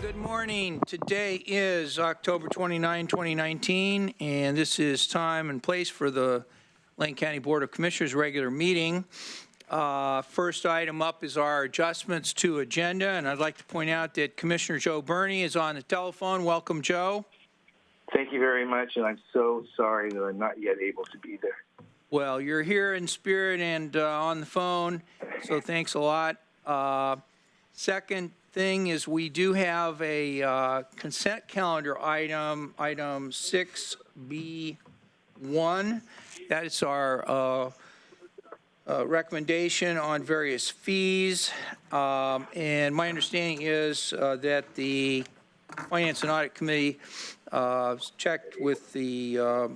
Good morning. Today is October 29, 2019, and this is time and place for the Lane County Board of Commissioners regular meeting. First item up is our adjustments to agenda, and I'd like to point out that Commissioner Joe Burney is on the telephone. Welcome, Joe. Thank you very much, and I'm so sorry that I'm not yet able to be there. Well, you're here in spirit and on the phone, so thanks a lot. Second thing is we do have a consent calendar item 6B1. That is our recommendation on various fees. And my understanding is that the Finance and Audit Committee checked with the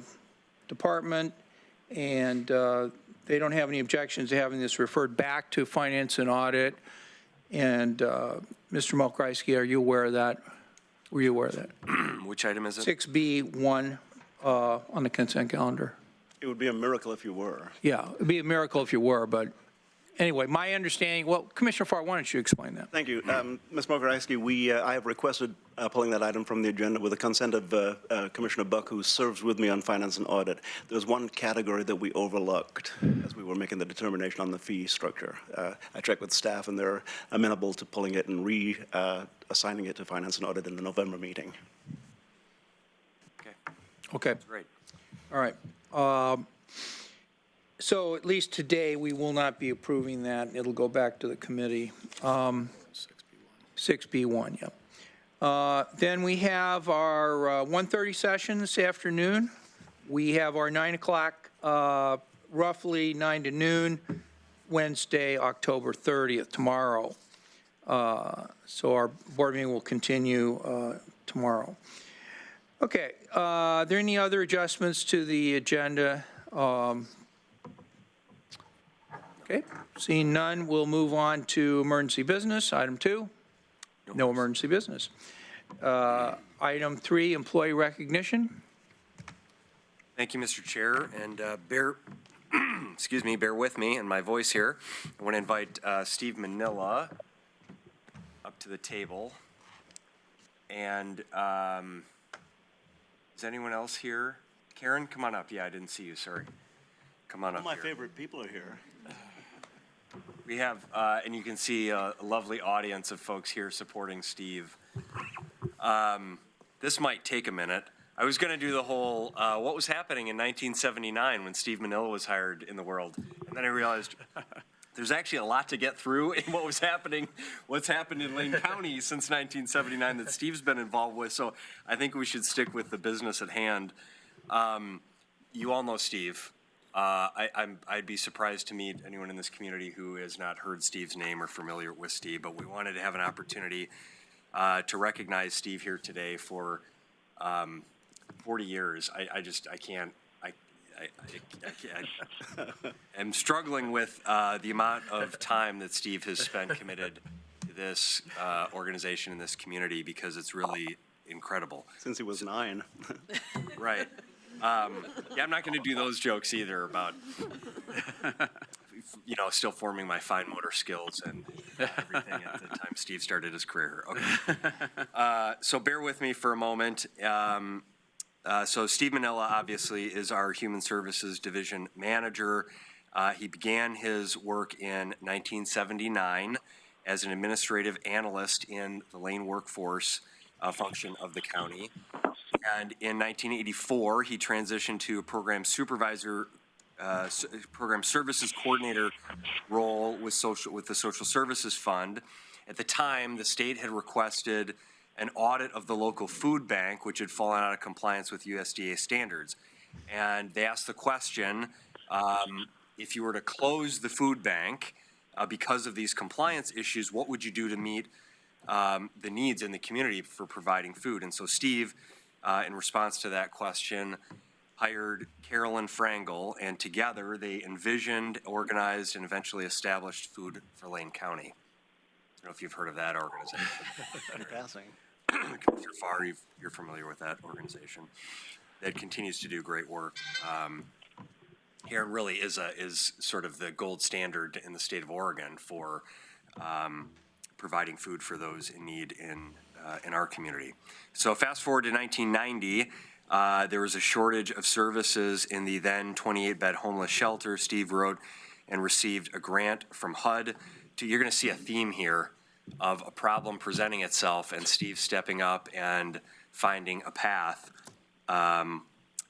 department, and they don't have any objections to having this referred back to Finance and Audit. And Mr. Molkreisky, are you aware of that? Were you aware of that? Which item is it? 6B1 on the consent calendar. It would be a miracle if you were. Yeah, it'd be a miracle if you were, but anyway, my understanding, well, Commissioner Farr, why don't you explain that? Thank you. Ms. Molkreisky, I have requested pulling that item from the agenda with the consent of Commissioner Buck, who serves with me on Finance and Audit. There's one category that we overlooked as we were making the determination on the fee structure. I checked with staff, and they're amenable to pulling it and reassigning it to Finance and Audit in the November meeting. Okay. Okay. Great. All right. So at least today, we will not be approving that. It'll go back to the committee. 6B1, yeah. Then we have our 1:30 session this afternoon. We have our 9 o'clock, roughly 9 to noon, Wednesday, October 30th, tomorrow. So our board meeting will continue tomorrow. Okay, are there any other adjustments to the agenda? Okay, seeing none, we'll move on to emergency business. Item 2, no emergency business. Item 3, employee recognition. Thank you, Mr. Chair, and bear with me and my voice here. I want to invite Steve Manila up to the table. And is anyone else here? Karen, come on up. Yeah, I didn't see you, sorry. Come on up My here. favorite people are here. We have, and you can see a lovely audience of folks here supporting Steve. This might take a minute. I was going to do the whole, what was happening in 1979 when Steve Manila was hired in the world. And then I realized there's actually a lot to get through in what's happened in Lane County since 1979 that Steve's been involved with. So I think we should stick with the business at hand. You all know Steve. I'd be surprised to meet anyone in this community who has not heard Steve's name or familiar with Steve, but we wanted to have an opportunity to recognize Steve here today for 40 years. I'm struggling with the amount of time that Steve has spent committed to this organization and this community, because it's really incredible. Since he was 9. Right. Yeah, I'm not going to do those jokes either about, still forming my fine motor skills and everything at the time Steve started his career. Okay. So bear with me for a moment. So Steve Manila obviously is our Human Services Division Manager. He began his work in 1979 as an administrative analyst in the Lane workforce function of the county. And in 1984, he transitioned to a program supervisor, program services coordinator role with the Social Services Fund. At the time, the state had requested an audit of the local food bank, which had fallen out of compliance with USDA standards. And they asked the question, if you were to close the food bank because of these compliance issues, what would you do to meet the needs in the community for providing food? And so Steve, in response to that question, hired Carolyn Frangel, and together they envisioned, organized, and eventually established Food for Lane County. I don't know if you've heard of that organization. Passing. Commissioner Farr, you're familiar with that organization. That continues to do great work. Here really is sort of the gold standard in the state of Oregon for providing food for those in need in in our community. So fast forward to 1990, there was a shortage of services in the then 28-bed homeless shelter. Steve wrote and received a grant from HUD. You're going to see a theme here of a problem presenting itself and Steve stepping up and finding a path and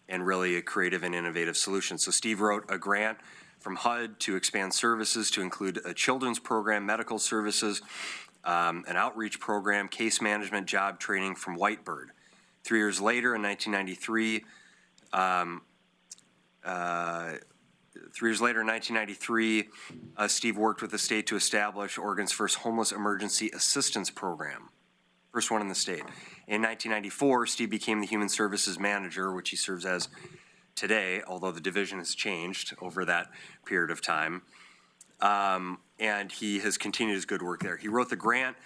really a creative and innovative solution. So Steve wrote a grant from HUD to expand services to include a children's program, medical services, an outreach program, case management, job training from Whitebird. 3 years later, in 1993, Steve worked with the state to establish Oregon's first homeless emergency assistance program, first one in the state. In 1994, Steve became the human services manager, which he serves as today, although the division has changed over that period of time. And he has continued his good work there. He wrote the grant,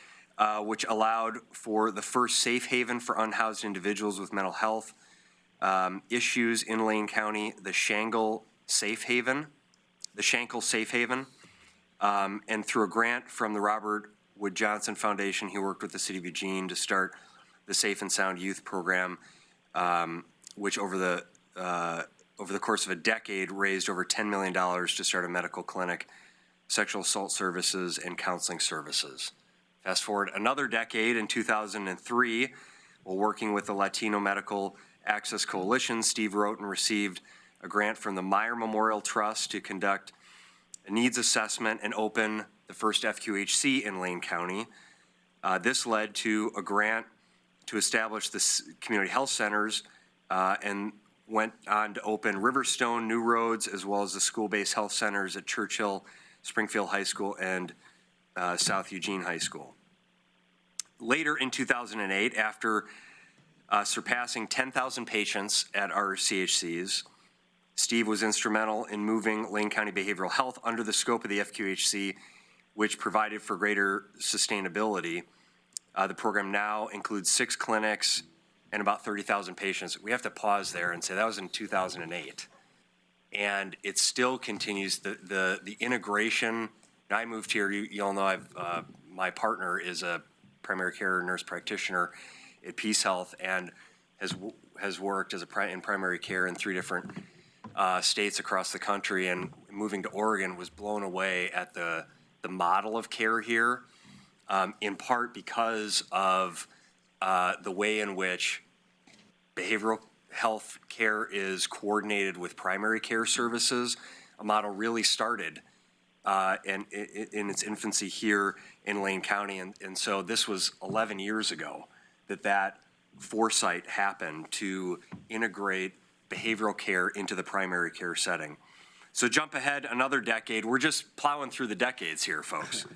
which allowed for the first safe haven for unhoused individuals with mental health issues in Lane County, the Shankle Safe Haven, and through a grant from the Robert Wood Johnson Foundation, he worked with the City of Eugene to start the Safe and Sound Youth Program, which over the course of a decade raised over $10 million to start a medical clinic, sexual assault services, and counseling services. Fast forward another decade, in 2003, while working with the Latino Medical Access Coalition, Steve wrote and received a grant from the Meyer Memorial Trust to conduct a needs assessment and open the first FQHC in Lane County. This led to a grant to establish the community health centers and went on to open Riverstone, New Roads, as well as the school-based health centers at Churchill, Springfield High School, and South Eugene High School. Later in 2008, after surpassing 10,000 patients at our CHCs, Steve was instrumental in moving Lane County Behavioral Health under the scope of the FQHC, which provided for greater sustainability. The program now includes 6 clinics and about 30,000 patients. We have to pause there and say that was in 2008. And it still continues, the integration. I moved here, you all know my partner is a primary care nurse practitioner at Peace Health and has worked as in primary care in 3 different states across the country, and moving to Oregon was blown away at the model of care here, in part because of the way in which behavioral health care is coordinated with primary care services. A model really started in its infancy here in Lane County, and so this was 11 years ago that foresight happened to integrate behavioral care into the primary care setting. So jump ahead another decade. We're just plowing through the decades here, folks.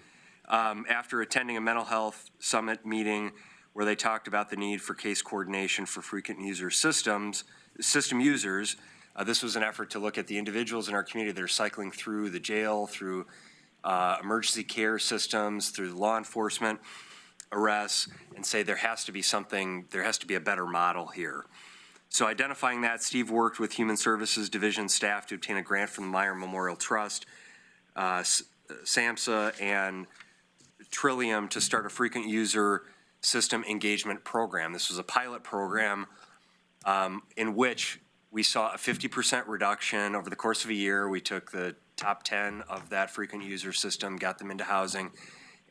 After attending a mental health summit meeting where they talked about the need for case coordination for frequent user system users, this was an effort to look at the individuals in our community that are cycling through the jail, through emergency care systems, through law enforcement arrests, and say there has to be a better model here. So identifying that, Steve worked with Human Services Division staff to obtain a grant from the Meyer Memorial Trust, SAMHSA, and Trillium to start a frequent user system engagement program. This was a pilot program in which we saw a 50% reduction over the course of a year. We took the top 10 of that frequent user system, got them into housing,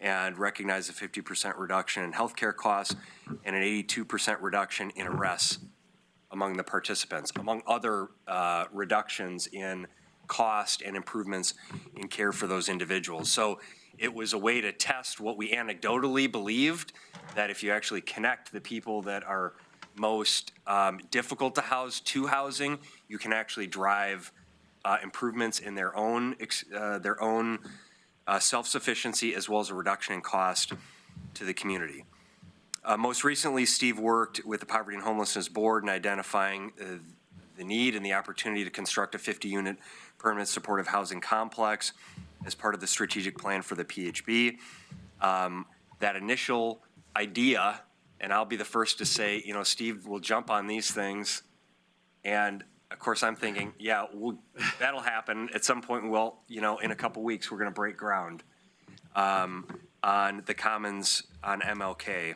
and recognized a 50% reduction in healthcare costs and an 82% reduction in arrests among the participants, among other reductions in cost and improvements in care for those individuals. So it was a way to test what we anecdotally believed, that if you actually connect the people that are most difficult to house to housing, you can actually drive improvements in their own self-sufficiency, as well as a reduction in cost to the community. Most recently, Steve worked with the Poverty and Homelessness Board in identifying the need and the opportunity to construct a 50-unit permanent supportive housing complex as part of the strategic plan for the PHB. That initial idea, and I'll be the first to say, Steve will jump on these things, and of course I'm thinking, yeah, that'll happen at some point. Well, in a couple weeks we're going to break ground on the Commons on MLK.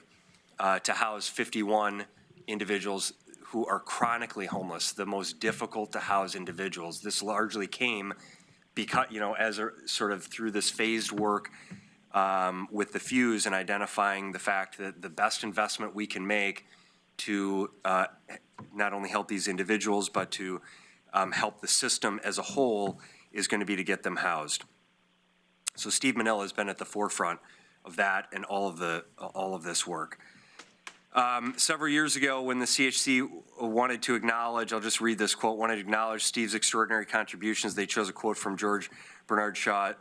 to house 51 individuals who are chronically homeless, the most difficult to house individuals. This largely came because, as a sort of through this phased work with the Fuse and identifying the fact that the best investment we can make to not only help these individuals, but to help the system as a whole is going to be to get them housed. So Steve Manella has been at the forefront of that and all of this work. Several years ago, when the CHC wanted to acknowledge, I'll just read this quote, wanted to acknowledge Steve's extraordinary contributions, they chose a quote from George Bernard Shaw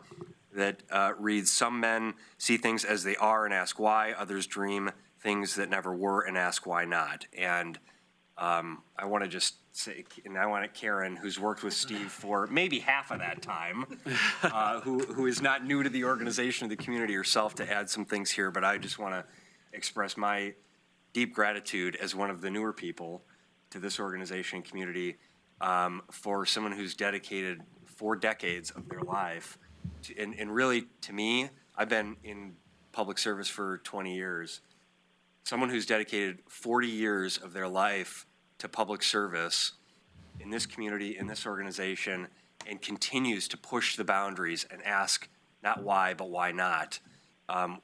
that reads, "Some men see things as they are and ask why, others dream things that never were and ask why not." And I want to just say, and I want Karen, who's worked with Steve for maybe half of that time, who is not new to the organization or the community herself, to add some things here, but I just want to express my deep gratitude as one of the newer people to this organization and community for someone who's dedicated 4 decades of their life. And really, to me, I've been in public service for 20 years. Someone who's dedicated 40 years of their life to public service in this community, in this organization, and continues to push the boundaries and ask not why, but why not.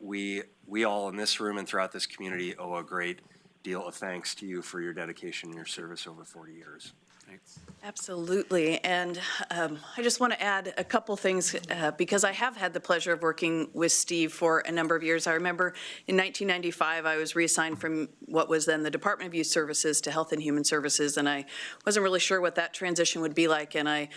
We all in this room and throughout this community owe a great deal of thanks to you for your dedication and your service over 40 years. Thanks. Absolutely. And I just want to add a couple things because I have had the pleasure of working with Steve for a number of years. I remember in 1995, I was reassigned from what was then the Department of Youth Services to Health and Human Services, and I wasn't really sure what that transition would be like. And I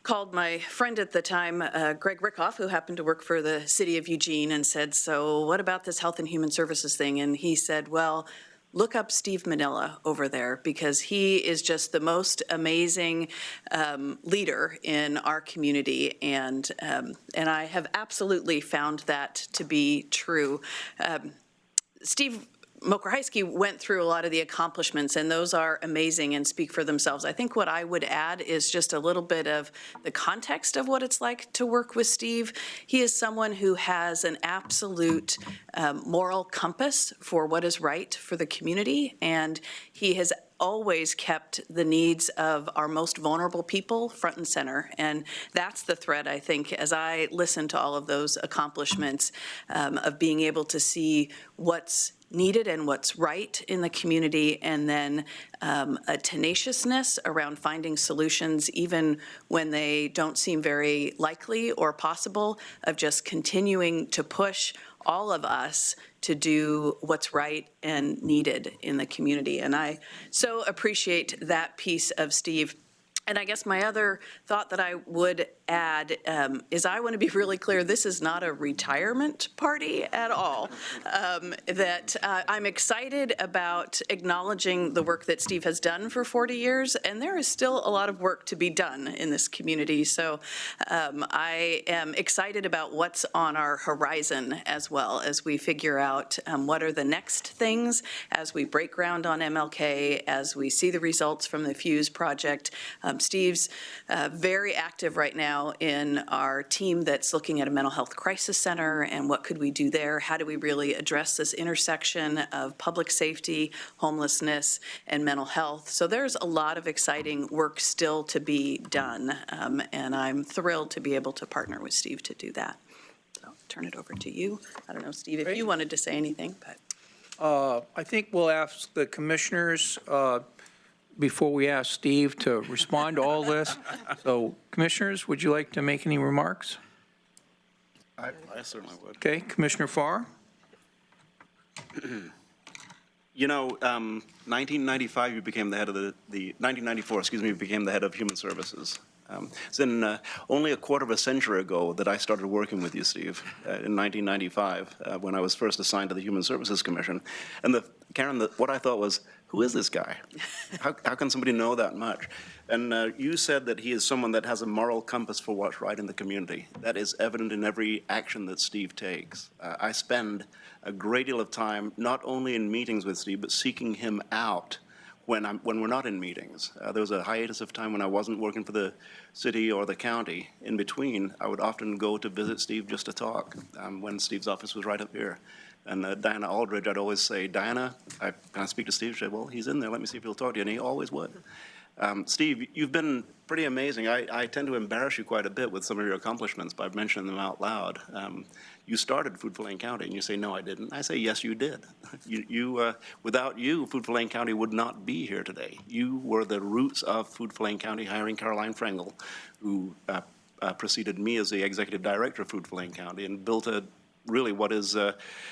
called my friend at the time, Greg Rickoff, who happened to work for the city of Eugene, and said, "So what about this Health and Human Services thing?" And he said, "Well, look up Steve Manella over there, because he is just the most amazing leader in our community." And I have absolutely found that to be true. Steve Mokrzycki went through a lot of the accomplishments, and those are amazing and speak for themselves. I think what I would add is just a little bit of the context of what it's like to work with Steve. He is someone who has an absolute moral compass for what is right for the community, and he has always kept the needs of our most vulnerable people front and center. And that's the thread, I think, as I listen to all of those accomplishments of being able to see what's needed and what's right in the community, and then a tenaciousness around finding solutions even when they don't seem very likely or possible, of just continuing to push all of us to do what's right and needed in the community. And I so appreciate that piece of Steve. And I guess my other thought that I would add is I want to be really clear, this is not a retirement party at all. I'm excited about acknowledging the work that Steve has done for 40 years, and there is still a lot of work to be done in this community. So I am excited about what's on our horizon as well, as we figure out what are the next things as we break ground on MLK, as we see the results from the Fuse project. Steve's very active right now in our team that's looking at a mental health crisis center and what could we do there? How do we really address this intersection of public safety, homelessness, and mental health? So there's a lot of exciting work still to be done, and I'm thrilled to be able to partner with Steve to do that. So I'll turn it over to you. I don't know, Steve, if you wanted to say anything, but. I think we'll ask the commissioners before we ask Steve to respond to all this. So, commissioners, would you like to make any remarks? I certainly would. Okay, Commissioner Farr? 1995, you became the head of the 1994, you became the head of Human Services. It's in only a quarter of a century ago that I started working with you, Steve, in 1995, when I was first assigned to the Human Services Commission. And Karen, what I thought was, who is this guy? How can somebody know that much? And you said that he is someone that has a moral compass for what's right in the community. That is evident in every action that Steve takes. I spend a great deal of time not only in meetings with Steve, but seeking him out when we're not in meetings. There was a hiatus of time when I wasn't working for the city or the county. In between, I would often go to visit Steve just to talk when Steve's office was right up here. And Diana Aldridge, I'd always say, Diana, can I speak to Steve? She'd say, well, he's in there. Let me see if he'll talk to you. And he always would. Steve, you've been pretty amazing. I tend to embarrass you quite a bit with some of your accomplishments by mentioning them out loud. You started Food for Lane County, and you say, no, I didn't. I say, yes, you did. Without you, Food for Lane County would not be here today. You were the roots of Food for Lane County, hiring Caroline Frengel, who preceded me as the executive director of Food for Lane County, and built really what is,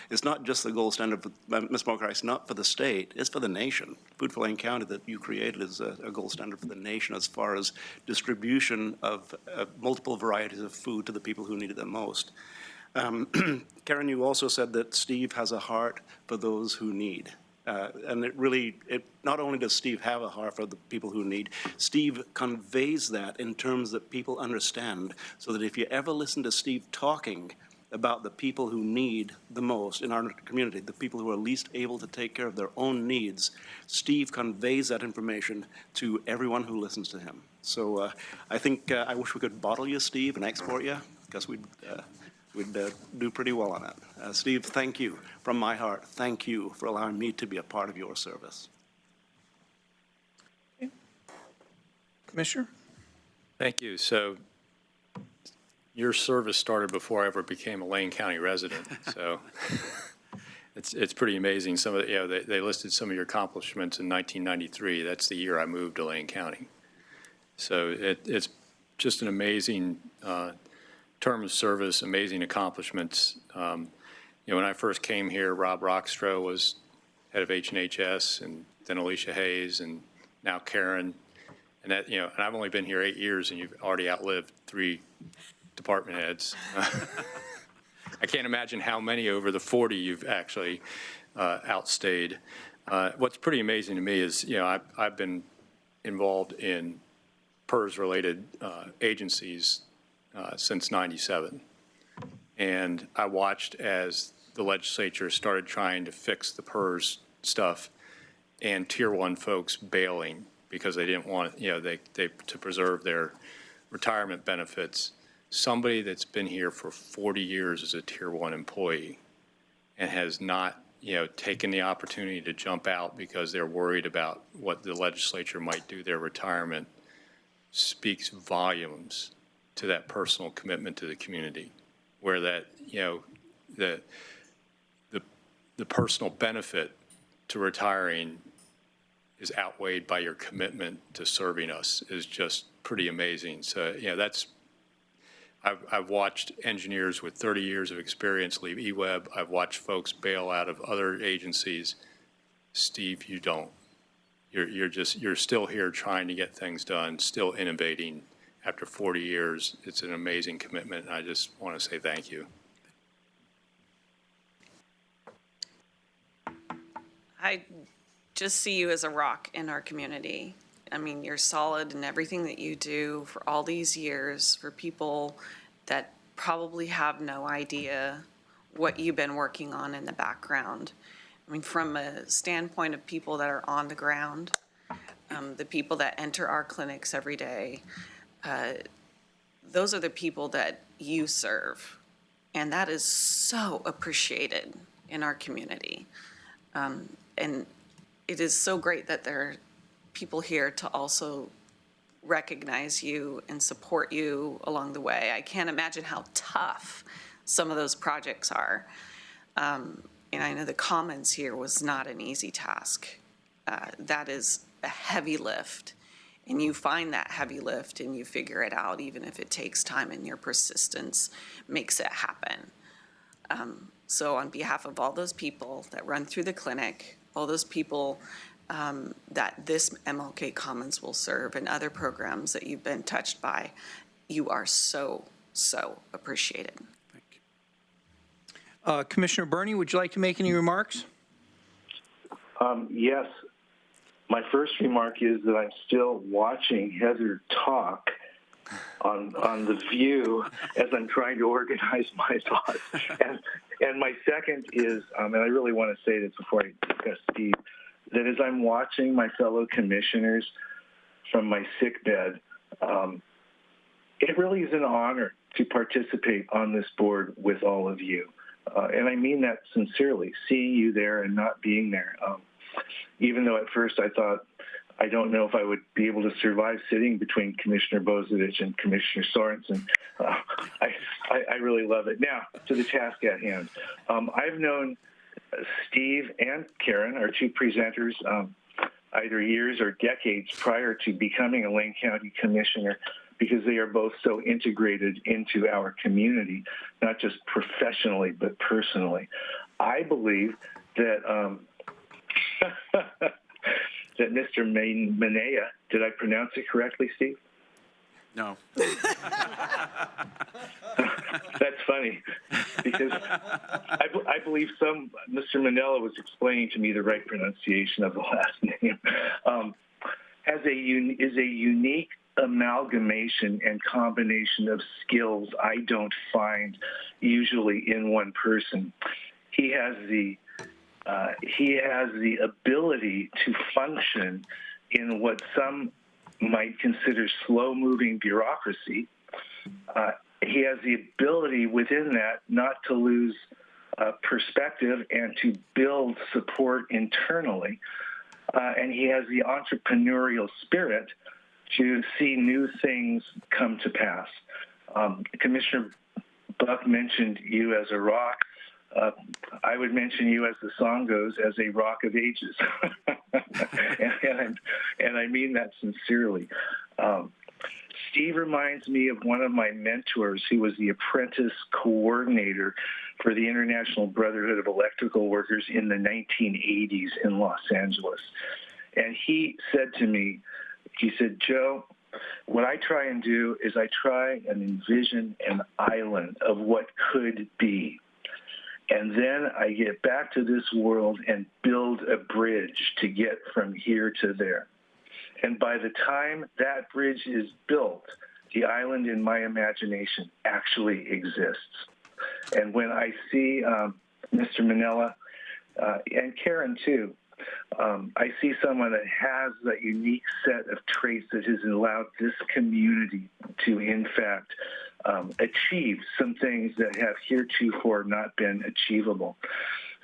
it's not just the gold standard, Ms. Mulcahy, not for the state, it's for the nation. Food for Lane County that you created is a gold standard for the nation as far as distribution of multiple varieties of food to the people who need it the most. Karen, you also said that Steve has a heart for those who need. And not only does Steve have a heart for the people who need, Steve conveys that in terms that people understand, so that if you ever listen to Steve talking about the people who need the most in our community, the people who are least able to take care of their own needs, Steve conveys that information to everyone who listens to him. So I think I wish we could bottle you, Steve, and export you, because we'd do pretty well on it. Steve, thank you from my heart. Thank you for allowing me to be a part of your service. Okay. Commissioner? Thank you. So your service started before I ever became a Lane County resident. So it's pretty amazing. Some of the, they listed some of your accomplishments in 1993. That's the year I moved to Lane County. So it's just an amazing term of service, amazing accomplishments. When I first came here, Rob Rockstro was head of H&HS, and then Alicia Hayes, and now Karen. And that, and I've only been here 8 years, and you've already outlived 3 department heads. I can't imagine how many over the 40 you've actually outstayed. What's pretty amazing to me is, I've been involved in PERS-related agencies since '97. And I watched as the legislature started trying to fix the PERS stuff and Tier 1 folks bailing because they didn't want, they to preserve their retirement benefits. Somebody that's been here for 40 years as a Tier 1 employee and has not, taken the opportunity to jump out because they're worried about what the legislature might do their retirement speaks volumes to that personal commitment to the community, where that, the personal benefit to retiring is outweighed by your commitment to serving us is just pretty amazing. So, I've watched engineers with 30 years of experience leave eWeb. I've watched folks bail out of other agencies. Steve, you don't. You're still here trying to get things done, still innovating. After 40 years, it's an amazing commitment, and I just want to say thank you. I just see you as a rock in our community. I mean, you're solid in everything that you do for all these years for people that probably have no idea what you've been working on in the background. I mean, from a standpoint of people that are on the ground, the people that enter our clinics every day, those are the people that you serve. And that is so appreciated in our community. And it is so great that there are people here to also recognize you and support you along the way. I can't imagine how tough some of those projects are. And I know the Commons here was not an easy task. That is a heavy lift. And you find that heavy lift and you figure it out, even if it takes time, and your persistence makes it happen. So on behalf of all those people that run through the clinic, all those people that this MLK Commons will serve and other programs that you've been touched by, you are so, so appreciated. Thank you. Commissioner Burney, would you like to make any remarks? Yes. My first remark is that I'm still watching Heather talk on The View as I'm trying to organize my thoughts. And my second is, and I really want to say this before I discuss Steve, that as I'm watching my fellow commissioners from my sickbed, it really is an honor to participate on this board with all of you. and I mean that sincerely, seeing you there and not being there. Even though at first I thought, I don't know if I would be able to survive sitting between Commissioner Bozovich and Commissioner Sorensen. I really love it. Now, to the task at hand. I've known Steve and Karen, our two presenters, either years or decades prior to becoming a Lane County Commissioner, because they are both so integrated into our community, not just professionally, but personally. I believe that that Mr. Minaya, did I pronounce it correctly, Steve? No. That's funny, because I believe Mr. Manella was explaining to me the right pronunciation of the last name, is a unique amalgamation and combination of skills I don't find usually in one person. He has the ability to function in what some might consider slow-moving bureaucracy. He has the ability within that not to lose perspective and to build support internally. And he has the entrepreneurial spirit to see new things come to pass. Commissioner Buck mentioned you as a rock. I would mention you, as the song goes, as a rock of ages. and I mean that sincerely. Steve reminds me of one of my mentors who was the apprentice coordinator for the International Brotherhood of Electrical Workers in the 1980s in Los Angeles. And he said to me, he said, Joe, what I try and do is I try and envision an island of what could be. And then I get back to this world and build a bridge to get from here to there. And by the time that bridge is built, the island in my imagination actually exists. And when I see Mr. Manella and Karen too, I see someone that has that unique set of traits that has allowed this community to, in fact, achieve some things that have heretofore not been achievable.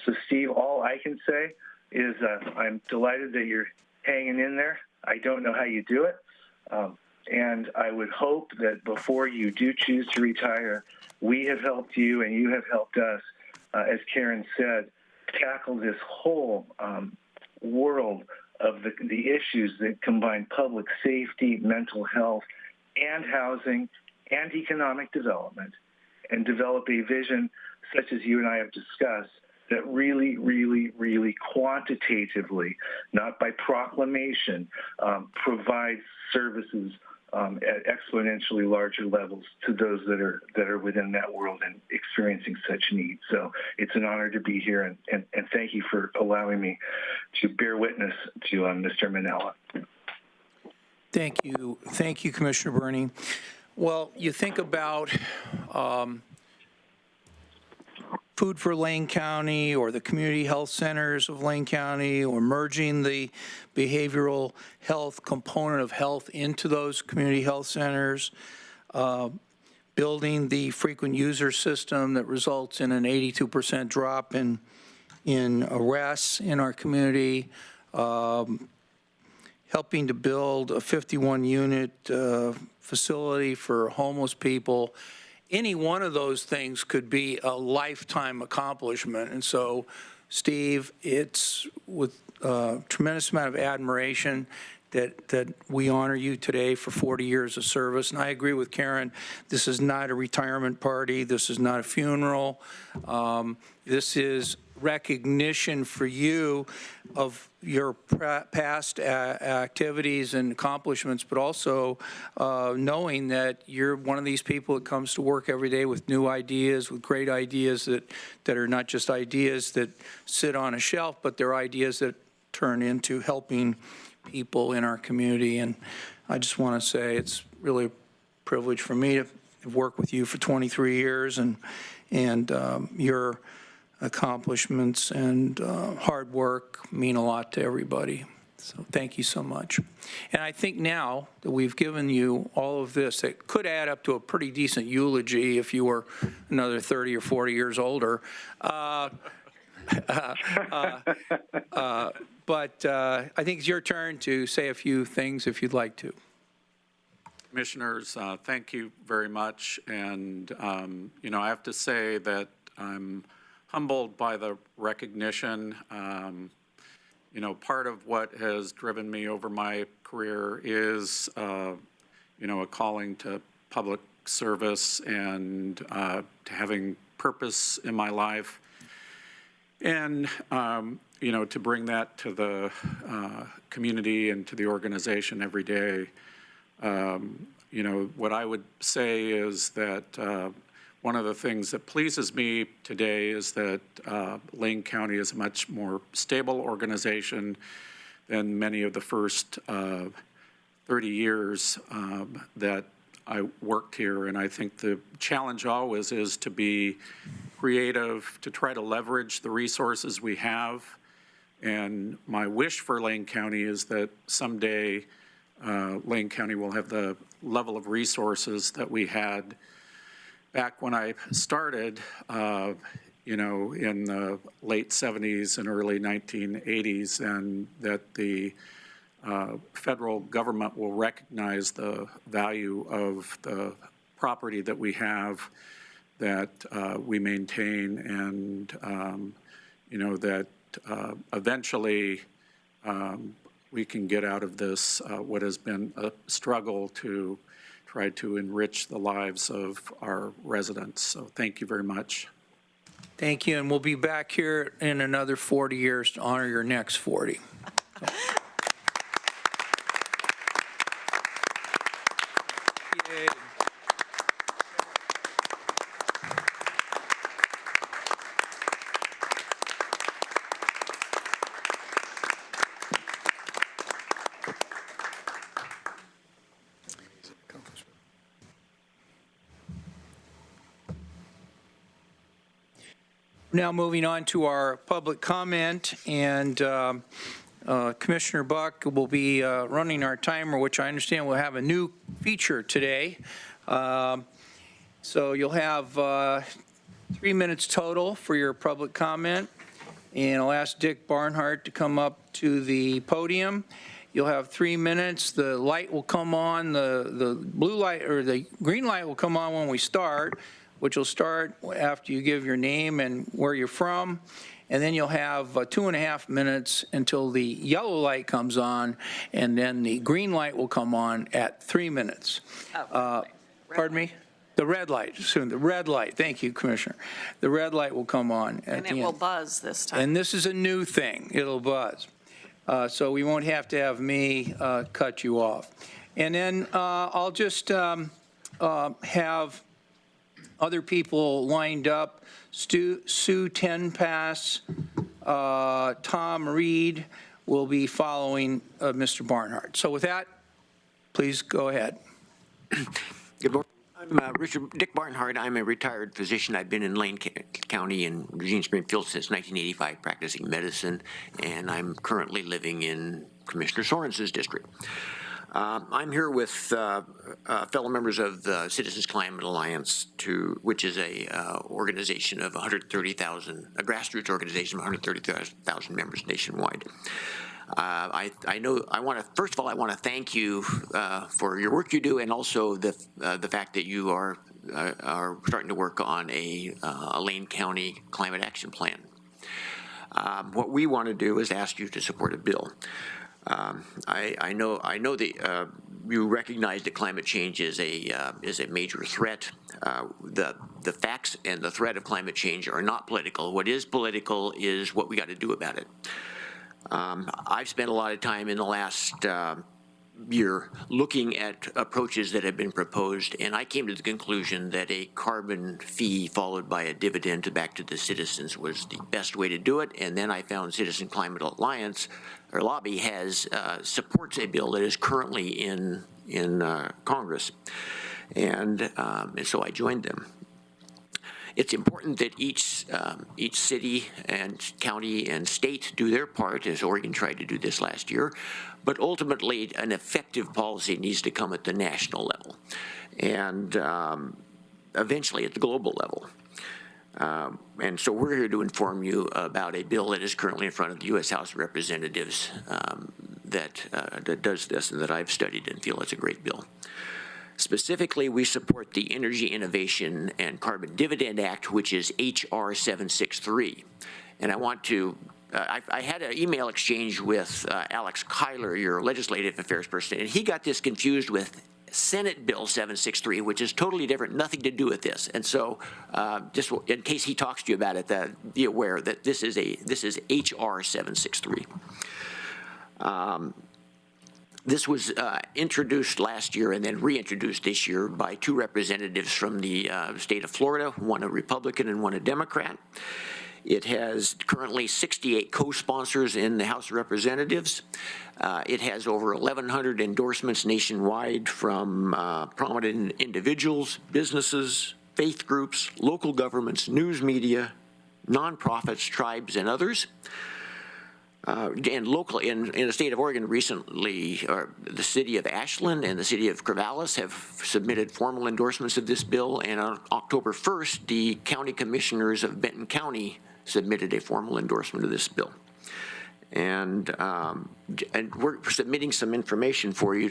So, Steve, all I can say is I'm delighted that you're hanging in there. I don't know how you do it. And I would hope that before you do choose to retire, we have helped you and you have helped us, as Karen said, tackle this whole world of the issues that combine public safety, mental health, and housing, and economic development, and develop a vision such as you and I have discussed that really, really, really quantitatively, not by proclamation, provides services at exponentially larger levels to those that are within that world and experiencing such need. So it's an honor to be here, and thank you for allowing me to bear witness to Mr. Manella. Thank you, Commissioner Berney. Well, you think about Food for Lane County or the community health centers of Lane County, or merging the behavioral health component of health into those community health centers, building the frequent user system that results in an 82% drop in arrests in our community, helping to build a 51-unit facility for homeless people. Any one of those things could be a lifetime accomplishment. And so, Steve, it's with a tremendous amount of admiration that we honor you today for 40 years of service. And I agree with Karen, this is not a retirement party. This is not a funeral. This is recognition for you of your past activities and accomplishments, but also knowing that you're one of these people that comes to work every day with new ideas, with great ideas that are not just ideas that sit on a shelf, but they're ideas that turn into helping people in our community. And I just want to say it's really a privilege for me to work with you for 23 years, and your accomplishments and hard work mean a lot to everybody. So thank you so much. And I think now that we've given you all of this, it could add up to a pretty decent eulogy if you were another 30 or 40 years older. But I think it's your turn to say a few things if you'd like to. Commissioners, thank you very much. And, I have to say that I'm humbled by the recognition. Part of what has driven me over my career is, a calling to public service and to having purpose in my life. And, to bring that to the community and to the organization every day. What I would say is that one of the things that pleases me today is that Lane County is a much more stable organization than many of the first 30 years that I worked here. And I think the challenge always is to be creative, to try to leverage the resources we have. And my wish for Lane County is that someday Lane County will have the level of resources that we had back when I started, in the late 70s and early 1980s, and that the federal government will recognize the value of the property that we have, that we maintain, and, that eventually we can get out of this, what has been a struggle to try to enrich the lives of our residents. So thank you very much. Thank you, and we'll be back here in another 40 years to honor your next 40. Yay. Now moving on to our public comment, and Commissioner Buck will be running our timer, which I understand will have a new feature today. So you'll have 3 minutes total for your public comment, and I'll ask Dick Barnhart to come up to the podium. You'll have 3 minutes. The light will come on, the blue light or the green light will come on when we start, which will start after you give your name and where you're from. And then you'll have 2.5 minutes until the yellow light comes on, and then the green light will come on at 3 minutes. Pardon me? The red light, soon, the red light. Thank you, Commissioner. The red light will come on at And the it end. will buzz this time. And this is a new thing. It'll buzz. So we won't have to have me cut you off. And then I'll just have other people lined up. Sue Tenpass, Tom Reed will be following Mr. Barnhart. So with that, please go ahead. Good morning. I'm Dick Barnhart. I'm a retired physician. I've been in Lane County in Eugene Springfield since 1985 practicing medicine, and I'm currently living in Commissioner Sorens's district. I'm here with fellow members of the Citizens Climate Alliance, which is a organization of 130,000, a grassroots organization of 130,000 members nationwide. I want to thank you for your work you do, and also the fact that you are starting to work on a Lane County climate action plan. What we want to do is ask you to support a bill. I know that you recognize that climate change is a major threat. The facts and the threat of climate change are not political. What is political is what we got to do about it. I've spent a lot of time in the last year looking at approaches that have been proposed, and I came to the conclusion that a carbon fee followed by a dividend back to the citizens was the best way to do it. And then I found Citizen Climate Alliance, or lobby, supports a bill that is currently in Congress, and so I joined them. It's important that each city and county and state do their part, as Oregon tried to do this last year. But ultimately, an effective policy needs to come at the national level and eventually at the global level. And so we're here to inform you about a bill that is currently in front of the U.S. House of Representatives that does this and that I've studied and feel it's a great bill. Specifically, we support the Energy Innovation and Carbon Dividend Act, which is H.R. 763. And I want to, I had an email exchange with Alex Kyler, your legislative affairs person, and he got this confused with Senate Bill 763, which is totally different, nothing to do with this. And so, just in case he talks to you about it, be aware that this is H.R. 763. This was introduced last year and then reintroduced this year by two representatives from the state of Florida, one a Republican and one a Democrat. It has currently 68 co-sponsors in the House of Representatives. It has over 1,100 endorsements nationwide from prominent individuals, businesses, faith groups, local governments, news media, nonprofits, tribes, and others. And locally, in the state of Oregon recently, the city of Ashland and the city of Corvallis have submitted formal endorsements of this bill, and on October 1st, the county commissioners of Benton County submitted a formal endorsement of this bill. And we're submitting some information for you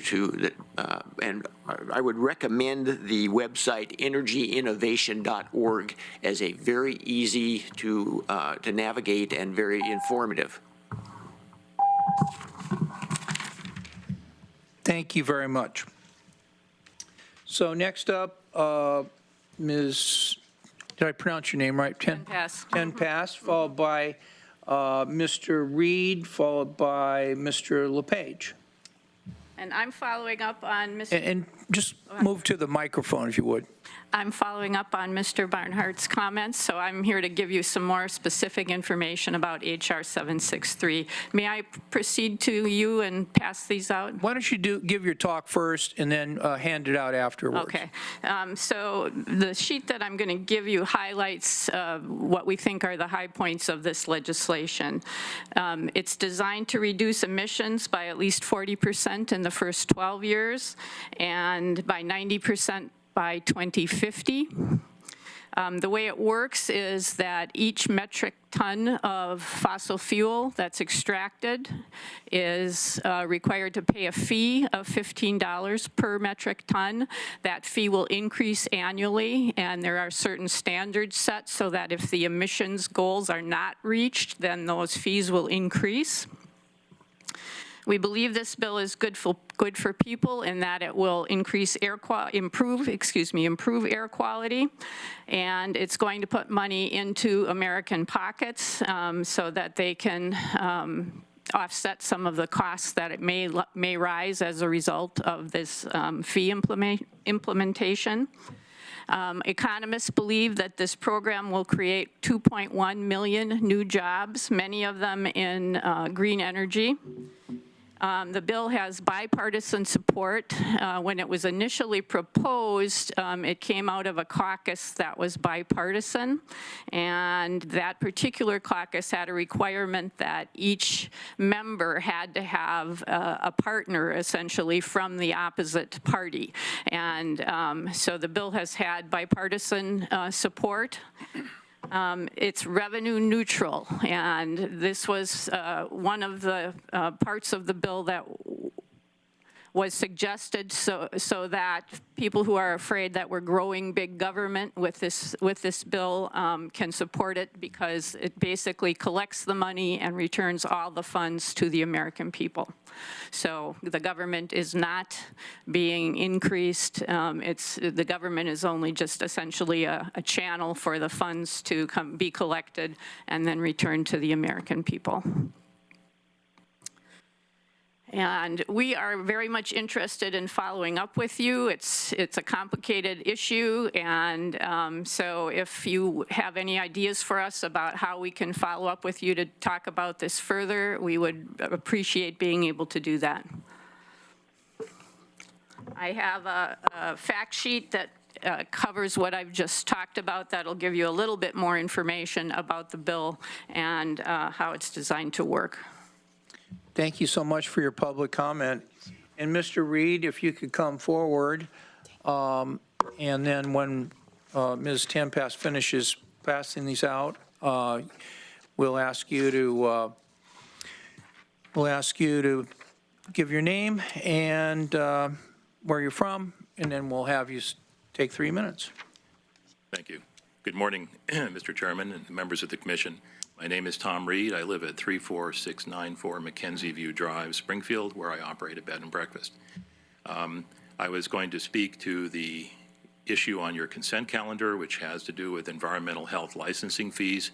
and I would recommend the website energyinnovation.org as a very easy to navigate and very informative. Thank you very much. So next up, Ms., did I pronounce your name right? Tenpass. Tenpass, followed by Mr. Reed, followed by Mr. LePage. And I'm following up on Mr. And just move to the microphone if you would. I'm following up on Mr. Barnhart's comments, so I'm here to give you some more specific information about HR 763. May I proceed to you and pass these out? Why don't you give your talk first and then hand it out afterwards? Okay. So the sheet that I'm going to give you highlights what we think are the high points of this legislation. It's designed to reduce emissions by at least 40% in the first 12 years and by 90% by 2050. The way it works is that each metric ton of fossil fuel that's extracted is required to pay a fee of $15 per metric ton. That fee will increase annually, and there are certain standards set so that if the emissions goals are not reached, then those fees will increase. We believe this bill is good for people in that it will improve air quality, and it's going to put money into American pockets so that they can offset some of the costs that it may rise as a result of this fee implementation. Economists believe that this program will create 2.1 million new jobs, many of them in green energy. The bill has bipartisan support. When it was initially proposed, it came out of a caucus that was bipartisan, and that particular caucus had a requirement that each member had to have a partner, essentially, from the opposite party. And so the bill has had bipartisan support. It's revenue neutral, and this was one of the parts of the bill that was suggested so that people who are afraid that we're growing big government with this bill can support it, because it basically collects the money and returns all the funds to the American people. So the government is not being increased. The government is only just essentially a channel for the funds to be collected and then returned to the American people. And we are very much interested in following up with you. It's a complicated issue, and so if you have any ideas for us about how we can follow up with you to talk about this further, we would appreciate being able to do that. I have a fact sheet that covers what I've just talked about. That'll give you a little bit more information about the bill and how it's designed to work. Thank you so much for your public comment. And Mr. Reed, if you could come forward, and then when Ms. Tempest finishes passing these out, we'll ask you to give your name and where you're from, and then we'll have you take 3 minutes. Thank you. Good morning, Mr. Chairman and members of the commission. My name is Tom Reed. I live at 34694 Mackenzie View Drive, Springfield, where I operate a bed and breakfast. I was going to speak to the issue on your consent calendar, which has to do with environmental health licensing fees.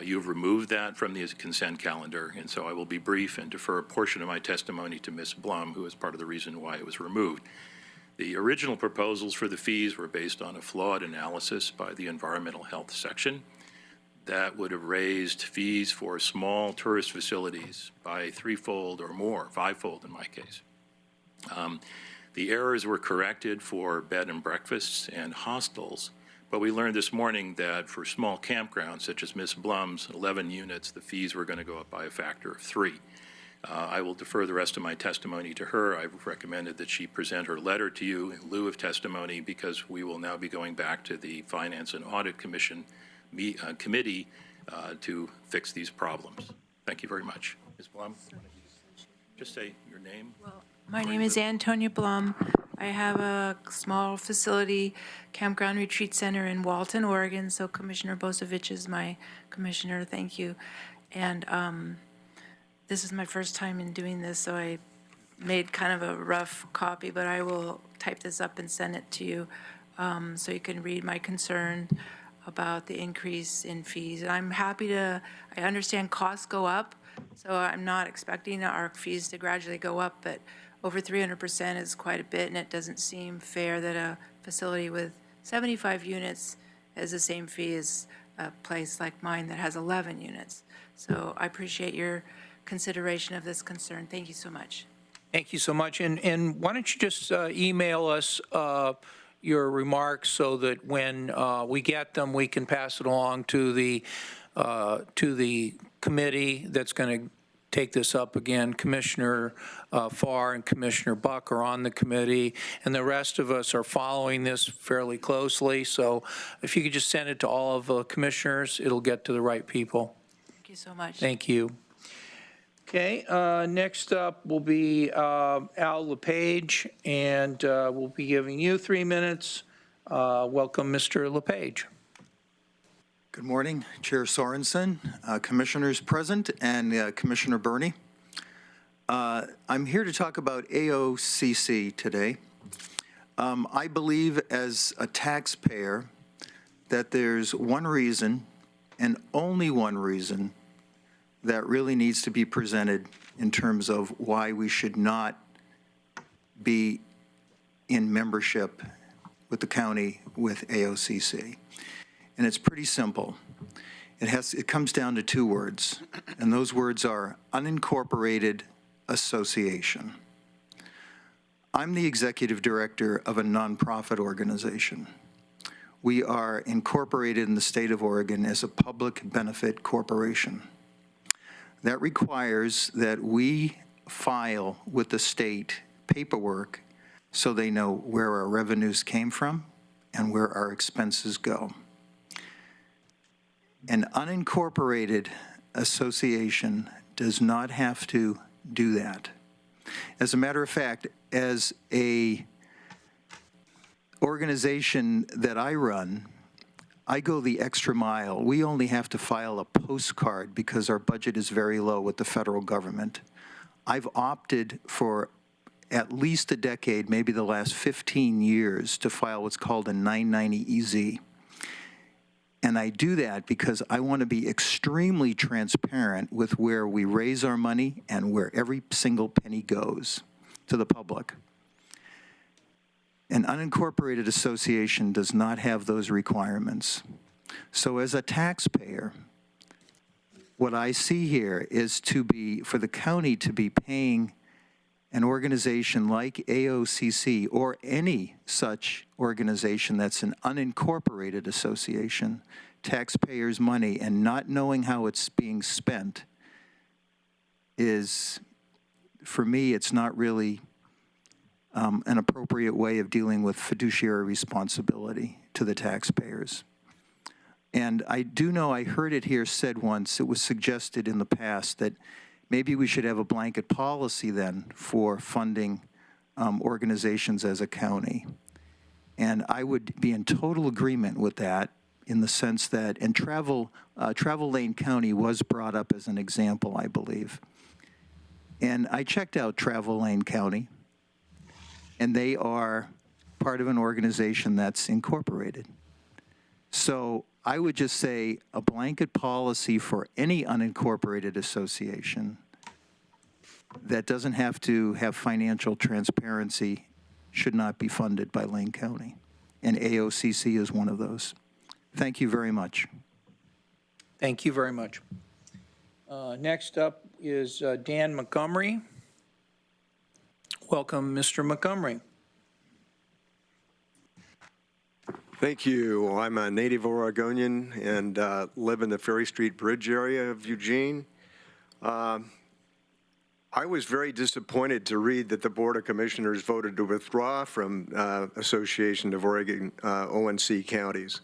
You've removed that from the consent calendar, and so I will be brief and defer a portion of my testimony to Ms. Blum, who is part of the reason why it was removed. The original proposals for the fees were based on a flawed analysis by the environmental health section that would have raised fees for small tourist facilities by threefold or more, fivefold in my case. The errors were corrected for bed and breakfasts and hostels, but we learned this morning that for small campgrounds, such as Ms. Blum's 11 units, the fees were going to go up by a factor of 3. I will defer the rest of my testimony to her. I've recommended that she present her letter to you in lieu of testimony because we will now be going back to the Finance and Audit Commission committee to fix these problems. Thank you very much. Ms. Blum, just say your name. My name is Antonia Blum. I have a small facility, campground retreat center in Walton, Oregon, so Commissioner Bosevich is my commissioner, thank you. And this is my first time in doing this, so I made kind of a rough copy, but I will type this up and send it to you so you can read my concern about the increase in fees. And I'm happy to, I understand costs go up, so I'm not expecting our fees to gradually go up, but over 300% is quite a bit, and it doesn't seem fair that a facility with 75 units has the same fee as a place like mine that has 11 units. So I appreciate your consideration of this concern. Thank you so much. Thank you so much. And why don't you just email us your remarks so that when we get them, we can pass it along to the committee that's going to take this up again. Commissioner Farr and Commissioner Buck are on the committee, and the rest of us are following this fairly closely. So if you could just send it to all of the commissioners, it'll get to the right people. Thank you so much. Thank you. Okay, next up will be Al LePage, and we'll be giving you 3 minutes. Welcome, Mr. LePage. Good morning, Chair Sorensen, commissioners present, and Commissioner Burney. I'm here to talk about AOCC today. I believe as a taxpayer that there's one reason, and only one reason, that really needs to be presented in terms of why we should not be in membership with the county with AOCC. And it's pretty simple. It comes down to 2 words, and those words are unincorporated association. I'm the executive director of a nonprofit organization. We are incorporated in the state of Oregon as a public benefit corporation. That requires that we file with the state paperwork so they know where our revenues came from and where our expenses go. An unincorporated association does not have to do that. As a matter of fact, as a organization that I run, I go the extra mile. We only have to file a postcard because our budget is very low with the federal government. I've opted for at least a decade, maybe the last 15 years, to file what's called a 990EZ. And I do that because I want to be extremely transparent with where we raise our money and where every single penny goes to the public. An unincorporated association does not have those requirements. So as a taxpayer, what I see here is for the county to be paying an organization like AOCC or any such organization that's an unincorporated association, taxpayers' money, and not knowing how it's being spent is, for me, it's not really an appropriate way of dealing with fiduciary responsibility to the taxpayers. And I do know, I heard it here said once, it was suggested in the past that maybe we should have a blanket policy then for funding organizations as a county. And I would be in total agreement with that in the sense that, and Travel Lane County was brought up as an example, I believe. And I checked out Travel Lane County, and they are part of an organization that's incorporated. So I would just say a blanket policy for any unincorporated association that doesn't have to have financial transparency should not be funded by Lane County. And AOCC is one of those. Thank you very much. Thank you very much. Next up is Dan Montgomery. Welcome, Mr. Montgomery. Thank you. I'm a native Oregonian and live in the Ferry Street Bridge area of Eugene. I was very disappointed to read that the Board of Commissioners voted to withdraw from Association of Oregon ONC Counties.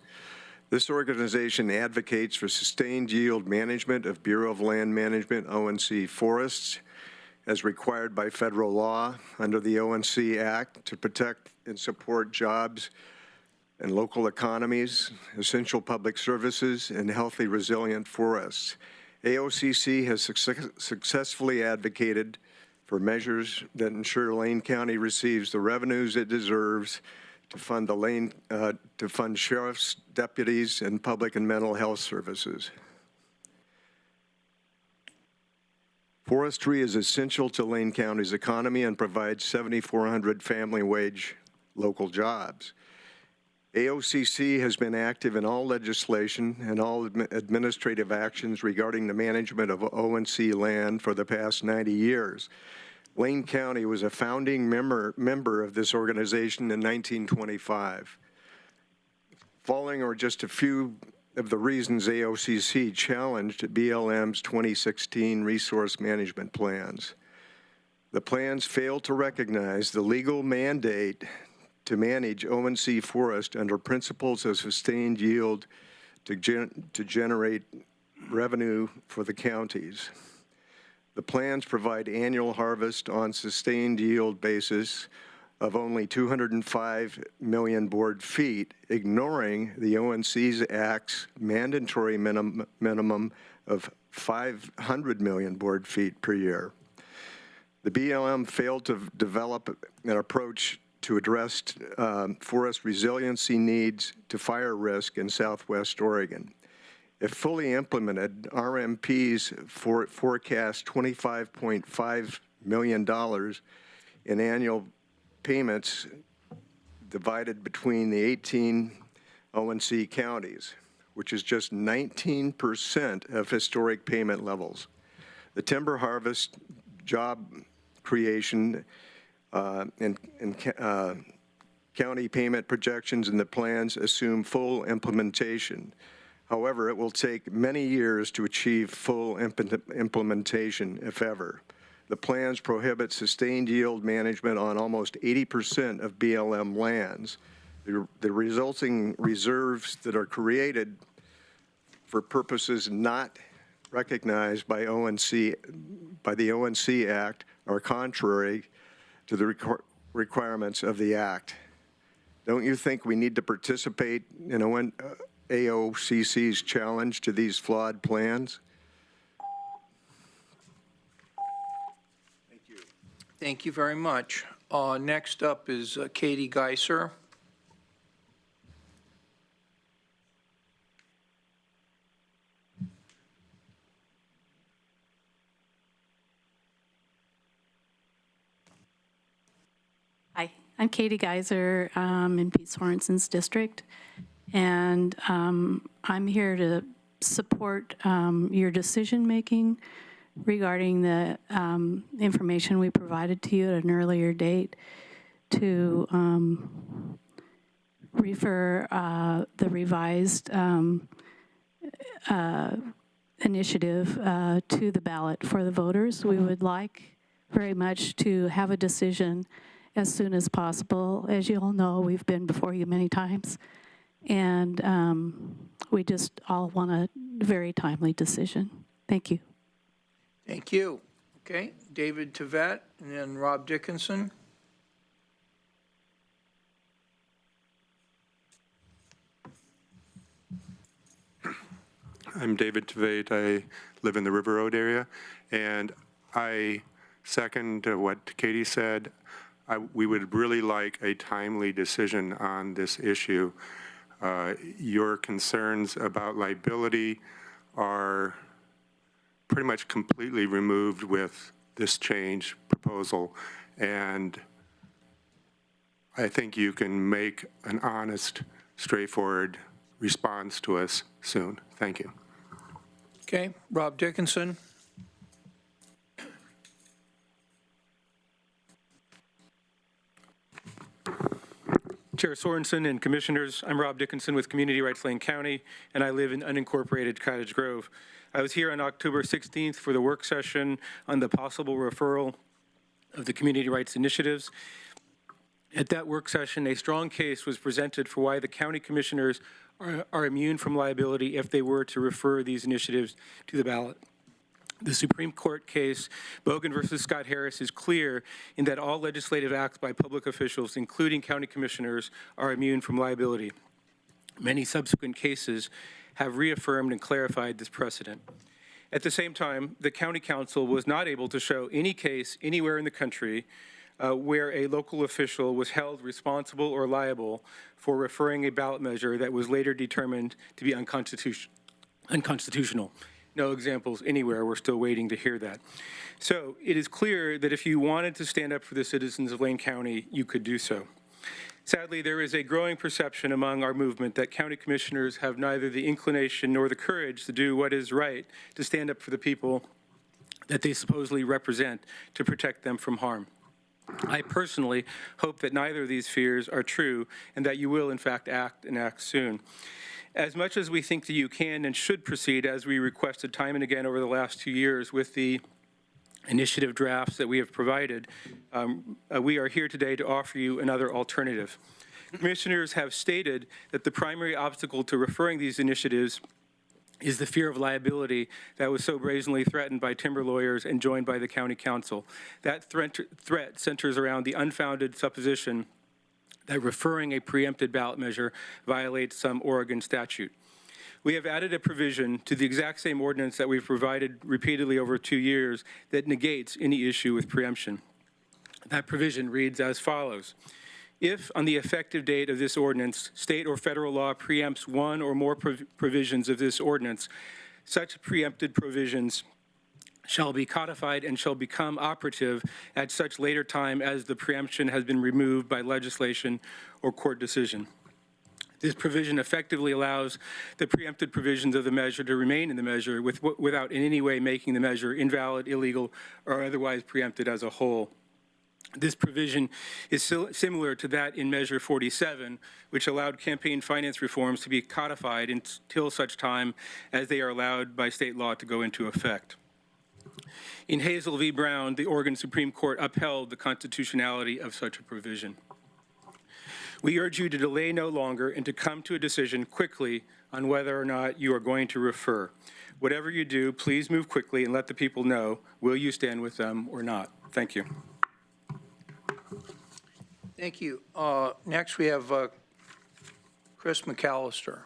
This organization advocates for sustained yield management of Bureau of Land Management ONC forests as required by federal law under the ONC Act to protect and support jobs and local economies, essential public services, and healthy, resilient forests. AOCC has successfully advocated for measures that ensure Lane County receives the revenues it deserves to fund to fund sheriffs, deputies, and public and mental health services. Forestry is essential to Lane County's economy and provides 7,400 family wage local jobs. AOCC has been active in all legislation and all administrative actions regarding the management of ONC land for the past 90 years. Lane County was a founding member of this organization in 1925. Following are just a few of the reasons AOCC challenged BLM's 2016 resource management plans. The plans failed to recognize the legal mandate to manage ONC forest under principles of sustained yield to generate revenue for the counties. The plans provide annual harvest on sustained yield basis of only 205 million board feet, ignoring the ONC's Act's mandatory minimum of 500 million board feet per year. The BLM failed to develop an approach to address forest resiliency needs to fire risk in Southwest Oregon. If fully implemented, RMPs forecast $25.5 million in annual payments divided between the 18 ONC counties, which is just 19% of historic payment levels. The timber harvest, job creation, and county payment projections in the plans assume full implementation. However, it will take many years to achieve full implementation, if ever. The plans prohibit sustained yield management on almost 80% of BLM lands. The resulting reserves that are created for purposes not recognized by the ONC Act are contrary to the requirements of the Act. Don't you think we need to participate in AOCC's challenge to these flawed plans? Thank you. Thank you very much. Next up is Katie Geiser. Hi, I'm Katie Geiser in Pete Sorensen's district, and I'm here to support your decision-making regarding the information we provided to you at an earlier date to refer the revised initiative to the ballot for the voters. We would like very much to have a decision as soon as possible. As you all know, we've been before you many times, and we just all want a very timely decision. Thank you. Thank you. Okay, David Tvet and then Rob Dickinson. I'm David Tveit. I live in the River Road area, and I second what Katie said. We would really like a timely decision on this issue. Your concerns about liability are pretty much completely removed with this change proposal, and I think you can make an honest, straightforward response to us soon. Thank you. Okay, Rob Dickinson. Chair Sorensen and Commissioners, I'm Rob Dickinson with Community Rights Lane County, and I live in unincorporated Cottage Grove. I was here on October 16th for the work session on the possible referral of the community rights initiatives. At that work session, a strong case was presented for why the county commissioners are immune from liability if they were to refer these initiatives to the ballot. The Supreme Court case, Bogan versus Scott Harris, is clear in that all legislative acts by public officials, including county commissioners, are immune from liability. Many subsequent cases have reaffirmed and clarified this precedent. At the same time, the county council was not able to show any case anywhere in the country where a local official was held responsible or liable for referring a ballot measure that was later determined to be unconstitutional. No examples anywhere. We're still waiting to hear that. So it is clear that if you wanted to stand up for the citizens of Lane County, you could do so. Sadly, there is a growing perception among our movement that county commissioners have neither the inclination nor the courage to do what is right to stand up for the people that they supposedly represent to protect them from harm. I personally hope that neither of these fears are true and that you will, in fact, act and act soon. As much as we think that you can and should proceed, as we requested time and again over the last 2 years with the initiative drafts that we have provided, we are here today to offer you another alternative. Commissioners have stated that the primary obstacle to referring these initiatives is the fear of liability that was so brazenly threatened by timber lawyers and joined by the county council. That threat centers around the unfounded supposition that referring a preempted ballot measure violates some Oregon statute. We have added a provision to the exact same ordinance that we've provided repeatedly over 2 years that negates any issue with preemption. That provision reads as follows. If, on the effective date of this ordinance, state or federal law preempts one or more provisions of this ordinance, such preempted provisions shall be codified and shall become operative at such later time as the preemption has been removed by legislation or court decision. This provision effectively allows the preempted provisions of the measure to remain in the measure without in any way making the measure invalid, illegal, or otherwise preempted as a whole. This provision is similar to that in Measure 47, which allowed campaign finance reforms to be codified until such time as they are allowed by state law to go into effect. In Hazel v. Brown, the Oregon Supreme Court upheld the constitutionality of such a provision. We urge you to delay no longer and to come to a decision quickly on whether or not you are going to refer. Whatever you do, please move quickly and let the people know, will you stand with them or not? Thank you. Thank you. Next, we have Chris McAllister.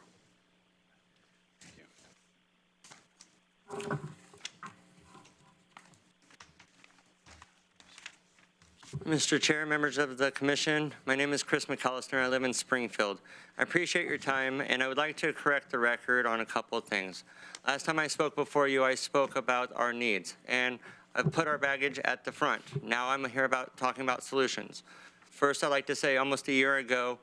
Mr. Chair, members of the Commission, my name is Chris McAllister. I live in Springfield. I appreciate your time, and I would like to correct the record on a couple of things. Last time I spoke before you, I spoke about our needs, and I've put our baggage at the front. Now I'm here talking about solutions. First, I'd like to say almost a year ago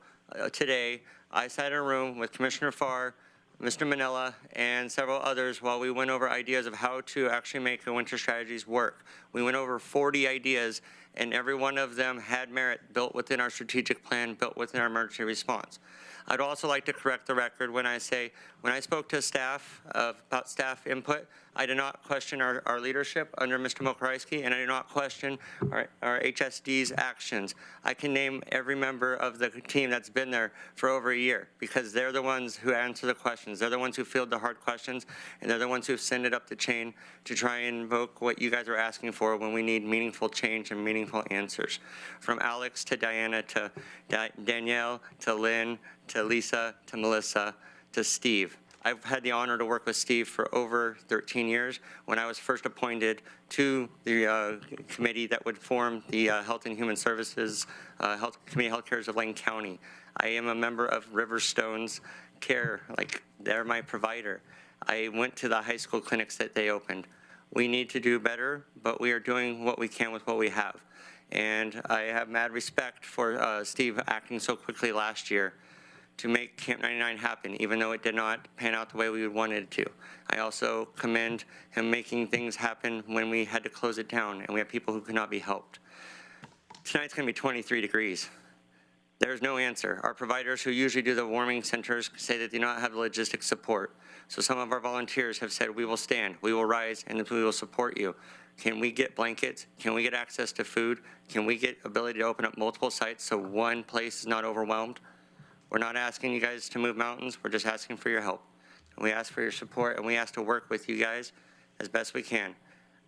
today, I sat in a room with Commissioner Farr, Mr. Manila, and several others while we went over ideas of how to actually make the winter strategies work. We went over 40 ideas, and every one of them had merit built within our strategic plan, built within our emergency response. I'd also like to correct the record when I spoke to staff about staff input, I did not question our leadership under Mr. Mokrysky, and I did not question our HSD's actions. I can name every member of the team that's been there for over a year because they're the ones who answer the questions. They're the ones who field the hard questions, and they're the ones who send it up the chain to try and invoke what you guys are asking for when we need meaningful change and meaningful answers. From Alex to Diana to Danielle to Lynn to Lisa to Melissa to Steve. I've had the honor to work with Steve for over 13 years when I was first appointed to the committee that would form the Health and Human Services Committee Health Cares of Lane County. I am a member of Riverstone's Care, like they're my provider. I went to the high school clinics that they opened. We need to do better, but we are doing what we can with what we have. And I have mad respect for Steve acting so quickly last year to make Camp 99 happen, even though it did not pan out the way we wanted it to. I also commend him making things happen when we had to close it down and we have people who could not be helped. Tonight's gonna be 23 degrees. There's no answer. Our providers who usually do the warming centers say that they do not have the logistics support. So some of our volunteers have said, we will stand, we will rise, and we will support you. Can we get blankets? Can we get access to food? Can we get ability to open up multiple sites so one place is not overwhelmed? We're not asking you guys to move mountains. We're just asking for your help. And we ask for your support, and we ask to work with you guys as best we can.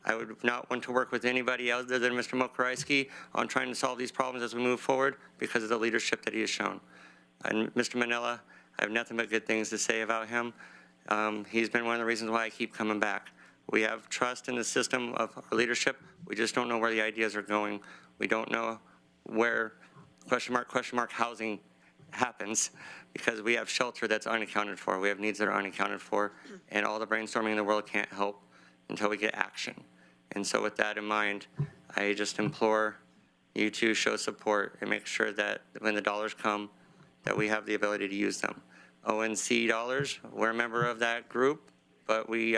I would not want to work with anybody other than Mr. Mokrysky on trying to solve these problems as we move forward because of the leadership that he has shown. And Mr. Manila, I have nothing but good things to say about him. He's been one of the reasons why I keep coming back. We have trust in the system of our leadership. We just don't know where the ideas are going. We don't know where question mark housing happens because we have shelter that's unaccounted for. We have needs that are unaccounted for, and all the brainstorming in the world can't help until we get action. And so with that in mind, I just implore you to show support and make sure that when the dollars come, that we have the ability to use them. ONC dollars, we're a member of that group, but we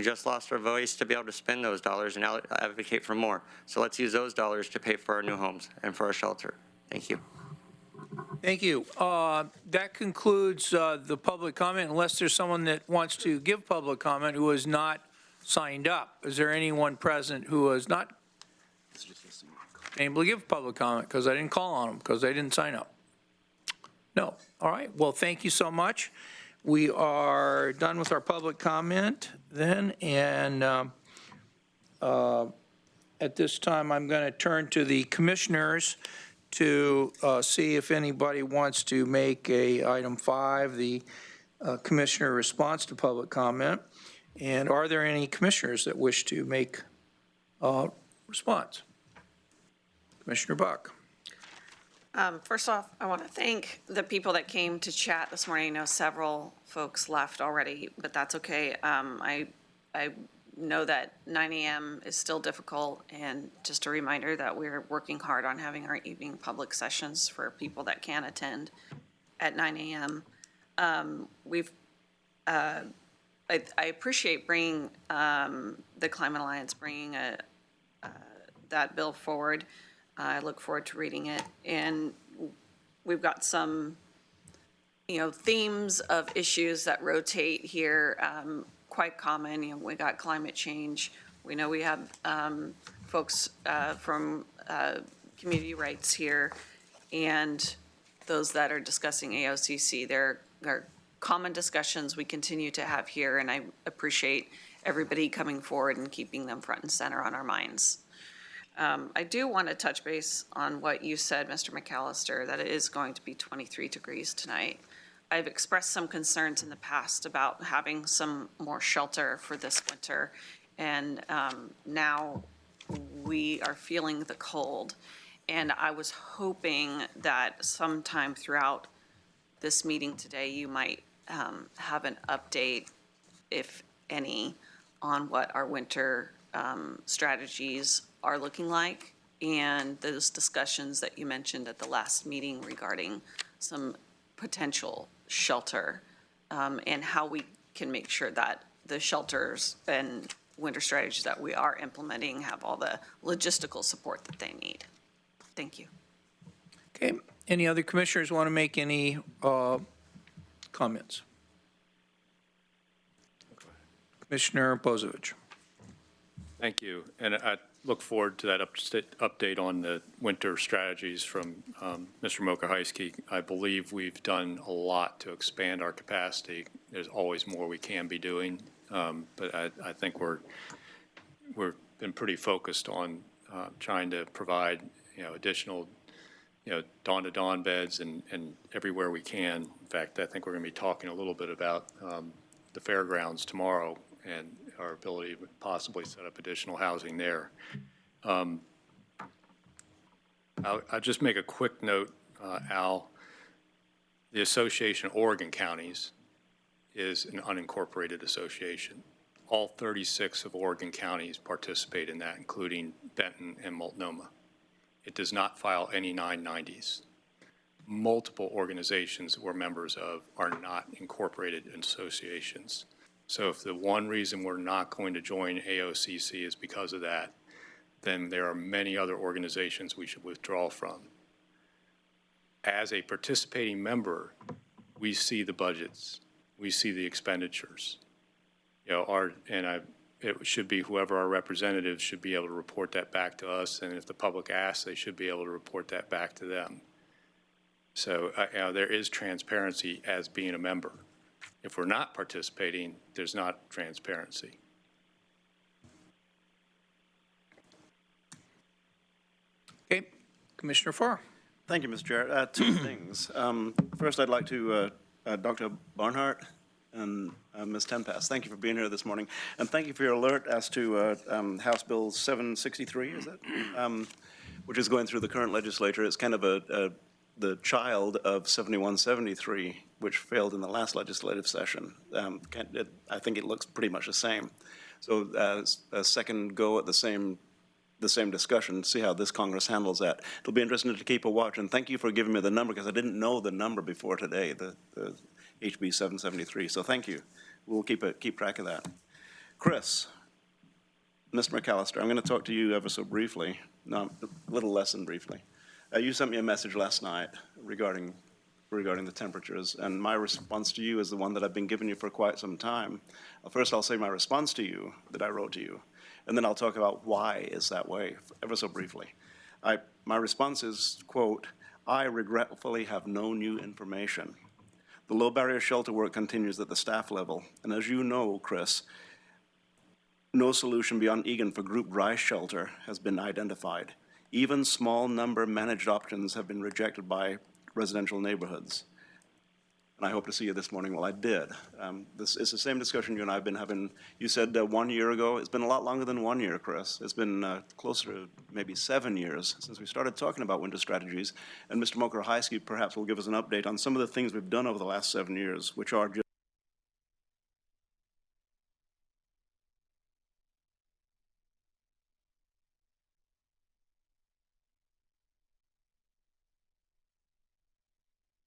just lost our voice to be able to spend those dollars and advocate for more. So let's use those dollars to pay for our new homes and for our shelter. Thank you. Thank you. That concludes the public comment, unless there's someone that wants to give public comment who has not signed up. Is there anyone present who has not able to give public comment because I didn't call on them because they didn't sign up? No. All right. Well, thank you so much. We are done with our public comment then, and at this time, I'm going to turn to the commissioners to see if anybody wants to make item 5, the commissioner response to public comment. And are there any commissioners that wish to make a response? Commissioner Buck. First off, I want to thank the people that came to chat this morning. I know several folks left already, but that's okay. I know that 9 a.m. is still difficult, and just a reminder that we're working hard on having our evening public sessions for people that can attend at 9 a.m. I appreciate bringing the Climate Alliance, bringing that bill forward. I look forward to reading it, and we've got some, themes of issues that rotate here. Quite common. We got climate change. We know we have folks from community rights here, and those that are discussing AOCC. There are common discussions we continue to have here, and I appreciate everybody coming forward and keeping them front and center on our minds. I do want to touch base on what you said, Mr. McAllister, that it is going to be 23 degrees tonight. I've expressed some concerns in the past about having some more shelter for this winter, and now we are feeling the cold. And I was hoping that sometime throughout this meeting today, you might have an update, if any, on what our winter strategies are looking like, and those discussions that you mentioned at the last meeting regarding some potential shelter and how we can make sure that the shelters and winter strategies that we are implementing have all the logistical support that they need. Thank you. Okay, any other commissioners want to make any comments? Commissioner Bozievich. Thank you. And I look forward to that update on the winter strategies from Mr. Mokoheisky. I believe we've done a lot to expand our capacity. There's always more we can be doing, but I think we've been pretty focused on trying to provide, additional, dawn-to-dawn beds and everywhere we can. In fact, I think we're going to be talking a little bit about the fairgrounds tomorrow and our ability to possibly set up additional housing there. I'll just make a quick note, Al. The Association of Oregon Counties is an unincorporated association. All 36 of Oregon counties participate in that, including Benton and Multnomah. It does not file any 990s. Multiple organizations that we're members of are not incorporated associations. So if the one reason we're not going to join AOCC is because of that, then there are many other organizations we should withdraw from. As a participating member, we see the budgets, we see the expenditures. It should be whoever our representatives should be able to report that back to us, and if the public asks, they should be able to report that back to them. So there is transparency as being a member. If we're not participating, there's not transparency. Okay, Commissioner Farr. Thank you, Mr. Chair. Two things. First, I'd like to, Dr. Barnhart and Ms. Tenpass, thank you for being here this morning. And thank you for your alert as to House Bill 763, is it? Which is going through the current legislature. It's kind of the child of 7173, which failed in the last legislative session. I think it looks pretty much the same. So a second go at the same discussion, see how this Congress handles that. It'll be interesting to keep a watch, and thank you for giving me the number, because I didn't know the number before today, the HB 773, so thank you. We'll keep track of that. Chris, Mr. McAllister, I'm going to talk to you ever so briefly, no, a little less than briefly. You sent me a message last night regarding the temperatures, and my response to you is the one that I've been giving you for quite some time. First, I'll say my response to you that I wrote to you, and then I'll talk about why it's that way, ever so briefly. My response is, quote, I regretfully have no new information. The low barrier shelter work continues at the staff level, and as you know, Chris, no solution beyond Egan for group dry shelter has been identified. Even small number managed options have been rejected by residential neighborhoods. And I hope to see you this morning. Well, I did. This is the same discussion you and I have been having. You said 1 year ago. It's been a lot longer than 1 year, Chris. It's been closer to maybe 7 years since we started talking about winter strategies. And Mr. Mokoheisky perhaps will give us an update on some of the things we've done over the last 7 years, which are just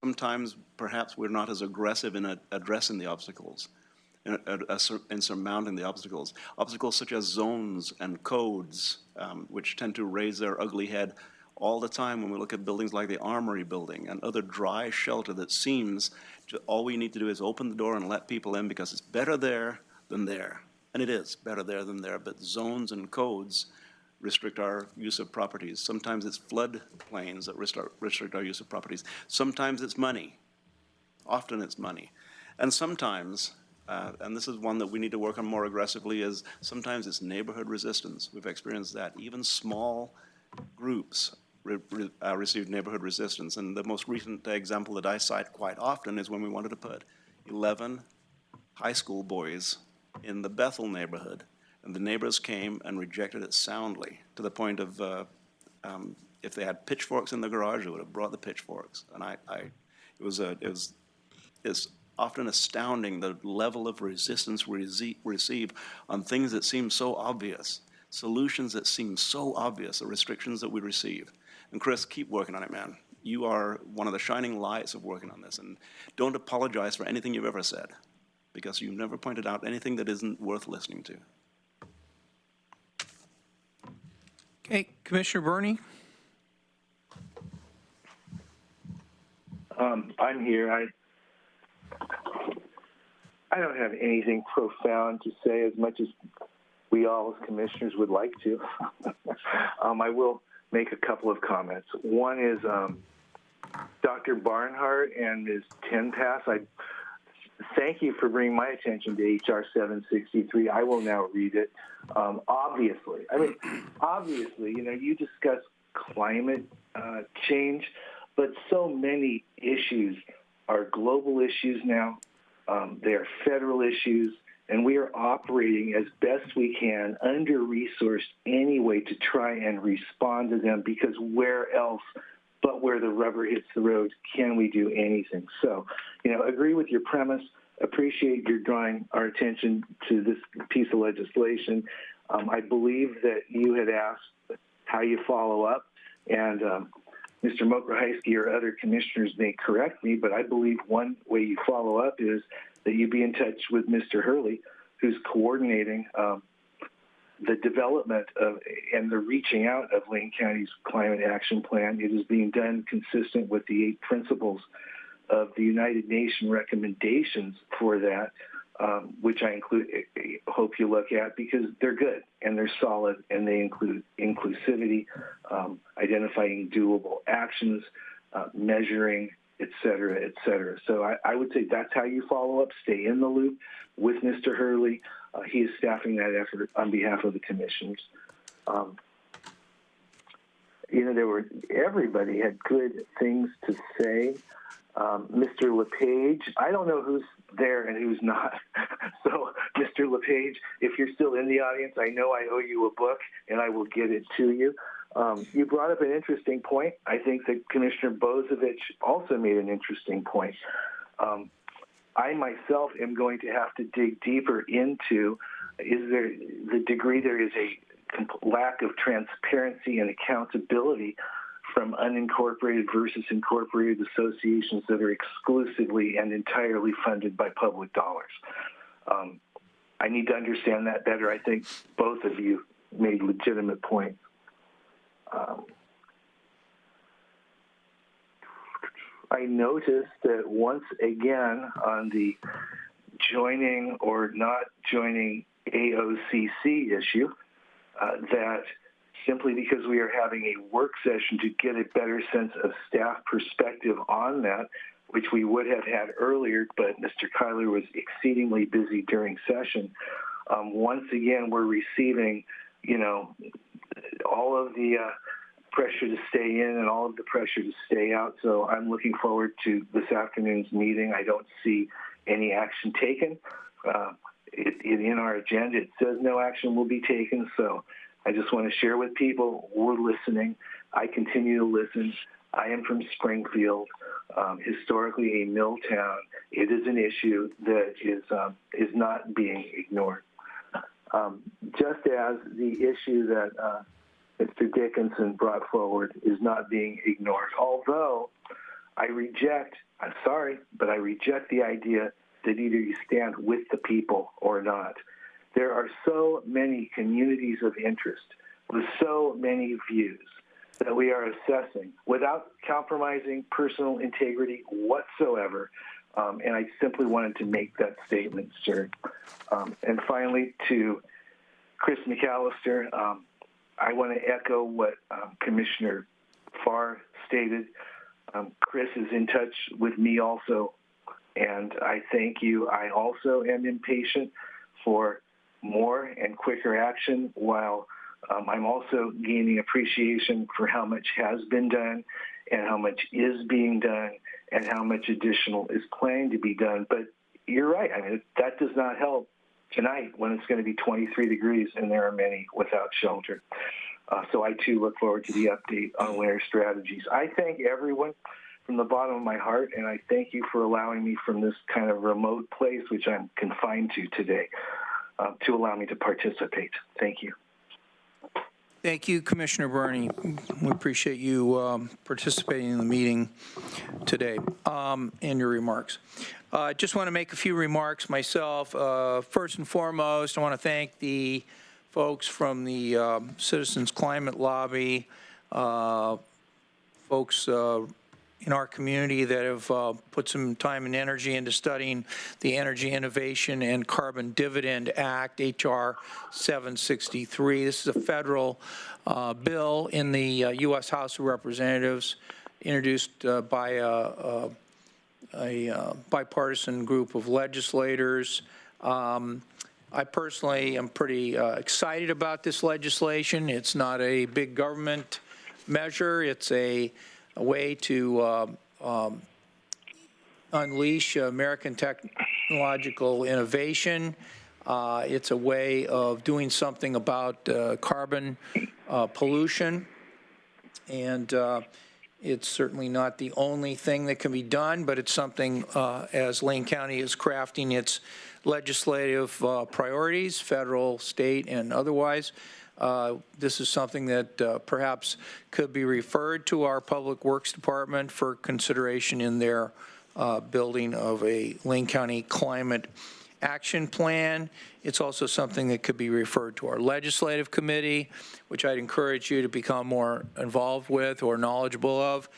sometimes perhaps we're not as aggressive in addressing the obstacles, in surmounting the obstacles. Obstacles such as zones and codes, which tend to raise their ugly head all the time when we look at buildings like the Armory building and other dry shelter that seems all we need to do is open the door and let people in because it's better there than there. And it is better there than there, but zones and codes restrict our use of properties. Sometimes it's flood plains that restrict our use of properties. Sometimes it's money. Often it's money. And sometimes, and this is one that we need to work on more aggressively, is sometimes it's neighborhood resistance. We've experienced that. Even small groups receive neighborhood resistance. And the most recent example that I cite quite often is when we wanted to put 11 high school boys in the Bethel neighborhood. And the neighbors came and rejected it soundly, to the point of if they had pitchforks in the garage, they would have brought the pitchforks. And it's often astounding the level of resistance we receive on things that seem so obvious, solutions that seem so obvious, the restrictions that we receive. And Chris, keep working on it, man. You are one of the shining lights of working on this, and don't apologize for anything you've ever said, because you've never pointed out anything that isn't worth listening to. Okay, Commissioner Burney? I'm here. I don't have anything profound to say as much as we all as commissioners would like to. I will make a couple of comments. One is Dr. Barnhart and Ms. Tenpass, I thank you for bringing my attention to H.R. 763. I will now read it. Obviously, you discuss climate change, but so many issues are global issues now. They are federal issues, and we are operating as best we can, under-resourced anyway, to try and respond to them, because where else but where the rubber hits the road can we do anything? So, agree with your premise, appreciate your drawing our attention to this piece of legislation. I believe that you had asked how you follow up, and Mr. Mokrahysky or other commissioners may correct me, but I believe one way you follow up is that you be in touch with Mr. Hurley, who's coordinating the development of and the reaching out of Lane County's Climate Action Plan. It is being done consistent with the 8 principles of the United Nations recommendations for that, which I hope you look at, because they're good and they're solid, and they include inclusivity, identifying doable actions, measuring, et cetera, et cetera. So I would say that's how you follow up. Stay in the loop with Mr. Hurley. He is staffing that effort on behalf of the commissioners. Everybody had good things to say. Mr. LePage, I don't know who's there and who's not. So, Mr. LePage, if you're still in the audience, I know I owe you a book, and I will get it to you. You brought up an interesting point. I think that Commissioner Bozovich also made an interesting point. I myself am going to have to dig deeper into the degree there is a lack of transparency and accountability from unincorporated versus incorporated associations that are exclusively and entirely funded by public dollars. I need to understand that better. I think both of you made legitimate points. I noticed that once again on the joining or not joining AOCC issue, that simply because we are having a work session to get a better sense of staff perspective on that, which we would have had earlier, but Mr. Kyler was exceedingly busy during session. Once again, we're receiving, all of the pressure to stay in and all of the pressure to stay out. So I'm looking forward to this afternoon's meeting. I don't see any action taken. In our agenda, it says no action will be taken. So I just want to share with people, we're listening. I continue to listen. I am from Springfield, historically a mill town. It is an issue that is not being ignored. Just as the issue that Mr. Dickinson brought forward is not being ignored. Although I reject the idea that either you stand with the people or not. There are so many communities of interest with so many views that we are assessing without compromising personal integrity whatsoever. And I simply wanted to make that statement, sir. And finally, to Chris McAllister, I want to echo what Commissioner Farr stated. Chris is in touch with me also, and I thank you. I also am impatient for more and quicker action, while I'm also gaining appreciation for how much has been done and how much is being done and how much additional is planned to be done. But you're right. I mean, that does not help tonight when it's going to be 23 degrees and there are many without shelter. So I, too, look forward to the update on winter strategies. I thank everyone from the bottom of my heart, and I thank you for allowing me from this kind of remote place, which I'm confined to today, to allow me to participate. Thank you. Thank you, Commissioner Burney. We appreciate you participating in the meeting today and your remarks. Just want to make a few remarks myself. First and foremost, I want to thank the folks from the Citizens Climate Lobby, folks in our community that have put some time and energy into studying the Energy Innovation and Carbon Dividend Act, H.R. 763. This is a federal bill in the U.S. House of Representatives, introduced by a bipartisan group of legislators. I personally am pretty excited about this legislation. It's not a big government measure. It's a way to unleash American technological innovation. It's a way of doing something about carbon pollution. And it's certainly not the only thing that can be done, but it's something as Lane County is crafting its legislative priorities, federal, state, and otherwise. This is something that perhaps could be referred to our Public Works Department for consideration in their building of a Lane County Climate Action Plan. It's also something that could be referred to our Legislative Committee, which I'd encourage you to become more involved with or knowledgeable of.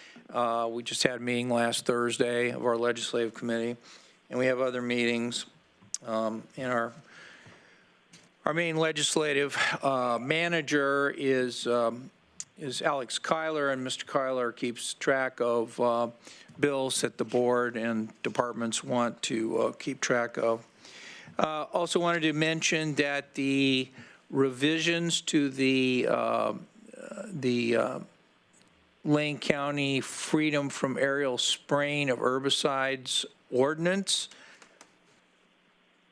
We just had a meeting last Thursday of our Legislative Committee, and we have other meetings in our main legislative manager is Alex Kyler, and Mr. Kyler keeps track of bills that the board and departments want to keep track of. Also wanted to mention that the revisions to the Lane County Freedom from Aerial Spraying of Herbicides Ordinance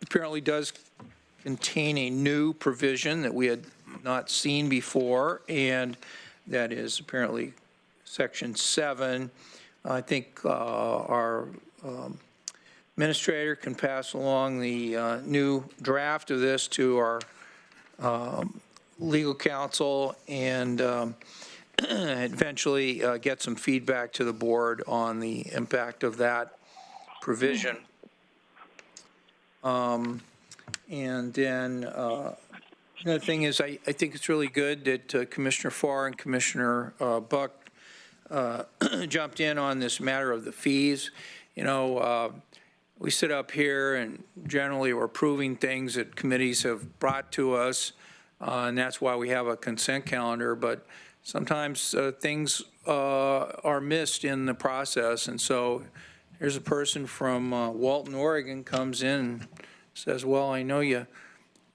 apparently does contain a new provision that we had not seen before, and that is apparently Section 7. I think our administrator can pass along the new draft of this to our legal counsel and eventually get some feedback to the board on the impact of that provision. And then another thing is I think it's really good that Commissioner Farr and Commissioner Buck jumped in on this matter of the fees. You know, we sit up here and generally we're approving things that committees have brought to us, and that's why we have a consent calendar. But sometimes things are missed in the process. And so here's a person from Walton, Oregon comes in and says, well, I know you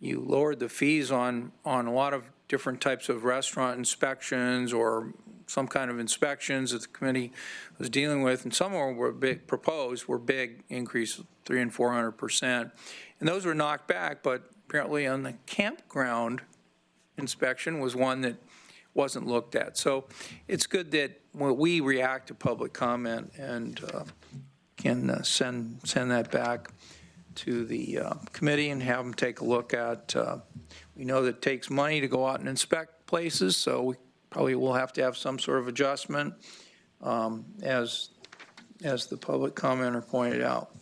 lowered the fees on a lot of different types of restaurant inspections or some kind of inspections that the committee was dealing with, and some of them were big, proposed were big increase, 300% and 400%. And those were knocked back, but apparently on the campground inspection was one that wasn't looked at. So it's good that when we react to public comment and can send that back to the committee and have them take a look at. We know that it takes money to go out and inspect places, so we probably will have to have some sort of adjustment as the public commenter pointed out.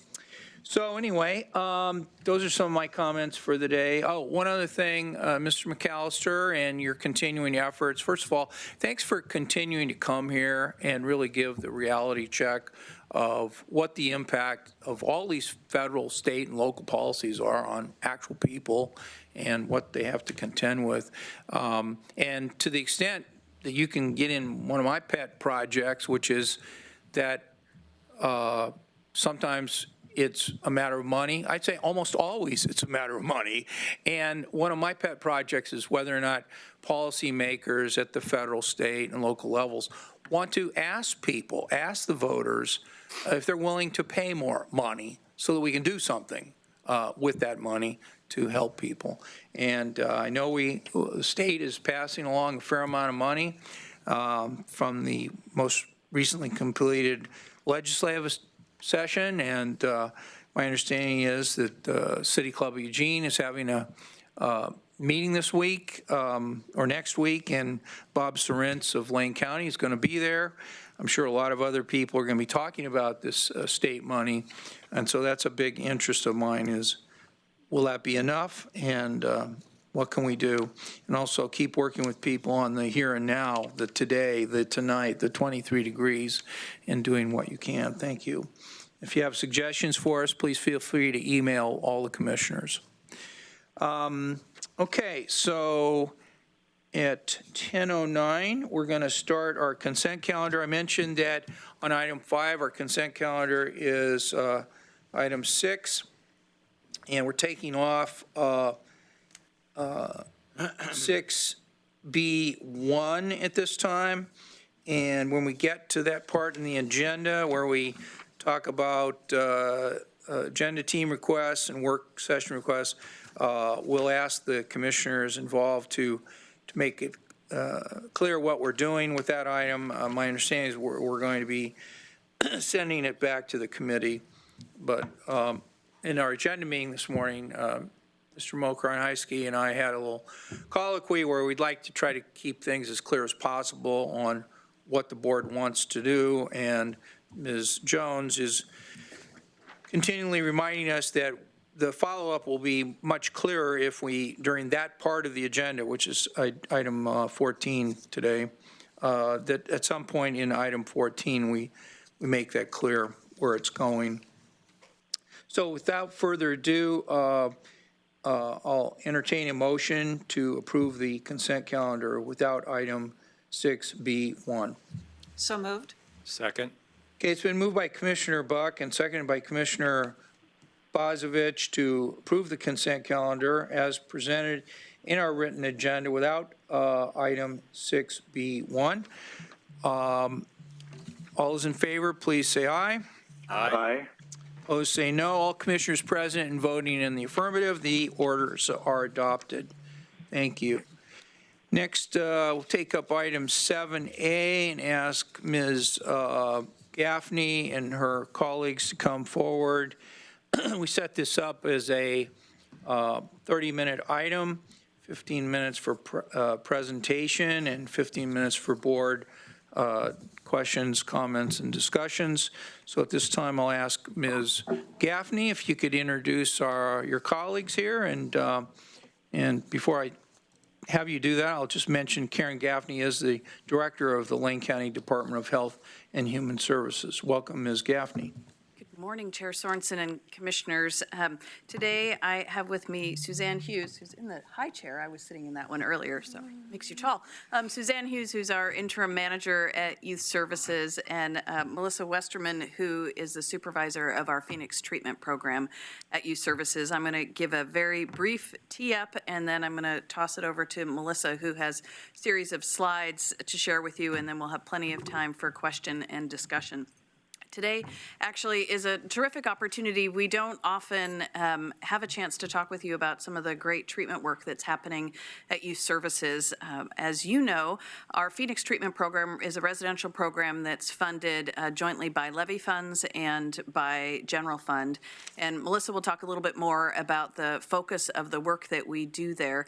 So anyway, those are some of my comments for the day. Oh, one other thing, Mr. McAllister, and your continuing efforts. First of all, thanks for continuing to come here and really give the reality check of what the impact of all these federal, state, and local policies are on actual people and what they have to contend with. And to the extent that you can get in one of my pet projects, which is that sometimes it's a matter of money. I'd say almost always it's a matter of money. And one of my pet projects is whether or not policymakers at the federal, state, and local levels want to ask people, ask the voters, if they're willing to pay more money so that we can do something with that money to help people. And I know the state is passing along a fair amount of money from the most recently completed legislative session, and my understanding is that the City Club of Eugene is having a meeting this week or next week, and Bob Sorentz of Lane County is going to be there. I'm sure a lot of other people are going to be talking about this state money, and so that's a big interest of mine is, will that be enough, and what can we do? And also keep working with people on the here and now, the today, the tonight, the 23 degrees, and doing what you can. Thank you. If you have suggestions for us, please feel free to email all the commissioners. Okay, so at 10:09, we're going to start our consent calendar. I mentioned that on item 5, our consent calendar is item 6, and we're taking off 6B1 at this time. And when we get to that part in the agenda where we talk about agenda team requests and work session requests, we'll ask the commissioners involved to make it clear what we're doing with that item. My understanding is we're going to be sending it back to the committee. But in our agenda meeting this morning, Mr. Mo Karnheisky and I had a little colloquy where we'd like to try to keep things as clear as possible on what the board wants to do. And Ms. Jones is continually reminding us that the follow-up will be much clearer if we, during that part of the agenda, which is item 14 today, that at some point in item 14, we make that clear where it's going. So without further ado, I'll entertain a motion to approve the consent calendar without item 6B1. So moved. Second. Okay, it's been moved by Commissioner Buck and seconded by Commissioner Bozovich to approve the consent calendar as presented in our written agenda without item 6B1. All those in favor, please say aye. Aye. Opposed, say no. All commissioners present and voting in the affirmative, the orders are adopted. Thank you. Next, we'll take up item 7A and ask Ms. Gaffney and her colleagues to come forward. We set this up as a 30-minute item, 15 minutes for presentation and 15 minutes for board questions, comments, and discussions. So at this time, I'll ask Ms. Gaffney if you could introduce your colleagues here. And before I have you do that, I'll just mention Karen Gaffney is the director of the Lane County Department of Health and Human Services. Welcome, Ms. Gaffney. Good morning, Chair Sorensen and commissioners. Today I have with me Suzanne Hughes, who's in the high chair. I was sitting in that one earlier, so it makes you tall. Suzanne Hughes, who's our interim manager at Youth Services, and Melissa Westerman, who is the supervisor of our Phoenix Treatment Program at Youth Services. I'm going to give a very brief tee-up, and then I'm going to toss it over to Melissa, who has a series of slides to share with you, and then we'll have plenty of time for question and discussion. Today actually is a terrific opportunity. We don't often have a chance to talk with you about some of the great treatment work that's happening at Youth Services. As you know, our Phoenix Treatment Program is a residential program that's funded jointly by levy funds and by general fund. And Melissa will talk a little bit more about the focus of the work that we do there.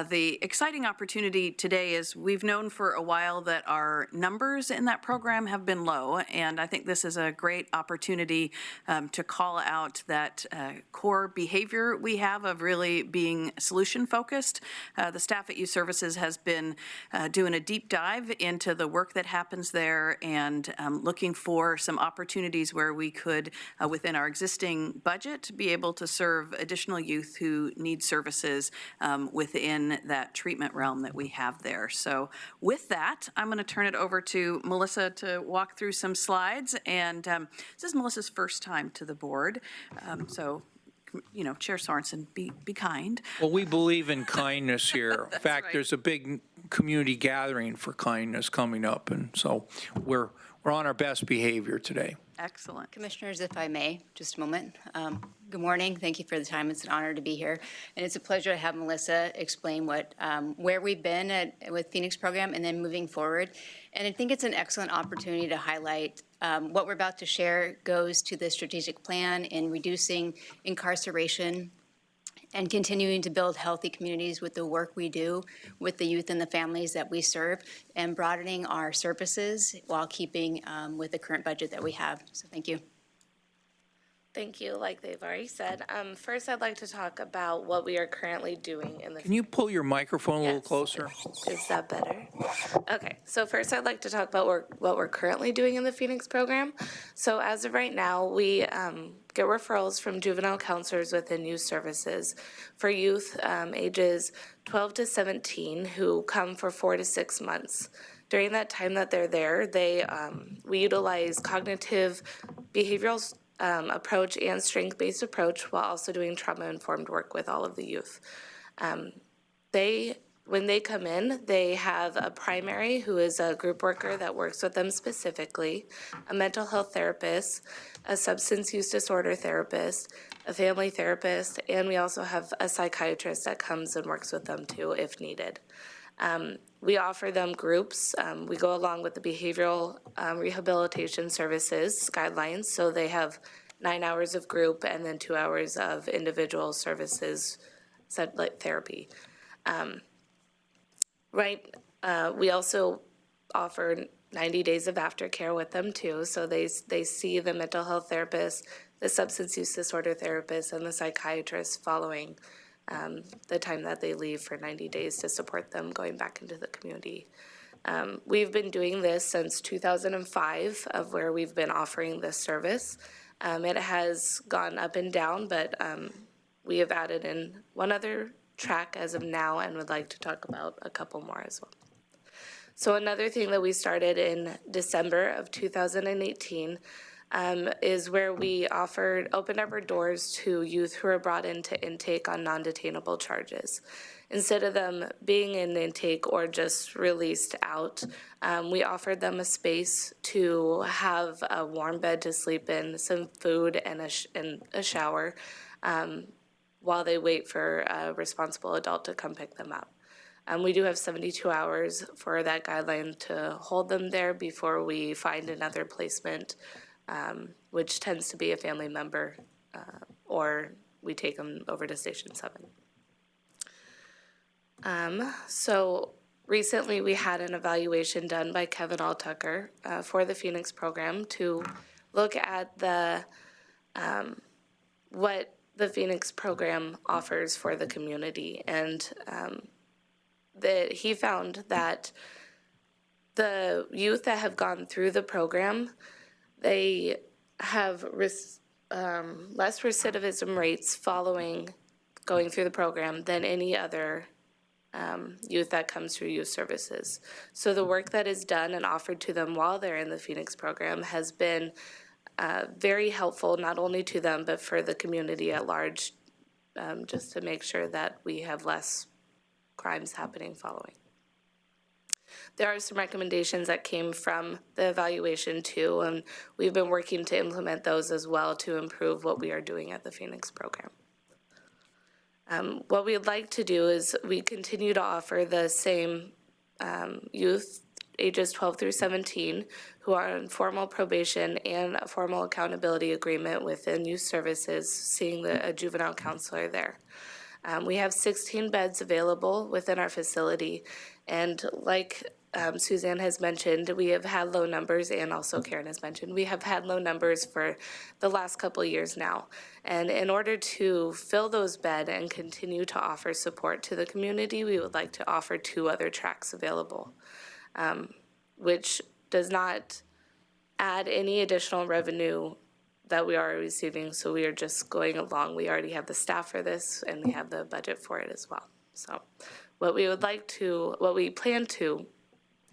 The exciting opportunity today is we've known for a while that our numbers in that program have been low, and I think this is a great opportunity to call out that core behavior we have of really being solution-focused. The staff at Youth Services has been doing a deep dive into the work that happens there and looking for some opportunities where we could, within our existing budget, be able to serve additional youth who need services within that treatment realm that we have there. So with that, I'm going to turn it over to Melissa to walk through some slides. And this is Melissa's first time to the board. So, you know, Chair Sorensen, be kind. Well, we believe in kindness here. In fact, there's a big community gathering for kindness coming up, and so we're on our best behavior today. Excellent. Commissioners, if I may, just a moment. Good morning. Thank you for the time. It's an honor to be here. And it's a pleasure to have Melissa explain where we've been with Phoenix Program and then moving forward. And I think it's an excellent opportunity to highlight what we're about to share goes to the strategic plan in reducing incarceration and continuing to build healthy communities with the work we do with the youth and the families that we serve, and broadening our services while keeping with the current budget that we have. So thank you. Thank you. Like they've already said, first I'd like to talk about what we are currently doing in the. Can you pull your microphone a little Yes. closer? Is that better? Okay, so first I'd like to talk about what we're currently doing in the Phoenix program. So as of right now, we get referrals from juvenile counselors within youth services for youth ages 12 to 17 who come for 4 to 6 months. During that time that they're there, we utilize cognitive behavioral approach and strength-based approach while also doing trauma-informed work with all of the youth. When they come in, they have a primary who is a group worker that works with them specifically, a mental health therapist, a substance use disorder therapist, a family therapist, and we also have a psychiatrist that comes and works with them too if needed. We offer them groups. We go along with the behavioral rehabilitation services guidelines, so they have 9 hours of group and then 2 hours of individual services, like therapy. We also offer 90 days of aftercare with them too, so they see the mental health therapist, the substance use disorder therapist, and the psychiatrist following the time that they leave for 90 days to support them going back into the community. We've been doing this since 2005 of where we've been offering this service. It has gone up and down, but we have added in one other track as of now and would like to talk about a couple more as well. So another thing that we started in December of 2018 is where we opened up our doors to youth who are brought into intake on non-detainable charges. Instead of them being in intake or just released out, we offered them a space to have a warm bed to sleep in, some food, and a shower while they wait for a responsible adult to come pick them up. We do have 72 hours for that guideline to hold them there before we find another placement, which tends to be a family member, or we take them over to Station 7. So recently we had an evaluation done by Kevin Alltucker for the Phoenix program to look at what the Phoenix program offers for the community. And that he found that the youth that have gone through the program, they have less recidivism rates following going through the program than any other youth that comes through youth services. So the work that is done and offered to them while they're in the Phoenix program has been very helpful, not only to them, but for the community at large, just to make sure that we have less crimes happening following. There are some recommendations that came from the evaluation too, and we've been working to implement those as well to improve what we are doing at the Phoenix program. What we'd like to do is we continue to offer the same youth ages 12 through 17 who are on formal probation and a formal accountability agreement within youth services, seeing a juvenile counselor there. We have 16 beds available within our facility, and like Suzanne has mentioned, we have had low numbers, and also Karen has mentioned, we have had low numbers for the last couple of years now. And in order to fill those beds and continue to offer support to the community, we would like to offer 2 other tracks available, which does not add any additional revenue that we are receiving, so we are just going along. We already have the staff for this, and we have the budget for it as well. So what we plan to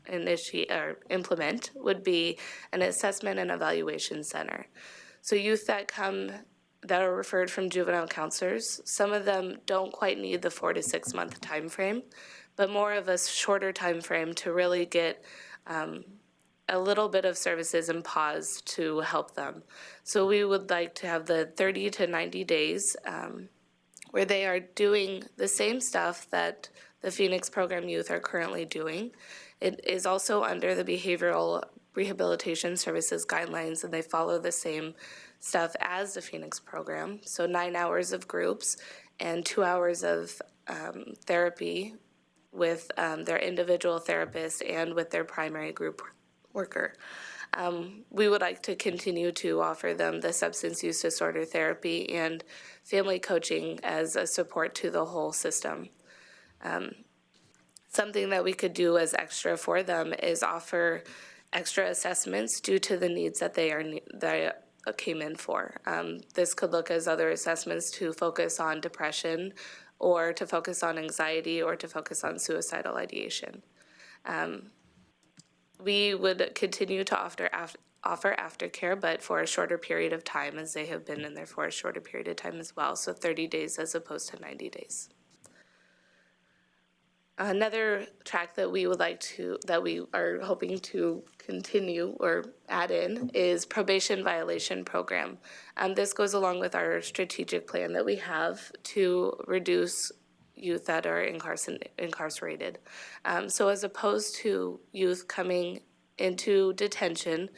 initiate or implement would be an assessment and evaluation center. So youth that are referred from juvenile counselors, some of them don't quite need the 4 to 6 month time frame, but more of a shorter time frame to really get a little bit of services and pause to help them. So we would like to have the 30 to 90 days where they are doing the same stuff that the Phoenix program youth are currently doing. It is also under the behavioral rehabilitation services guidelines, and they follow the same stuff as the Phoenix program. So 9 hours of groups and 2 hours of therapy with their individual therapist and with their primary group worker. We would like to continue to offer them the substance use disorder therapy and family coaching as a support to the whole system. Something that we could do as extra for them is offer extra assessments due to the needs that they came in for. This could look as other assessments to focus on depression, or to focus on anxiety, or to focus on suicidal ideation. We would continue to offer aftercare, but for a shorter period of time, as they have been in there for a shorter period of time as well, so 30 days as opposed to 90 days. Another track that we are hoping to continue or add in is probation violation program. This goes along with our strategic plan that we have to reduce youth that are incarcerated. So as opposed to youth coming into detention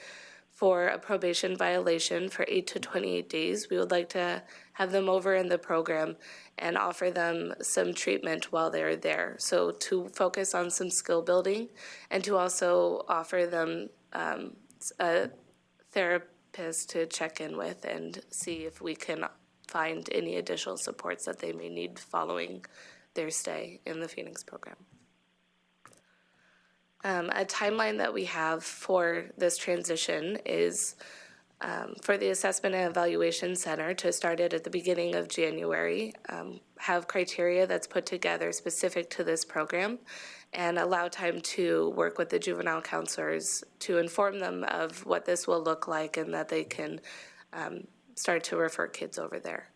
for a probation violation for 8 to 28 days, we would like to have them over in the program and offer them some treatment while they're there. So to focus on some skill building and to also offer them a therapist to check in with and see if we can find any additional supports that they may need following their stay in the Phoenix program. A timeline that we have for this transition is for the Assessment and Evaluation Center to start it at the beginning of January, have criteria that's put together specific to this program, and allow time to work with the juvenile counselors to inform them of what this will look like and that they can start to refer kids over there.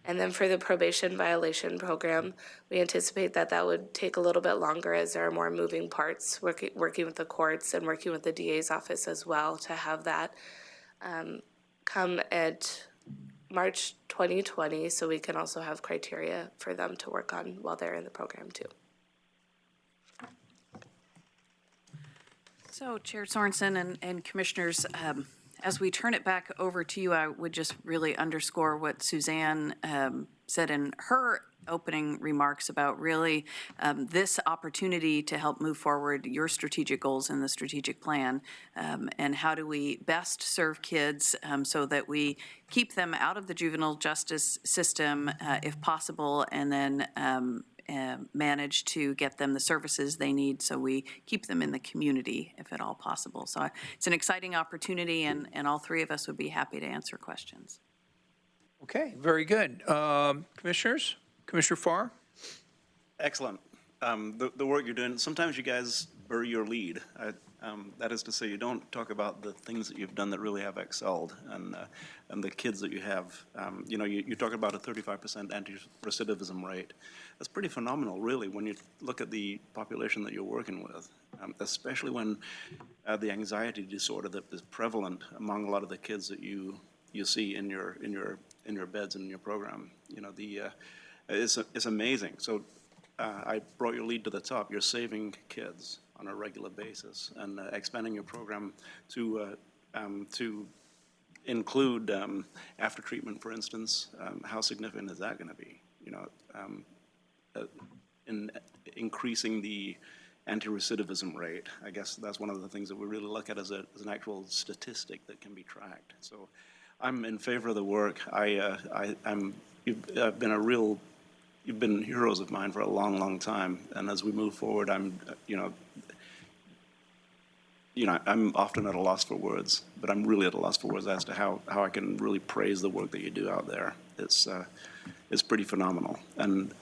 And then for the probation violation program, we anticipate that that would take a little bit longer as there are more moving parts, working with the courts and working with the DA's office as well to have that come at March 2020, so we can also have criteria for them to work on while they're in the program too. So Chair Sorensen and Commissioners, as we turn it back over to you, I would just really underscore what Suzanne said in her opening remarks about really this opportunity to help move forward your strategic goals in the strategic plan, and how do we best serve kids so that we keep them out of the juvenile justice system if possible, and then manage to get them the services they need so we keep them in the community if at all possible. So it's an exciting opportunity, and all three of us would be happy to answer questions. Okay, very good. Commissioners? Commissioner Farr? Excellent. The work you're doing, sometimes you guys bury your lead. That is to say, you don't talk about the things that you've done that really have excelled and the kids that you have. You talk about a 35% anti-recidivism rate. That's pretty phenomenal, really, when you look at the population that you're working with, especially when the anxiety disorder that is prevalent among a lot of the kids that you see in your beds and in your program. It's amazing. So I brought your lead to the top. You're saving kids on a regular basis, and expanding your program to include after treatment, for instance. How significant is that going to be? In increasing the anti-recidivism rate, I guess that's one of the things that we really look at as an actual statistic that can be tracked. So I'm in favor of the work. You've been heroes of mine for a long, long time, and as we move forward, I'm often at a loss for words, but I'm really at a loss for words as to how I can really praise the work that you do out there. It's pretty phenomenal. And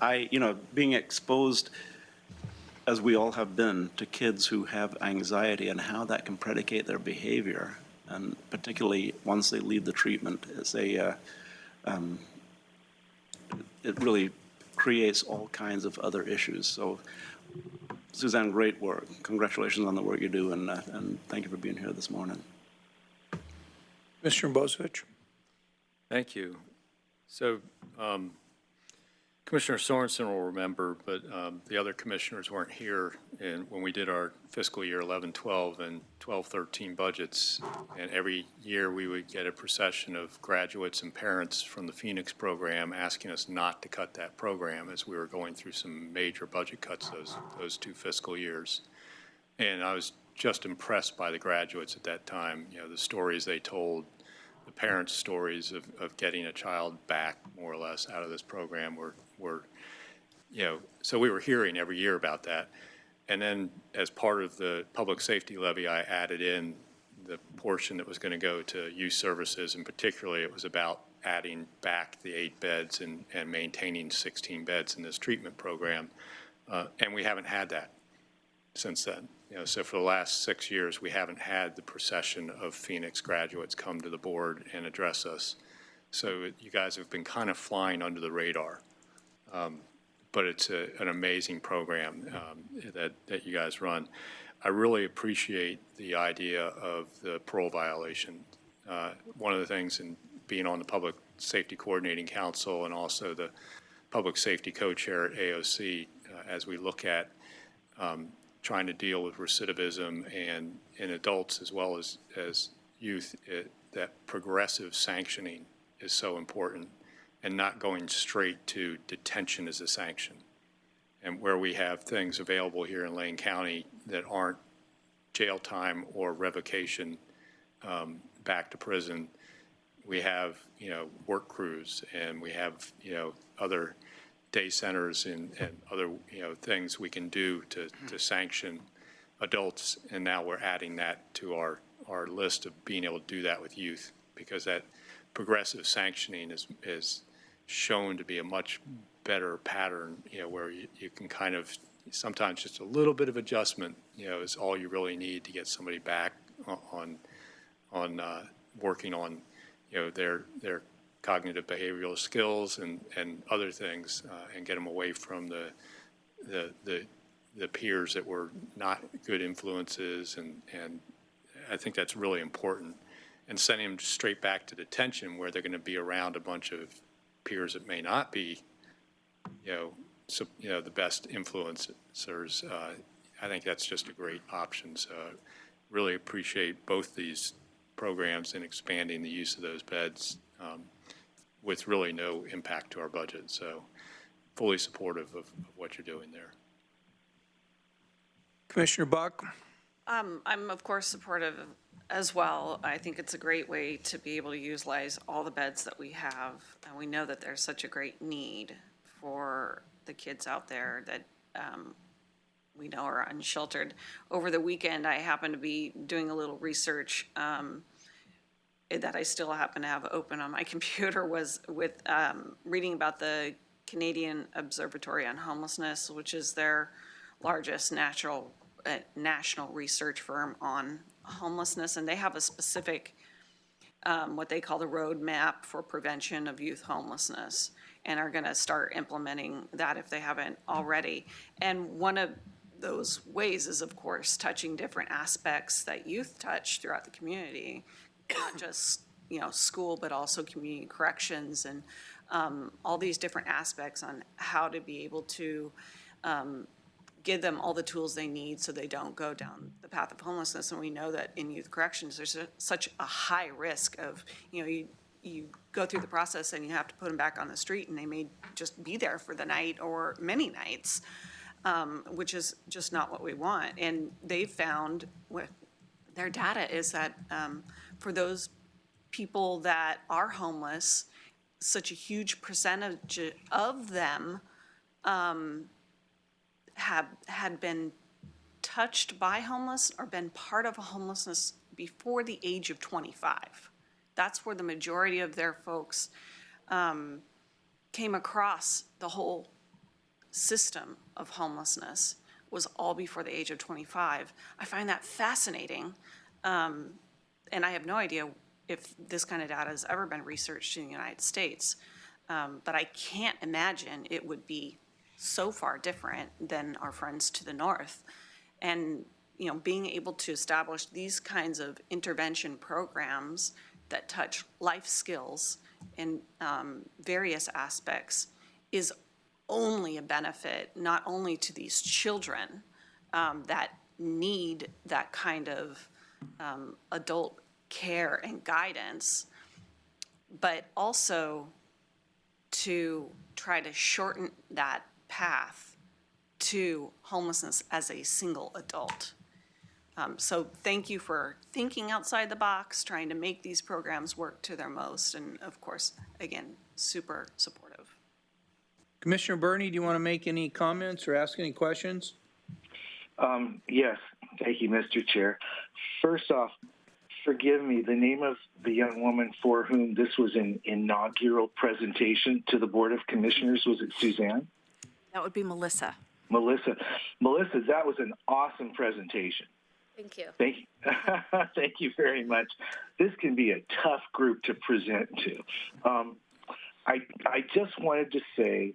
being exposed, as we all have been, to kids who have anxiety and how that can predicate their behavior, and particularly once they leave the treatment, it really creates all kinds of other issues. So, Suzanne, great work. Congratulations on the work you do, and thank you for being here this morning. Mr. Bozovich? Thank you. So, Commissioner Sorensen will remember, but the other commissioners weren't here when we did our fiscal year 11-12 and 12-13 budgets. And every year we would get a procession of graduates and parents from the Phoenix program asking us not to cut that program as we were going through some major budget cuts those 2 fiscal years. And I was just impressed by the graduates at that time, the stories they told, the parents' stories of getting a child back more or less out of this program were, so we were hearing every year about that. And then as part of the public safety levy, I added in the portion that was going to go to youth services, and particularly it was about adding back the 8 beds and maintaining 16 beds in this treatment program. And we haven't had that since then. So for the last 6 years, we haven't had the procession of Phoenix graduates come to the board and address us. So you guys have been kind of flying under the radar. But it's an amazing program that you guys run. I really appreciate the idea of the parole violation. One of the things in being on the Public Safety Coordinating Council and also the Public Safety Co-Chair at AOC, as we look at trying to deal with recidivism and in adults as well as youth, that progressive sanctioning is so important, and not going straight to detention as a sanction. And where we have things available here in Lane County that aren't jail time or revocation back to prison, we have, work crews, and we have, other day centers and other, things we can do to sanction adults. And now we're adding that to our list of being able to do that with youth, because that progressive sanctioning is shown to be a much better pattern, where you can kind of, sometimes just a little bit of adjustment, is all you really need to get somebody back on working on, their cognitive behavioral skills and other things, and get them away from the peers that were not good influences. And I think that's really important. And sending them straight back to detention, where they're going to be around a bunch of peers that may not be, the best influencers. I think that's just a great option. So really appreciate both these programs and expanding the use of those beds with really no impact to our budget. So fully supportive of what you're doing there. Commissioner Buck? I'm of course supportive as well. I think it's a great way to be able to utilize all the beds that we have. And we know that there's such a great need for the kids out there that we know are unsheltered. Over the weekend, I happened to be doing a little research that I still happen to have open on my computer, was with reading about the Canadian Observatory on Homelessness, which is their largest national research firm on homelessness. And they have a specific, what they call the roadmap for prevention of youth homelessness, and are going to start implementing that if they haven't already. And one of those ways is, of course, touching different aspects that youth touch throughout the community, not just, school, but also community corrections and all these different aspects on how to be able to give them all the tools they need so they don't go down the path of homelessness. And we know that in youth corrections, there's such a high risk of, you go through the process and you have to put them back on the street, and they may just be there for the night or many nights, which is just not what we want. And they found with their data is that for those people that are homeless, such a huge percentage of them had been touched by homeless or been part of a homelessness before the age of 25. That's where the majority of their folks came across the whole system of homelessness, was all before the age of 25. I find that fascinating, and I have no idea if this kind of data has ever been researched in the United States, but I can't imagine it would be so far different than our friends to the north. And, being able to establish these kinds of intervention programs that touch life skills in various aspects is only a benefit, not only to these children that need that kind of adult care and guidance, but also to try to shorten that path to homelessness as a single adult. So thank you for thinking outside the box, trying to make these programs work to their most, and of course, again, super supportive. Commissioner Burney, do you want to make any comments or ask any questions? Yes, thank you, Mr. Chair. First off, forgive me, the name of the young woman for whom this was an inaugural presentation to the Board of Commissioners, was it Suzanne? That would be Melissa. Melissa, that was an awesome presentation. Thank you. Thank you. Thank you very much. This can be a tough group to present to. I just wanted to say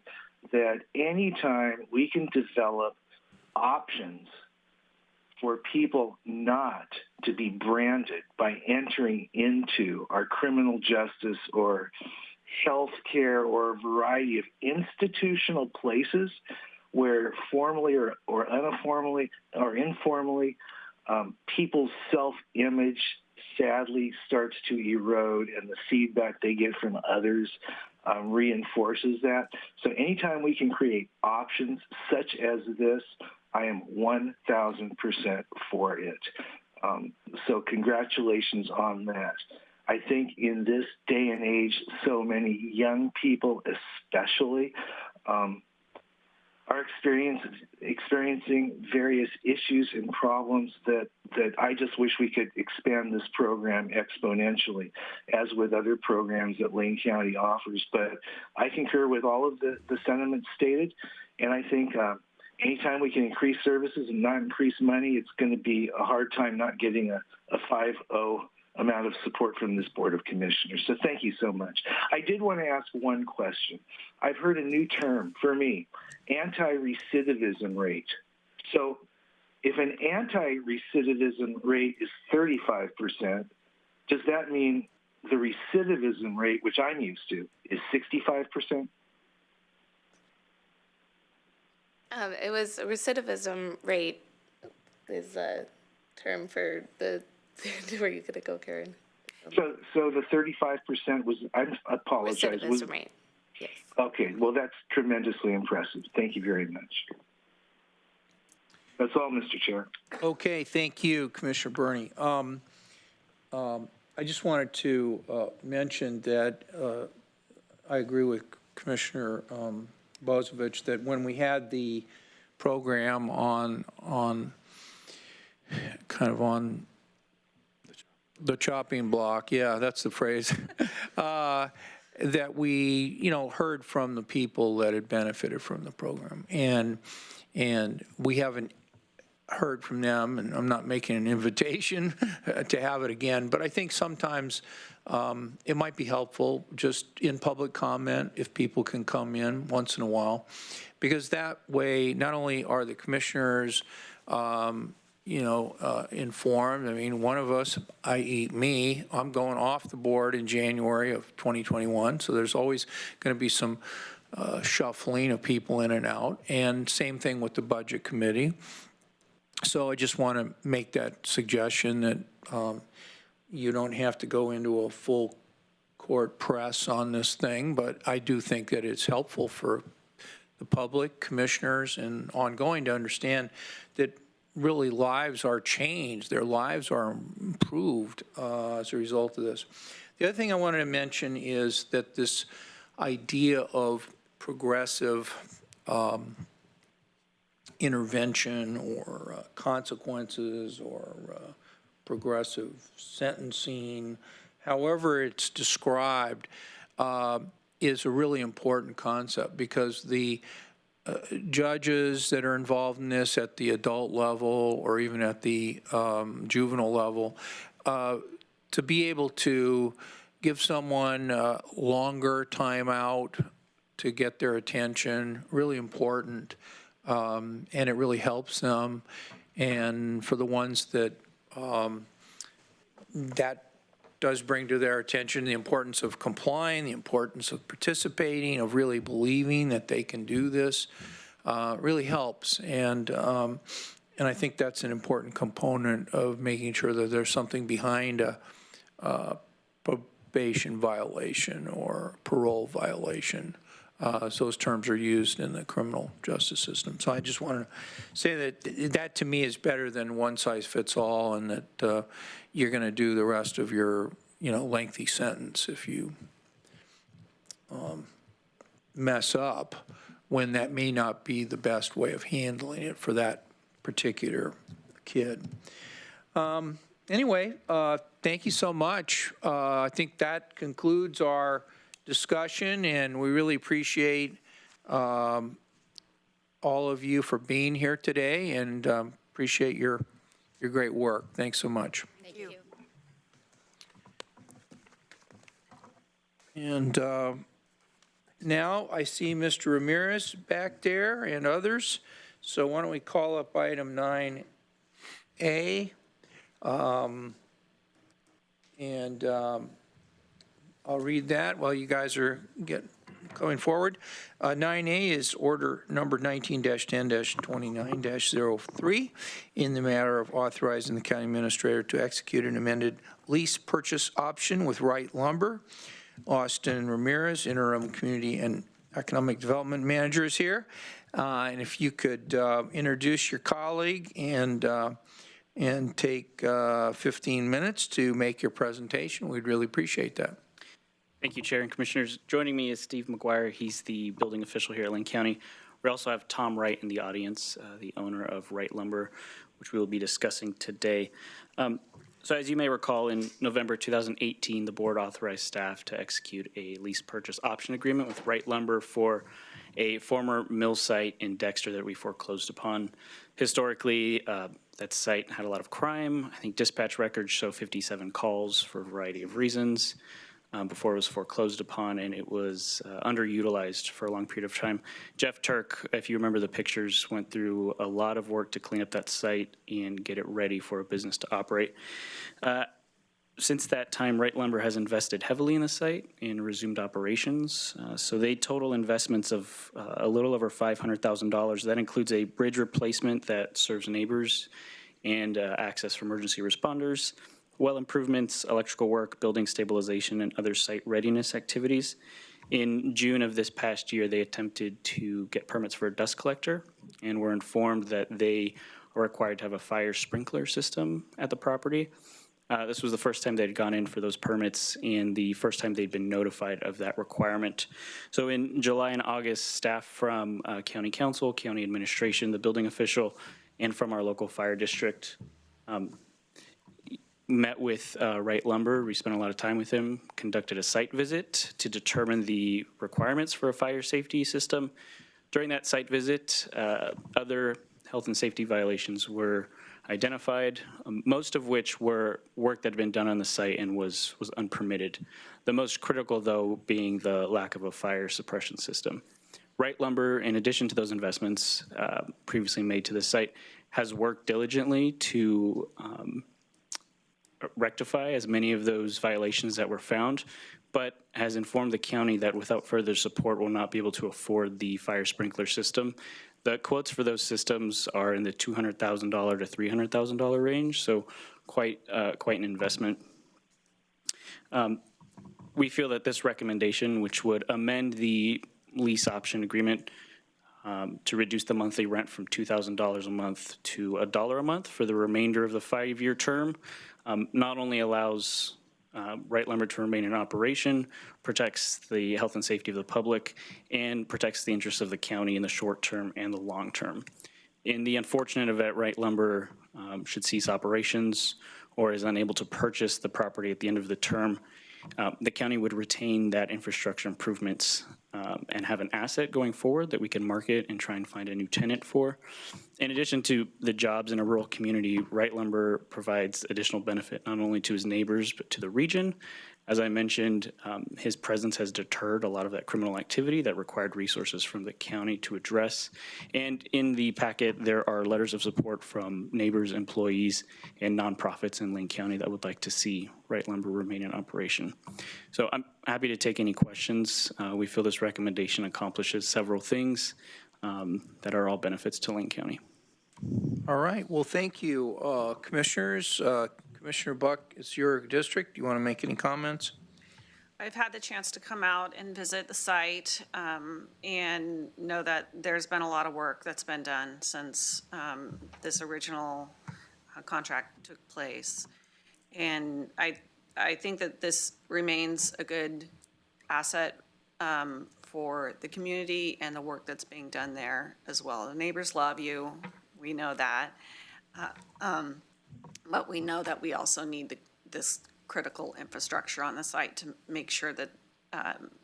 that anytime we can develop options for people not to be branded by entering into our criminal justice or healthcare or a variety of institutional places where formally or uninformally or informally people's self-image sadly starts to erode, and the feedback they get from others reinforces that. So anytime we can create options such as this, I am 1,000% for it. So congratulations on that. I think in this day and age, so many young people especially are experiencing various issues and problems that I just wish we could expand this program exponentially, as with other programs that Lane County offers. But I concur with all of the sentiments stated, and I think anytime we can increase services and not increase money, it's going to be a hard time not getting a 5-0 amount of support from this Board of Commissioners. So thank you so much. I did want to ask one question. I've heard a new term for me, anti-recidivism rate. So if an anti-recidivism rate is 35%, does that mean the recidivism rate, which I'm used to, is 65%? It was recidivism rate is a term for the, where are you going to go, Karen? So the 35% was, I apologize. Recidivism rate, yes. Okay, well, that's tremendously impressive. Thank you very much. That's all, Mr. Chair. Okay, thank you, Commissioner Burney. I just wanted to mention that I agree with Commissioner Bozovich that when we had the program on kind of on the chopping block, yeah, that's the phrase, that we, heard from the people that had benefited from the program. And we haven't heard from them, and I'm not making an invitation to have it again, but I think sometimes it might be helpful just in public comment if people can come in once in a while, because that way not only are the commissioners informed. I mean, one of us, i.e. me, I'm going off the board in January of 2021, so there's always going to be some shuffling of people in and out, and same thing with the Budget Committee. So I just want to make that suggestion that you don't have to go into a full court press on this thing, but I do think that it's helpful for the public, commissioners, and ongoing to understand that really lives are changed. Their lives are improved as a result of this. The other thing I wanted to mention is that this idea of progressive intervention or consequences or progressive sentencing, however it's described, is a really important concept, because the judges that are involved in this at the adult level or even at the juvenile level, to be able to give someone longer time out to get their attention, really important, and it really helps them. And for the ones that that does bring to their attention the importance of complying, the importance of participating, of really believing that they can do this, really helps. And I think that's an important component of making sure that there's something behind a probation violation or parole violation. So those terms are used in the criminal justice system. So I just want to say that to me is better than one size fits all, and that you're going to do the rest of your, lengthy sentence if you mess up, when that may not be the best way of handling it for that particular kid. Anyway, thank you so much. I think that concludes our discussion, and we really appreciate all of you for being here today, and appreciate your great work. Thanks so much. Thank you. And now I see Mr. Ramirez back there and others. So why don't we call up item 9A? I'll read that while you guys are going forward. 9A is order number 19-10-29-03 in the matter of authorizing the county administrator to execute an amended lease purchase option with Wright Lumber. Austin Ramirez, interim community and economic development manager, is here. And if you could introduce your colleague and take 15 minutes to make your presentation, we'd really appreciate that. Thank you, Chair and Commissioners. Joining me is Steve McGuire. He's the building official here at Lane County. We also have Tom Wright in the audience, the owner of Wright Lumber, which we will be discussing today. So as you may recall, in November 2018, the board authorized staff to execute a lease purchase option agreement with Wright Lumber for a former mill site in Dexter that we foreclosed upon. Historically, that site had a lot of crime. I think dispatch records show 57 calls for a variety of reasons before it was foreclosed upon, and it was underutilized for a long period of time. Jeff Turk, if you remember the pictures, went through a lot of work to clean up that site and get it ready for a business to operate. Since that time, Wright Lumber has invested heavily in the site and resumed operations. So they total investments of a little over $500,000. That includes a bridge replacement that serves neighbors and access for emergency responders, well improvements, electrical work, building stabilization, and other site readiness activities. In June of this past year, they attempted to get permits for a dust collector and were informed that they are required to have a fire sprinkler system at the property. This was the first time they'd gone in for those permits and the first time they'd been notified of that requirement. So in July and August, staff from county council, county administration, the building official, and from our local fire district met with Wright Lumber. We spent a lot of time with him, conducted a site visit to determine the requirements for a fire safety system. During that site visit, other health and safety violations were identified, most of which were work that had been done on the site and was unpermitted. The most critical, though, being the lack of a fire suppression system. Wright Lumber, in addition to those investments previously made to the site, has worked diligently to rectify as many of those violations that were found, but has informed the county that without further support will not be able to afford the fire sprinkler system. The quotes for those systems are in the $200,000 to $300,000 range, so quite an investment. We feel that this recommendation, which would amend the lease option agreement to reduce the monthly rent from $2,000 a month to $1 a month for the remainder of the 5-year term, not only allows Wright Lumber to remain in operation, protects the health and safety of the public, and protects the interests of the county in the short term and the long term. In the unfortunate event Wright Lumber should cease operations or is unable to purchase the property at the end of the term, the county would retain that infrastructure improvements and have an asset going forward that we can market and try and find a new tenant for. In addition to the jobs in a rural community, Wright Lumber provides additional benefit not only to his neighbors but to the region, As I mentioned, his presence has deterred a lot of that criminal activity that required resources from the county to address. And in the packet, there are letters of support from neighbors, employees, and nonprofits in Lane County that would like to see Wright Lumber remain in operation. So I'm happy to take any questions. We feel this recommendation accomplishes several things that are all benefits to Lane County. All right, well, thank you, Commissioners. Commissioner Buck, it's your district. Do you want to make any comments? I've had the chance to come out and visit the site and know that there's been a lot of work that's been done since this original contract took place. And I think that this remains a good asset for the community and the work that's being done there as well. The neighbors love you. We know that. But we know that we also need this critical infrastructure on the site to make sure that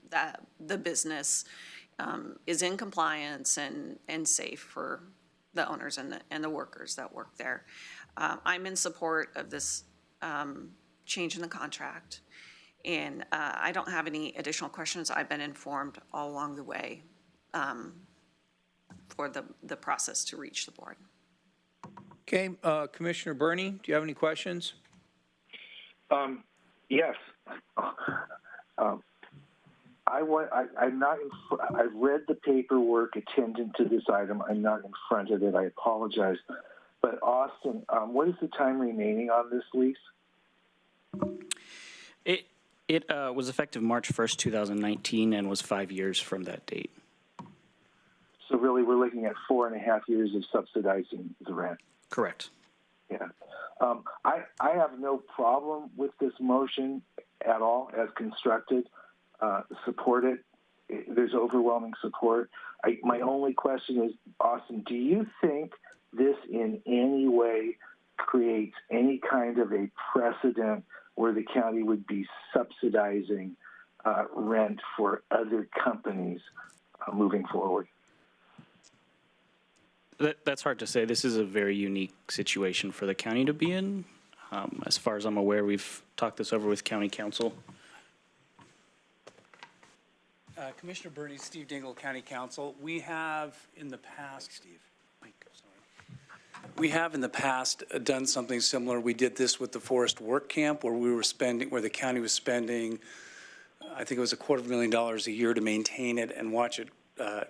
that the business is in compliance and safe for the owners and the workers that work there. I'm in support of this change in the contract, and I don't have any additional questions. I've been informed all along the way for the process to reach the board. Okay, Commissioner Burney, do you have any questions? Yes. I'm not. I've read the paperwork attendant to this item. I'm not in front of it. I apologize. But Austin, what is the time remaining on this lease? It was effective March 1st, 2019, and was 5 years from that date. So really, we're looking at 4.5 years of subsidizing the rent. Correct. Yeah. I have no problem with this motion at all as constructed. Support it. There's overwhelming support. My only question is, Austin, do you think this in any way creates any kind of a precedent where the county would be subsidizing rent for other companies moving forward? That's hard to say. This is a very unique situation for the county to be in. As far as I'm aware, we've talked this over with county council. Commissioner Burney, Steve Dingle, County Council. We have in the past, we have in the past done something similar. We did this with the Forest Work Camp, where where the county was spending, I think it was $250,000 a year to maintain it and watch it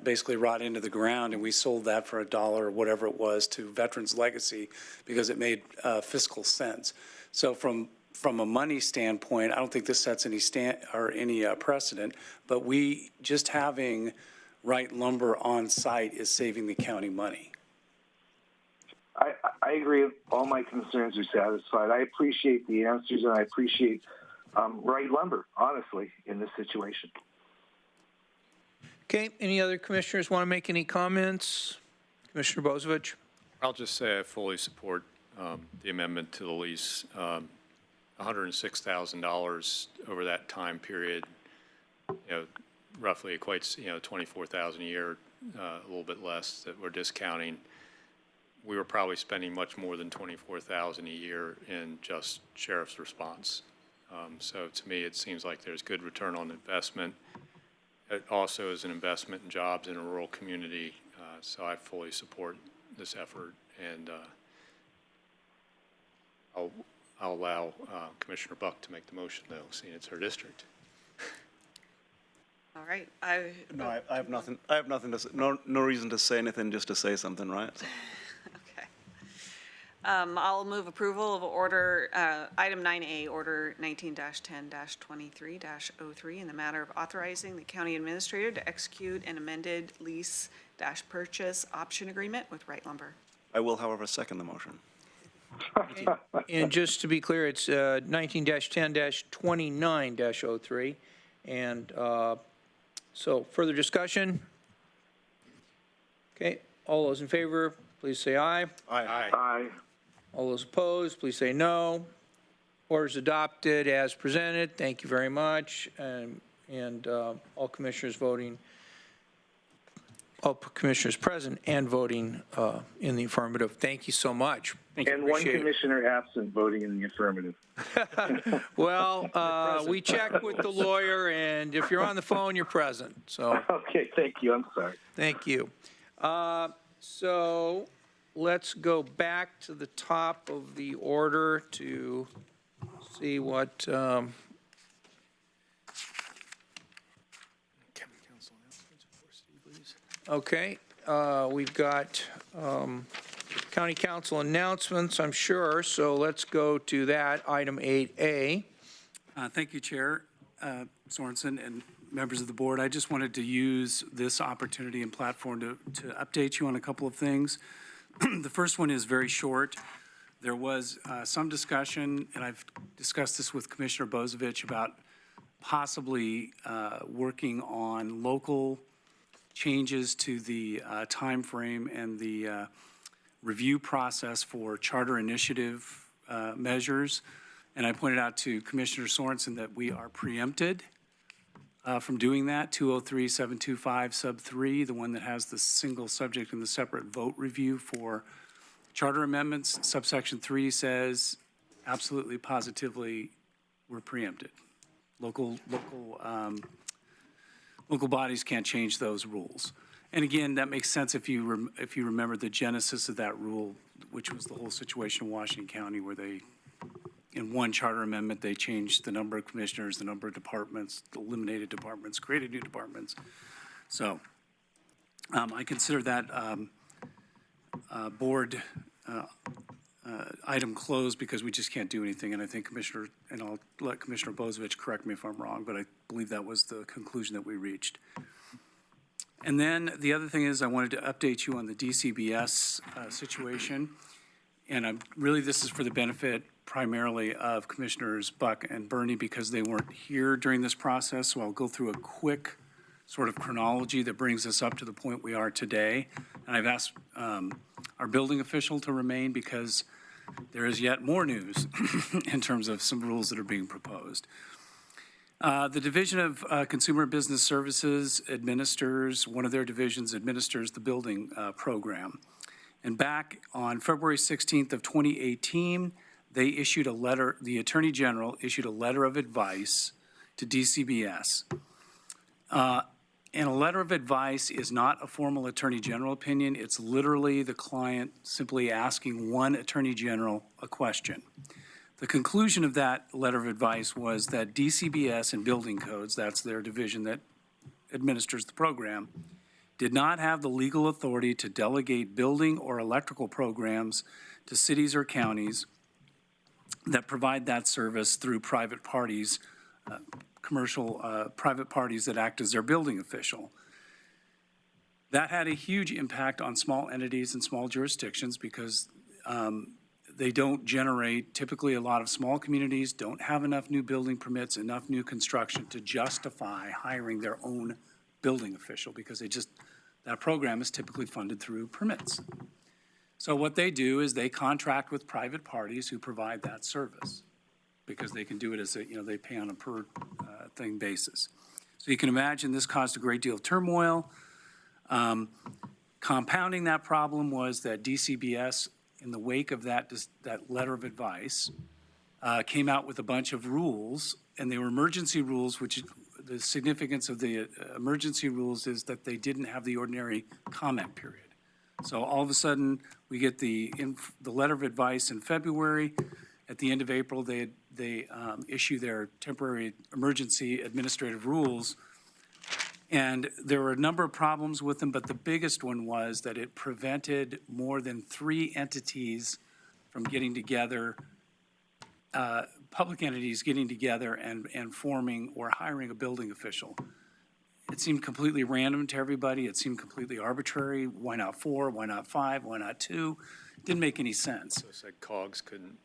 basically rot into the ground, and we sold that for $1 or whatever it was to Veterans Legacy because it made fiscal sense. So from a money standpoint, I don't think this sets any precedent, but we just having Wright Lumber on site is saving the county money. I agree. All my concerns are satisfied. I appreciate the answers, and I appreciate Wright Lumber, honestly, in this situation. Okay, any other commissioners want to make any comments? Commissioner Bozievich? I'll just say I fully support the amendment to the lease. $106,000 over that time period, roughly equates, $24,000 a year, a little bit less that we're discounting. We were probably spending much more than $24,000 a year in just sheriff's response. So to me, it seems like there's good return on investment. It also is an investment in jobs in a rural community, so I fully support this effort, and I'll allow Commissioner Buck to make the motion, though, seeing it's her district. All right. No, I have nothing. I have nothing to say. No reason to say anything, just to say something, right? Okay. I'll move approval of order, item 9A, order 19-10-23-03 in the matter of authorizing the county administrator to execute an amended lease-purchase option agreement with Wright Lumber. I will, however, second the motion. And just to be clear, it's 19-10-29-03. And so further discussion? Okay, all those in favor, please say aye. Aye. Aye. All those opposed, please say no. Order's adopted as presented. Thank you very much. And all commissioners voting all commissioners present and voting in the affirmative. Thank you so much. And one commissioner absent voting in the affirmative. Well, we checked with the lawyer, and if you're on the phone, you're present. So. Okay, thank you. I'm sorry. Thank you. So let's go back to the top of the order to see what. Okay, we've got county council announcements, I'm sure, so let's go to that, item 8A. Thank you, Chair Sorensen and members of the board. I just wanted to use this opportunity and platform to update you on a couple of things. The first one is very short. There was some discussion, and I've discussed this with Commissioner Bozovich, about possibly working on local changes to the time frame and the review process for charter initiative measures. And I pointed out to Commissioner Sorensen that we are preempted from doing that. 203-725 sub 3, the one that has the single subject and the separate vote review for charter amendments. Subsection 3 says absolutely positively we're preempted. Local bodies can't change those rules. And again, that makes sense if you remember the genesis of that rule, which was the whole situation in Washington County where they, in one charter amendment, they changed the number of commissioners, the number of departments, eliminated departments, created new departments. So I consider that board item closed because we just can't do anything. And I think Commissioner, and I'll let Commissioner Bozovich correct me if I'm wrong, but I believe that was the conclusion that we reached. And then the other thing is I wanted to update you on the DCBS situation. And this is for the benefit primarily of Commissioners Buck and Bernie because they weren't here during this process. So I'll go through a quick sort of chronology that brings us up to the point we are today. And I've asked our building official to remain because there is yet more news in terms of some rules that are being proposed. The Division of Consumer Business Services one of their divisions administers the building program. And back on February 16th of 2018, they issued a letter, the Attorney General issued a letter of advice to DCBS. And a letter of advice is not a formal Attorney General opinion. It's literally the client simply asking one Attorney General a question. The conclusion of that letter of advice was that DCBS and building codes, that's their division that administers the program, did not have the legal authority to delegate building or electrical programs to cities or counties that provide that service through private parties, private parties that act as their building official. That had a huge impact on small entities and small jurisdictions because they don't generate, typically a lot of small communities don't have enough new building permits, enough new construction to justify hiring their own building official because that program is typically funded through permits. So what they do is they contract with private parties who provide that service because they can do it as they pay on a per thing basis. So you can imagine this caused a great deal of turmoil. Compounding that problem was that DCBS, in the wake of that letter of advice, came out with a bunch of rules, and they were emergency rules, which the significance of the emergency rules is that they didn't have the ordinary comment period. So all of a sudden, we get the letter of advice in February. At the end of April, they issue their temporary emergency administrative rules. And there were a number of problems with them, but the biggest one was that it prevented more than 3 entities from getting together, public entities getting together and forming or hiring a building official. It seemed completely random to everybody. It seemed completely arbitrary. Why not 4? Why not 5? Why not 2? It didn't make any sense. So it's like COGS couldn't.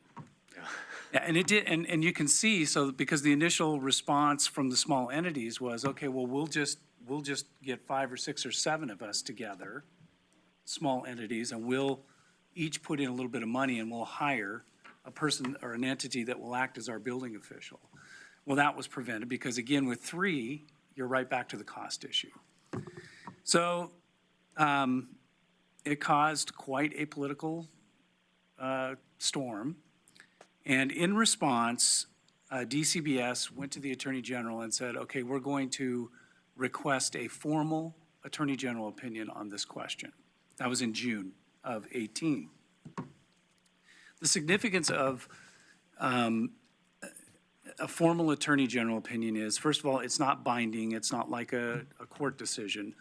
Yeah, and it did, and you can see, so because the initial response from the small entities was, okay, well, we'll just get 5 or 6 or 7 of us together, small entities, and we'll each put in a little bit of money and we'll hire a person or an entity that will act as our building official. Well, that was prevented because, again, with 3, you're right back to the cost issue. So It caused quite a political storm. And in response, DCBS went to the Attorney General and said, okay, we're going to request a formal Attorney General opinion on this question. That was in June of 18. The significance of a formal Attorney General opinion is, first of all, it's not binding. It's not like a court decision.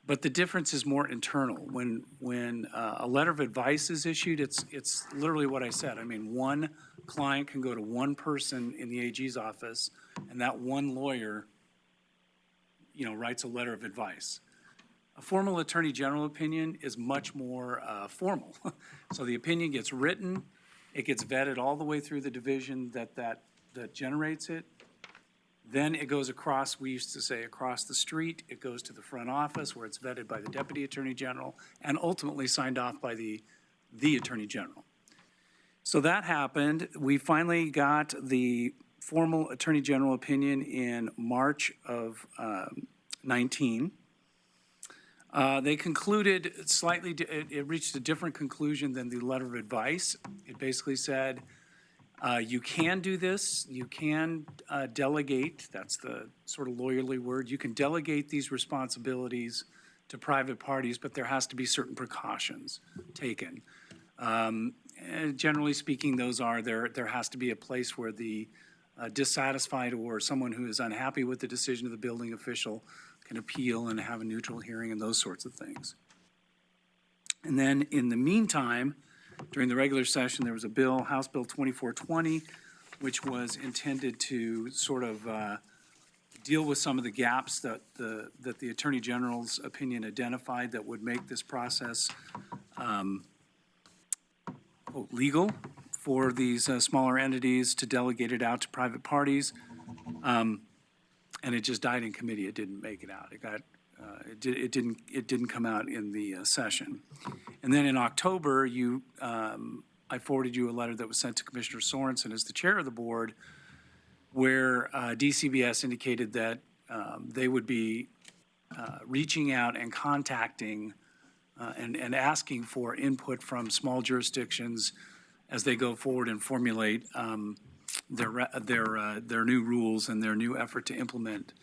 But the difference is more internal. When a letter of advice is issued, it's literally what I said. I mean, one client can go to one person in the AG's office, and that one lawyer, writes a letter of advice. A formal Attorney General opinion is much more formal. So the opinion gets written, it gets vetted all the way through the division that generates it. Then it goes across, we used to say across the street, it goes to the front office where it's vetted by the Deputy Attorney General and ultimately signed off by the Attorney General. So that happened. We finally got the formal Attorney General opinion in March of 19. They concluded slightly, it reached a different conclusion than the letter of advice. It basically said, you can do this, you can delegate, that's the sort of lawyerly word, you can delegate these responsibilities to private parties, but there has to be certain precautions taken. And generally speaking, those are, there has to be a place where the dissatisfied or someone who is unhappy with the decision of the building official can appeal and have a neutral hearing and those sorts of things. And then in the meantime, during the regular session, there was a bill, House Bill 2420, which was intended to sort of deal with some of the gaps that the Attorney General's opinion identified that would make this process legal for these smaller entities to delegate it out to private parties. And it just died in committee. It didn't make it out. It didn't come out in the session. And then in October, I forwarded you a letter that was sent to Commissioner Sorensen as the chair of the board, where DCBS indicated that they would be reaching out and contacting and asking for input from small jurisdictions as they go forward and formulate their new rules and their new effort to implement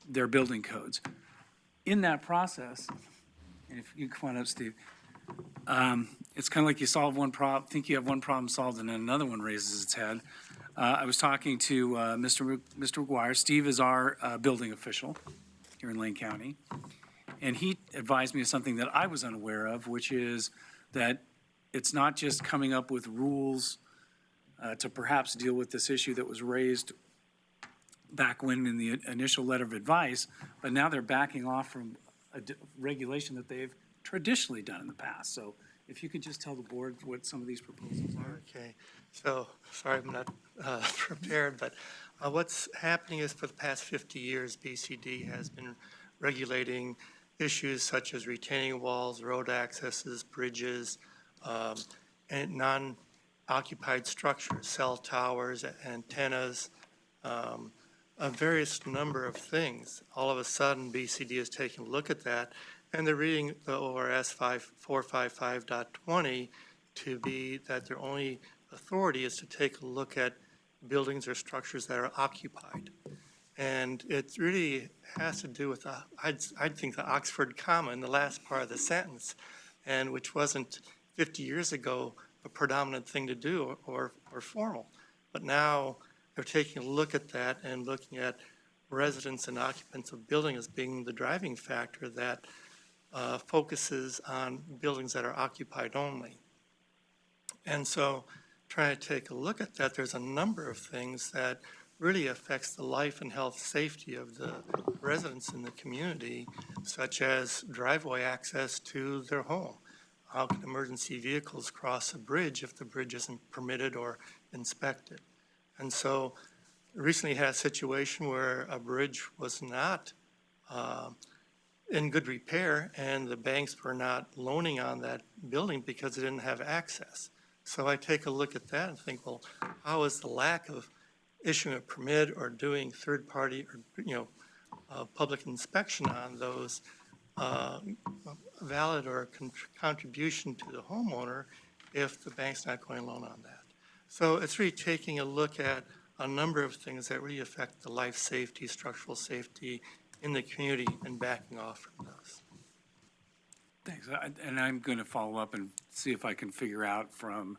their building codes. In that process, and if you come on up, Steve, it's kind of like you solve one problem, think you have one problem solved, and then another one raises its head. I was talking to Mr. McGuire. Steve is our building official here in Lane County, and he advised me of something that I was unaware of, which is that it's not just coming up with rules to perhaps deal with this issue that was raised back when in the initial letter of advice, but now they're backing off from a regulation that they've traditionally done in the past. So if you could just tell the board what some of these proposals are. Okay, so sorry I'm not prepared, but what's happening is for the past 50 years, BCD has been regulating issues such as retaining walls, road accesses, bridges, and non-occupied structures, cell towers, antennas, a various number of things. All of a sudden, BCD is taking a look at that, and they're reading the ORS 455.20 to be that their only authority is to take a look at buildings or structures that are occupied. And it really has to do with, I'd think, the Oxford comma in the last part of the sentence, and which wasn't 50 years ago a predominant thing to do or formal. But now they're taking a look at that and looking at residents and occupants of buildings as being the driving factor that focuses on buildings that are occupied only. And so trying to take a look at that, there's a number of things that really affects the life and health safety of the residents in the community, such as driveway access to their home. How can emergency vehicles cross a bridge if the bridge isn't permitted or inspected? And so recently had a situation where a bridge was not in good repair and the banks were not loaning on that building because they didn't have access. So I take a look at that and think, well, how is the lack of issuing a permit or doing third-party or public inspection on those valid or a contribution to the homeowner if the bank's not going along on that. So it's really taking a look at a number of things that really affect the life safety, structural safety in the community and backing off from those. Thanks. And I'm going to follow up and see if I can figure out from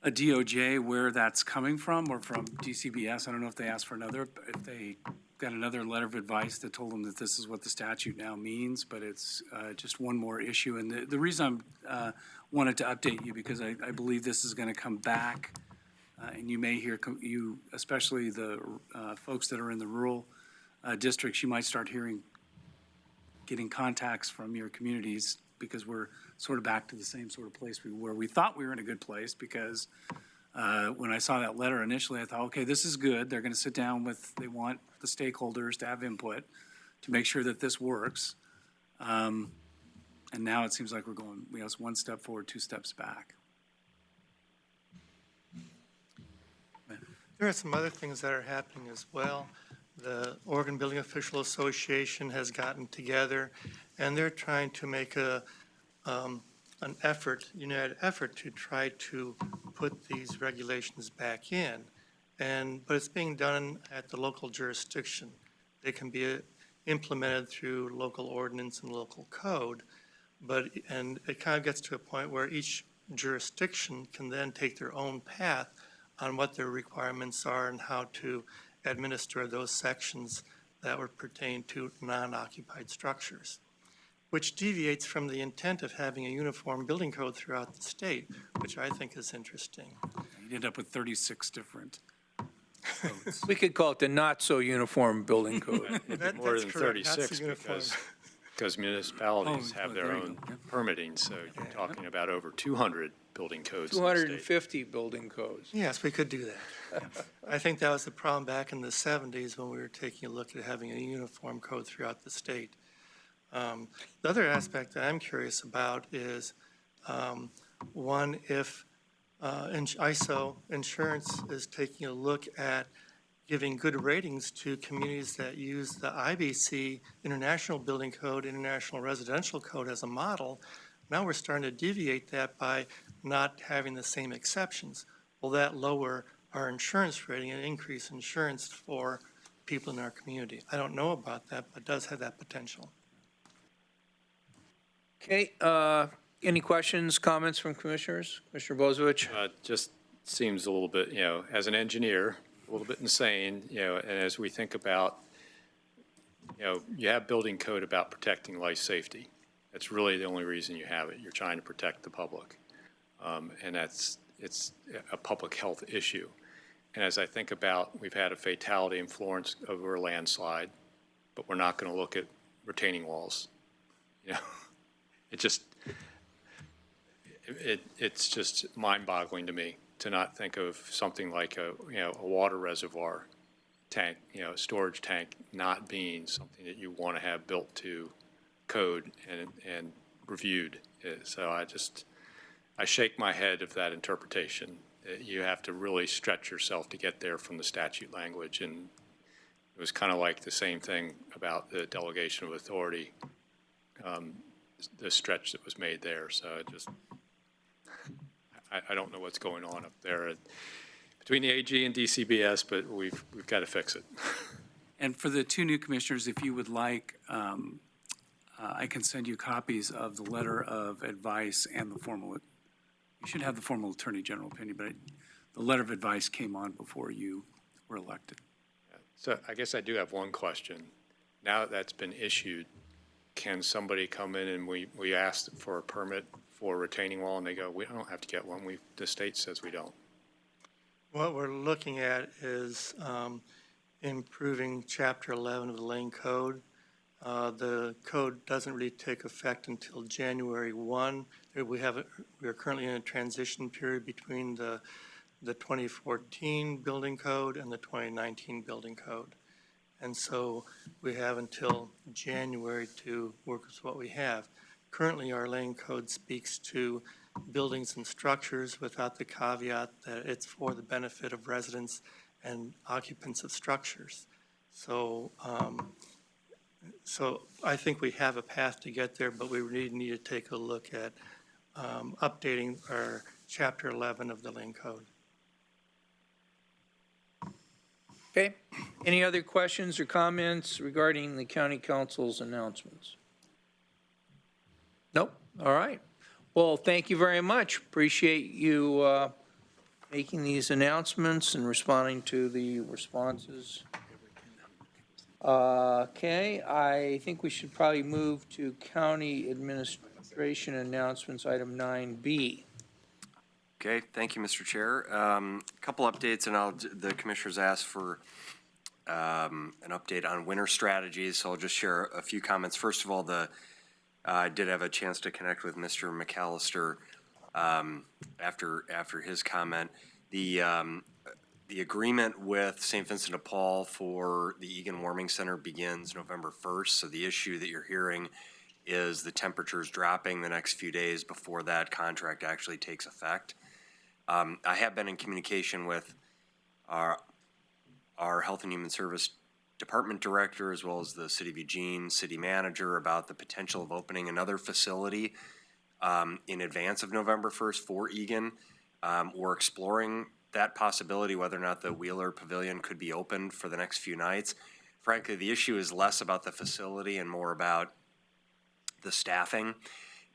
a DOJ where that's coming from, or from DCBS. I don't know if they asked for another, if they got another letter of advice that told them that this is what the statute now means, but it's just one more issue. And the reason I wanted to update you, because I believe this is going to come back, and you may hear, especially the folks that are in the rural districts, you might start getting contacts from your communities, because we're sort of back to the same sort of place we were. We thought we were in a good place, because when I saw that letter initially, I thought, okay, this is good. They're going to sit down they want the stakeholders to have input to make sure that this works. And now it seems like we have one step forward, two steps back. There are some other things that are happening as well. The Oregon Building Official Association has gotten together, and they're trying to make an united effort to try to put these regulations back in. But it's being done at the local jurisdiction. They can be implemented through local ordinance and local code, and it kind of gets to a point where each jurisdiction can then take their own path on what their requirements are and how to administer those sections that would pertain to non-occupied structures, which deviates from the intent of having a uniform building code throughout the state, which I think is interesting. You end up with 36 different codes. We could call it the not-so-uniform building code. More than correct. Not 36, so uniform. because municipalities have their own permitting, so you're talking about over 200 building codes in the state. 250 building codes. Yes, we could do that. I think that was the problem back in the 70s when we were taking a look at having a uniform code throughout the state. The other aspect that I'm curious about is, one, if ISO Insurance is taking a look at giving good ratings to communities that use the IBC, International Building Code, International Residential Code as a model. Now we're starting to deviate that by not having the same exceptions. Will that lower our insurance rating and increase insurance for people in our community? I don't know about that, but it does have that potential. Okay, any questions, comments from commissioners? Commissioner Bozievich? Just seems a little bit, as an engineer, a little bit insane, and as we think about, you have building code about protecting life safety. That's really the only reason you have it. You're trying to protect the public. And it's a public health issue. And as I think about, we've had a fatality in Florence over a landslide, but we're not going to look at retaining walls. It's just mind-boggling to me to not think of something like a water reservoir tank, storage tank, not being something that you want to have built to code and reviewed. So I shake my head of that interpretation. You have to really stretch yourself to get there from the statute language. And it was kind of like the same thing about the delegation of authority, the stretch that was made there. So I don't know what's going on up there between the AG and DCBS, but we've got to fix it. And for the two new commissioners, if you would like, I can send you copies of the letter of advice and the formal, you should have the formal Attorney General opinion, but the letter of advice came on before you were elected. So I guess I do have one question. Now that that's been issued, can somebody come in and we ask for a permit for a retaining wall and they go, we don't have to get one, the state says we don't? What we're looking at is improving Chapter 11 of the Lane Code. The code doesn't really take effect until January 1. We are currently in a transition period between the 2014 building code and the 2019 building code. And so we have until January to work with what we have. Currently, our lane code speaks to buildings and structures without the caveat that it's for the benefit of residents and occupants of structures. So So I think we have a path to get there, but we really need to take a look at updating our Chapter 11 of the Lane Code. Okay. Any other questions or comments regarding the county council's announcements? Nope. All right. Well, thank you very much. Appreciate you making these announcements and responding to the responses. Okay, I think we should probably move to county administration announcements, item 9B. Okay, thank you, Mr. Chair. A couple updates, and the commissioners asked for an update on winter strategies, so I'll just share a few comments. First of all, I did have a chance to connect with Mr. McAllister after his comment. The agreement with St. Vincent de Paul for the Egan Warming Center begins November 1st, so the issue that you're hearing is the temperatures dropping the next few days before that contract actually takes effect. I have been in communication with our Health and Human Service Department Director as well as the City of Eugene City Manager about the potential of opening another facility in advance of November 1st for Egan. We're exploring that possibility, whether or not the Wheeler Pavilion could be opened for the next few nights. Frankly, the issue is less about the facility and more about the staffing.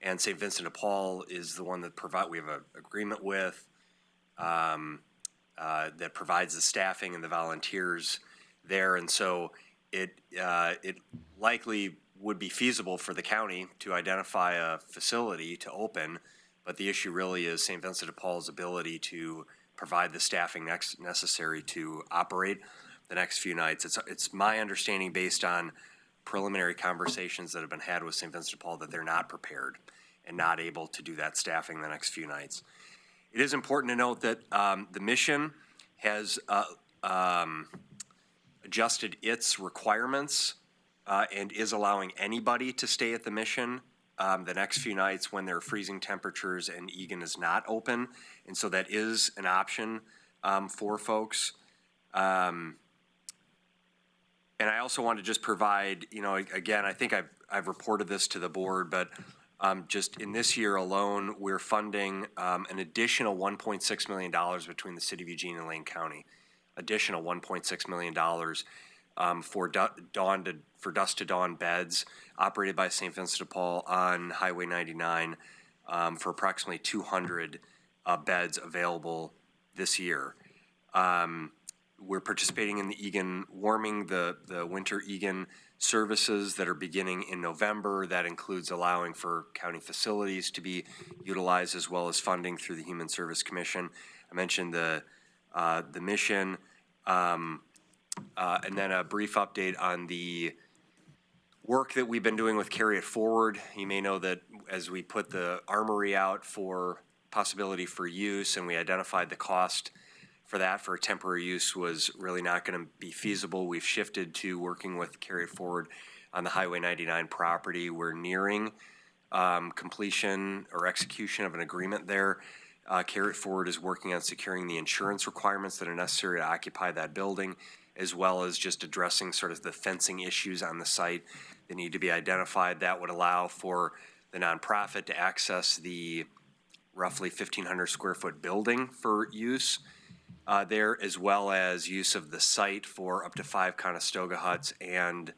And St. Vincent de Paul is the one that we have an agreement with that provides the staffing and the volunteers there. And so it likely would be feasible for the county to identify a facility to open, but the issue really is St. Vincent de Paul's ability to provide the staffing necessary to operate the next few nights. It's my understanding, based on preliminary conversations that have been had with St. Vincent de Paul, that they're not prepared and not able to do that staffing the next few nights. It is important to note that the mission has adjusted its requirements and is allowing anybody to stay at the mission the next few nights when there are freezing temperatures and Egan is not open. And so that is an option for folks. And I also want to just provide, again, I think I've reported this to the board, but just in this year alone, we're funding an additional $1.6 million between the City of Eugene and Lane County. Additional $1.6 million for dusk to dawn beds operated by St. Vincent de Paul on Highway 99 for approximately 200 beds available this year. We're participating in the Egan warming, the winter Egan services that are beginning in November. That includes allowing for county facilities to be utilized as well as funding through the Human Service Commission. I mentioned the mission, and then a brief update on the work that we've been doing with Carry It Forward. You may know that as we put the armory out for possibility for use and we identified the cost for that for temporary use was really not going to be feasible, we've shifted to working with Carry It Forward on the Highway 99 property. We're nearing completion or execution of an agreement there. Carry It Forward is working on securing the insurance requirements that are necessary to occupy that building, as well as just addressing sort of the fencing issues on the site that need to be identified. That would allow for the nonprofit to access the roughly 1,500 square foot building for use there, as well as use of the site for up to 5 Conestoga huts and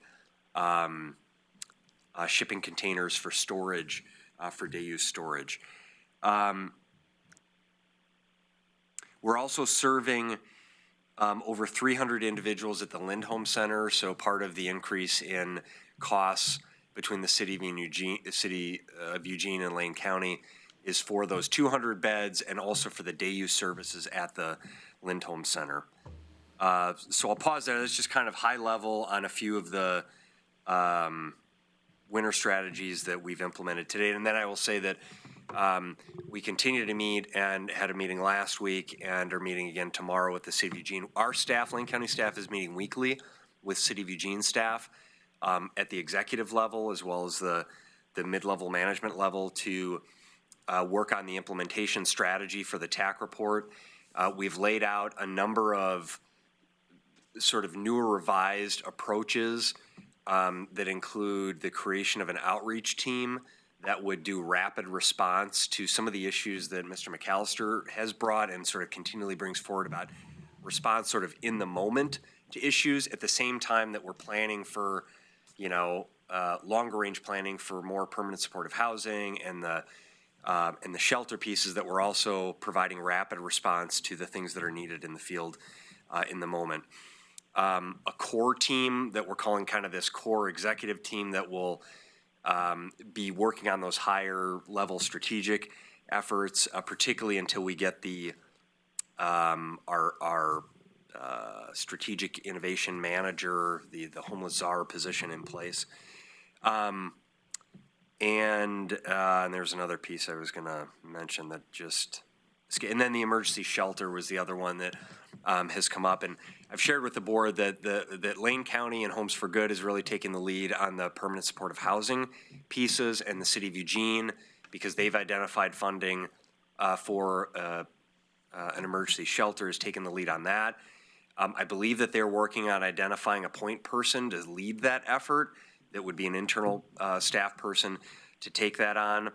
shipping containers for storage, for day use storage. We're also serving over 300 individuals at the Lindholm Center, so part of the increase in costs between the City of Eugene and Lane County is for those 200 beds and also for the day use services at the Lindholm Center. So I'll pause there. That's just kind of high level on a few of the winter strategies that we've implemented today. And then I will say that we continue to meet and had a meeting last week and are meeting again tomorrow with the City of Eugene. Our staff, Lane County staff, is meeting weekly with City of Eugene staff at the executive level as well as the mid-level management level to work on the implementation strategy for the TAC report. We've laid out a number of sort of newer revised approaches that include the creation of an outreach team that would do rapid response to some of the issues that Mr. McAllister has brought and sort of continually brings forward about response sort of in the moment to issues at the same time that we're planning for, longer range planning for more permanent supportive housing and the shelter pieces, that we're also providing rapid response to the things that are needed in the field in the moment. A core team that we're calling kind of this core executive team that will be working on those higher level strategic efforts, particularly until we get the our strategic innovation manager, the homeless czar position in place. And there's another piece I was going to mention that just, and then the emergency shelter was the other one that has come up. And I've shared with the board that Lane County and Homes for Good is really taking the lead on the permanent supportive housing pieces, and the City of Eugene, because they've identified funding for an emergency shelter, is taking the lead on that. I believe that they're working on identifying a point person to lead that effort. That would be an internal staff person to take that on.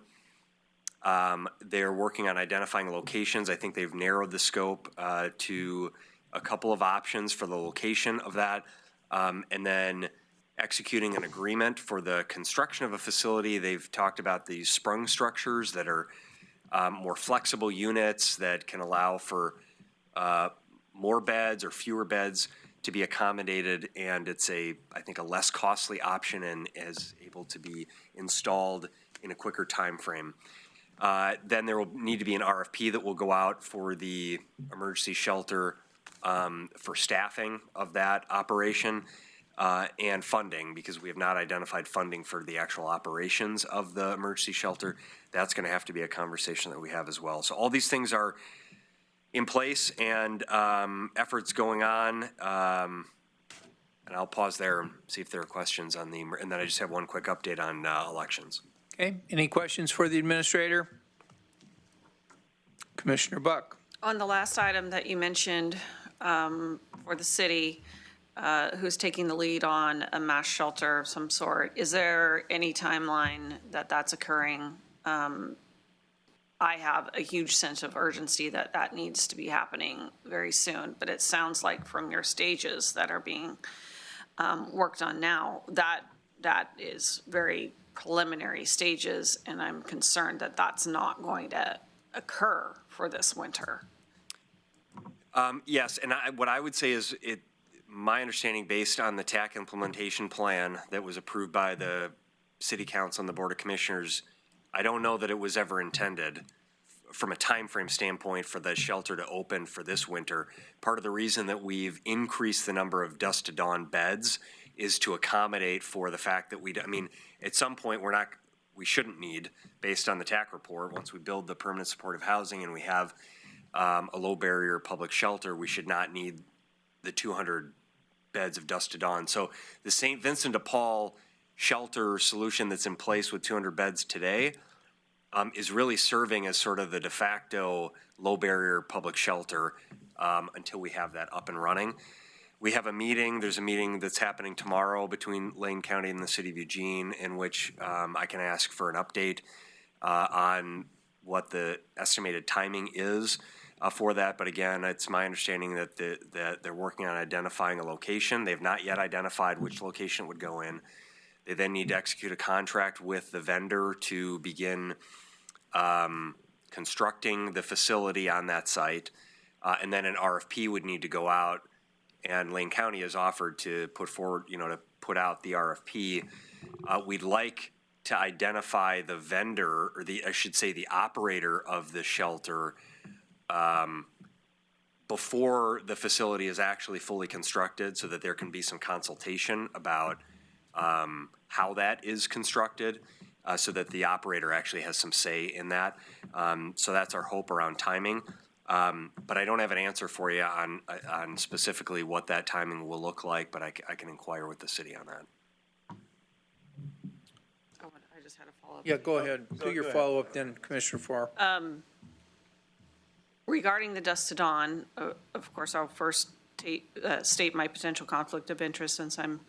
They're working on identifying locations. I think they've narrowed the scope to a couple of options for the location of that, and then executing an agreement for the construction of a facility. They've talked about these sprung structures that are more flexible units that can allow for more beds or fewer beds to be accommodated, and it's I think a less costly option and is able to be installed in a quicker time frame. Then there will need to be an RFP that will go out for the emergency shelter for staffing of that operation and funding, because we have not identified funding for the actual operations of the emergency shelter. That's going to have to be a conversation that we have as well. So all these things are in place and efforts going on. And I'll pause there and see if there are questions on and then I just have one quick update on elections. Okay, any questions for the administrator? Commissioner Buck. On the last item that you mentioned for the city, who's taking the lead on a mass shelter of some sort, is there any timeline that that's occurring? I have a huge sense of urgency that needs to be happening very soon, but it sounds like from your stages that are being worked on now, that is very preliminary stages, and I'm concerned that that's not going to occur for this winter. Yes, and what I would say is my understanding, based on the TAC implementation plan that was approved by the City Council and the Board of Commissioners, I don't know that it was ever intended from a time frame standpoint for the shelter to open for this winter. Part of the reason that we've increased the number of dusk to dawn beds is to accommodate for the fact that at some point we shouldn't need, based on the TAC report, once we build the permanent supportive housing and we have a low barrier public shelter, we should not need the 200 beds of dusk to dawn. So the St. Vincent de Paul shelter solution that's in place with 200 beds today is really serving as sort of the de facto low barrier public shelter until we have that up and running. We have a meeting, there's a meeting that's happening tomorrow between Lane County and the City of Eugene, in which I can ask for an update on what the estimated timing is for that. But again, it's my understanding that they're working on identifying a location. They've not yet identified which location it would go in. They then need to execute a contract with the vendor to begin constructing the facility on that site. And then an RFP would need to go out, and Lane County has offered to put forward, to put out the RFP. We'd like to identify the vendor, or the operator of the shelter before the facility is actually fully constructed, so that there can be some consultation about how that is constructed, so that the operator actually has some say in that. So that's our hope around timing. But I don't have an answer for you on specifically what that timing will look like, but I can inquire with the city on that. I just had a follow-up. Yeah, go ahead. Do your follow-up then, Commissioner Farr. Regarding the dusk to dawn, of course, I'll first state my potential conflict of interest, since I'm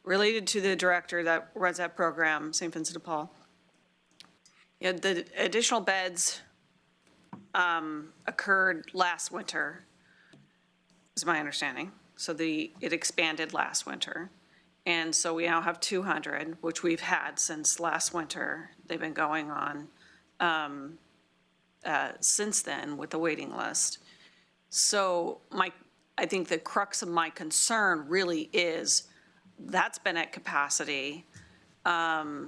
related to the director that runs that program, St. Vincent de Paul. Yeah, the additional beds occurred last winter, is my understanding. So it expanded last winter. And so we now have 200, which we've had since last winter. They've been going on since then with the waiting list. So I think the crux of my concern really is that's been at capacity, and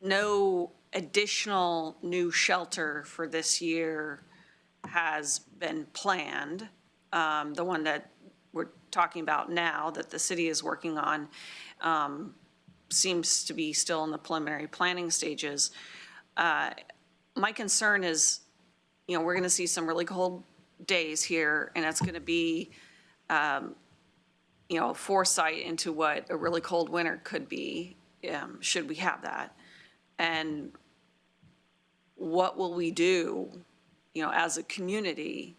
no additional new shelter for this year has been planned. The one that we're talking about now that the city is working on seems to be still in the preliminary planning stages. My concern is, we're going to see some really cold days here, and it's going to be, foresight into what a really cold winter could be, should we have that. And what will we do, as a community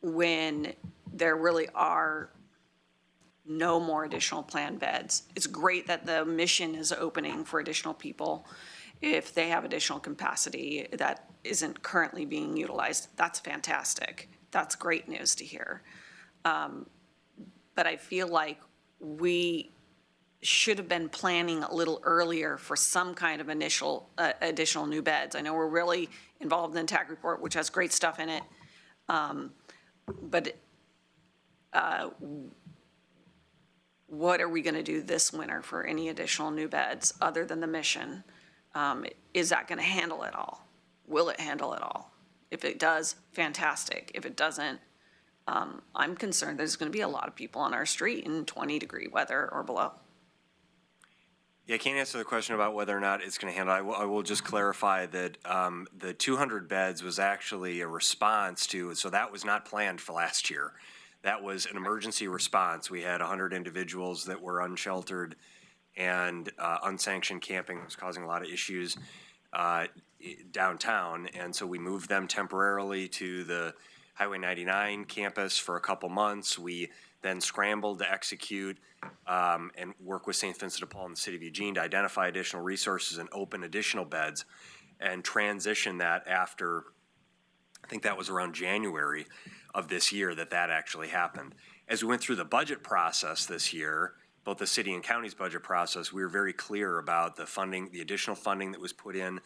when there really are no more additional planned beds? It's great that the mission is opening for additional people if they have additional capacity that isn't currently being utilized. That's fantastic. That's great news to hear. But I feel like we should have been planning a little earlier for some kind of initial additional new beds. I know we're really involved in the TAC report, which has great stuff in it. But what are we going to do this winter for any additional new beds other than the mission? Is that going to handle it all? Will it handle it all? If it does, fantastic. If it doesn't, I'm concerned there's going to be a lot of people on our street in 20-degree weather or below. Yeah, I can't answer the question about whether or not it's going to handle. I will just clarify that the 200 beds was actually a response to, so that was not planned for last year. That was an emergency response. We had 100 individuals that were unsheltered, and unsanctioned camping was causing a lot of issues downtown. And so we moved them temporarily to the Highway 99 campus for a couple months. We then scrambled to execute and work with St. Vincent de Paul and the City of Eugene to identify additional resources and open additional beds and transition that after, I think that was around January of this year that actually happened. As we went through the budget process this year, both the city and county's budget process, we were very clear about the funding, the additional funding that was put in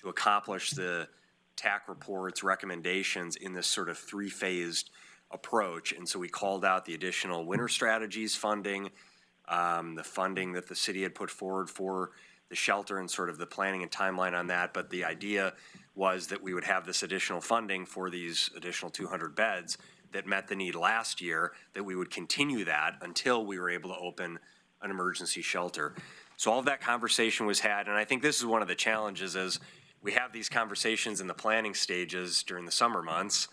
to accomplish the TAC report's recommendations in this sort of three-phased approach. And so we called out the additional winter strategies funding, the funding that the city had put forward for the shelter and sort of the planning and timeline on that. But the idea was that we would have this additional funding for these additional 200 beds that met the need last year, that we would continue that until we were able to open an emergency shelter. So all of that conversation was had, and I think this is one of the challenges is we have these conversations in the planning stages during the summer months,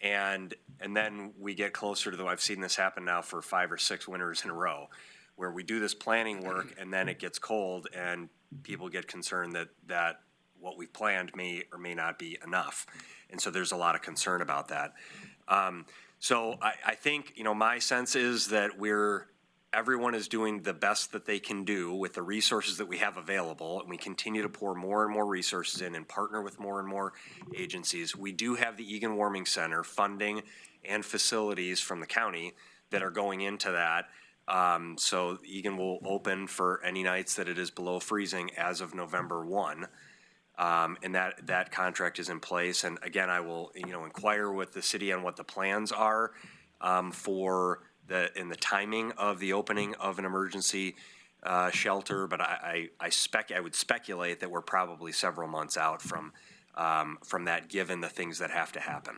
and then we get closer to I've seen this happen now for 5 or 6 winters in a row, where we do this planning work and then it gets cold and people get concerned that what we've planned may or may not be enough. And so there's a lot of concern about that. So I think, my sense is that everyone is doing the best that they can do with the resources that we have available, and we continue to pour more and more resources in and partner with more and more agencies. We do have the Egan Warming Center funding and facilities from the county that are going into that. So Egan will open for any nights that it is below freezing as of November 1. And that contract is in place. And again, I will, inquire with the city on what the plans are for the timing of the opening of an emergency shelter. But I would speculate that we're probably several months out from that, given the things that have to happen.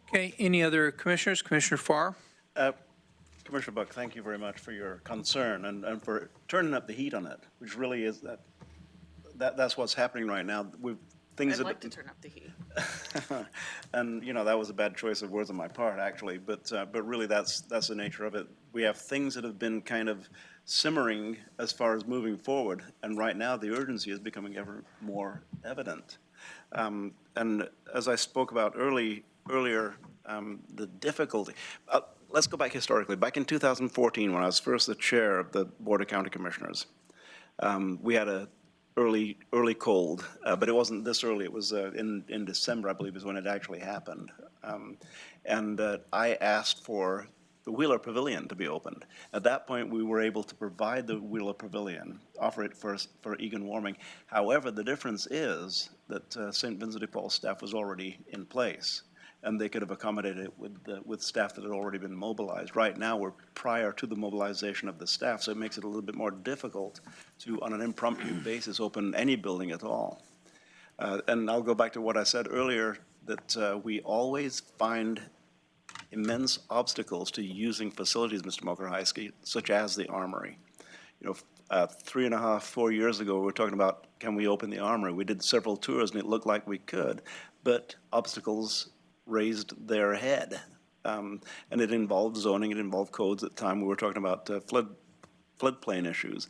Okay, any other commissioners? Commissioner Farr? Commissioner Buck, thank you very much for your concern and for turning up the heat on it, which really is that's what's happening right now. I'd like to turn up the heat. And that was a bad choice of words on my part, actually. But really, that's the nature of it. We have things that have been kind of simmering as far as moving forward, and right now the urgency is becoming ever more evident. And as I spoke about earlier, the difficulty. let's go back historically. Back in 2014, when I was first the chair of the Board of County Commissioners, we had a early cold, but it wasn't this early. It was in December, I believe, is when it actually happened. I asked for the Wheeler Pavilion to be opened. At that point, we were able to provide the Wheeler Pavilion, offer it for Egan Warming. However, the difference is that St. Vincent de Paul staff was already in place, and they could have accommodated it with staff that had already been mobilized. Right now, we're prior to the mobilization of the staff, so it makes it a little bit more difficult to, on an impromptu basis, open any building at all. And I'll go back to what I said earlier, that we always find immense obstacles to using facilities, Mr. Mokrzycki, such as the Armory. 3.5, 4 years ago, we were talking about, can we open the Armory? We did several tours, and it looked like we could, but obstacles raised their head. And it involved zoning, it involved codes at the time. We were talking about floodplain issues.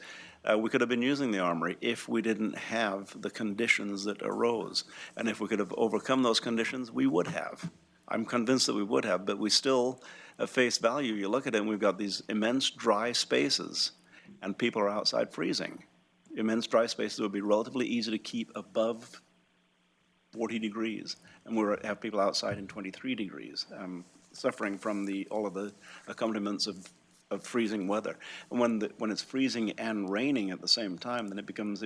We could have been using the Armory if we didn't have the conditions that arose. And if we could have overcome those conditions, we would have. I'm convinced that we would have, but we still, at face value, you look at it and we've got these immense dry spaces and people are outside freezing. Immense dry spaces would be relatively easy to keep above 40 degrees, and we have people outside in 23 degrees, suffering from all of the accompaniments of freezing weather. And when it's freezing and raining at the same time, then it becomes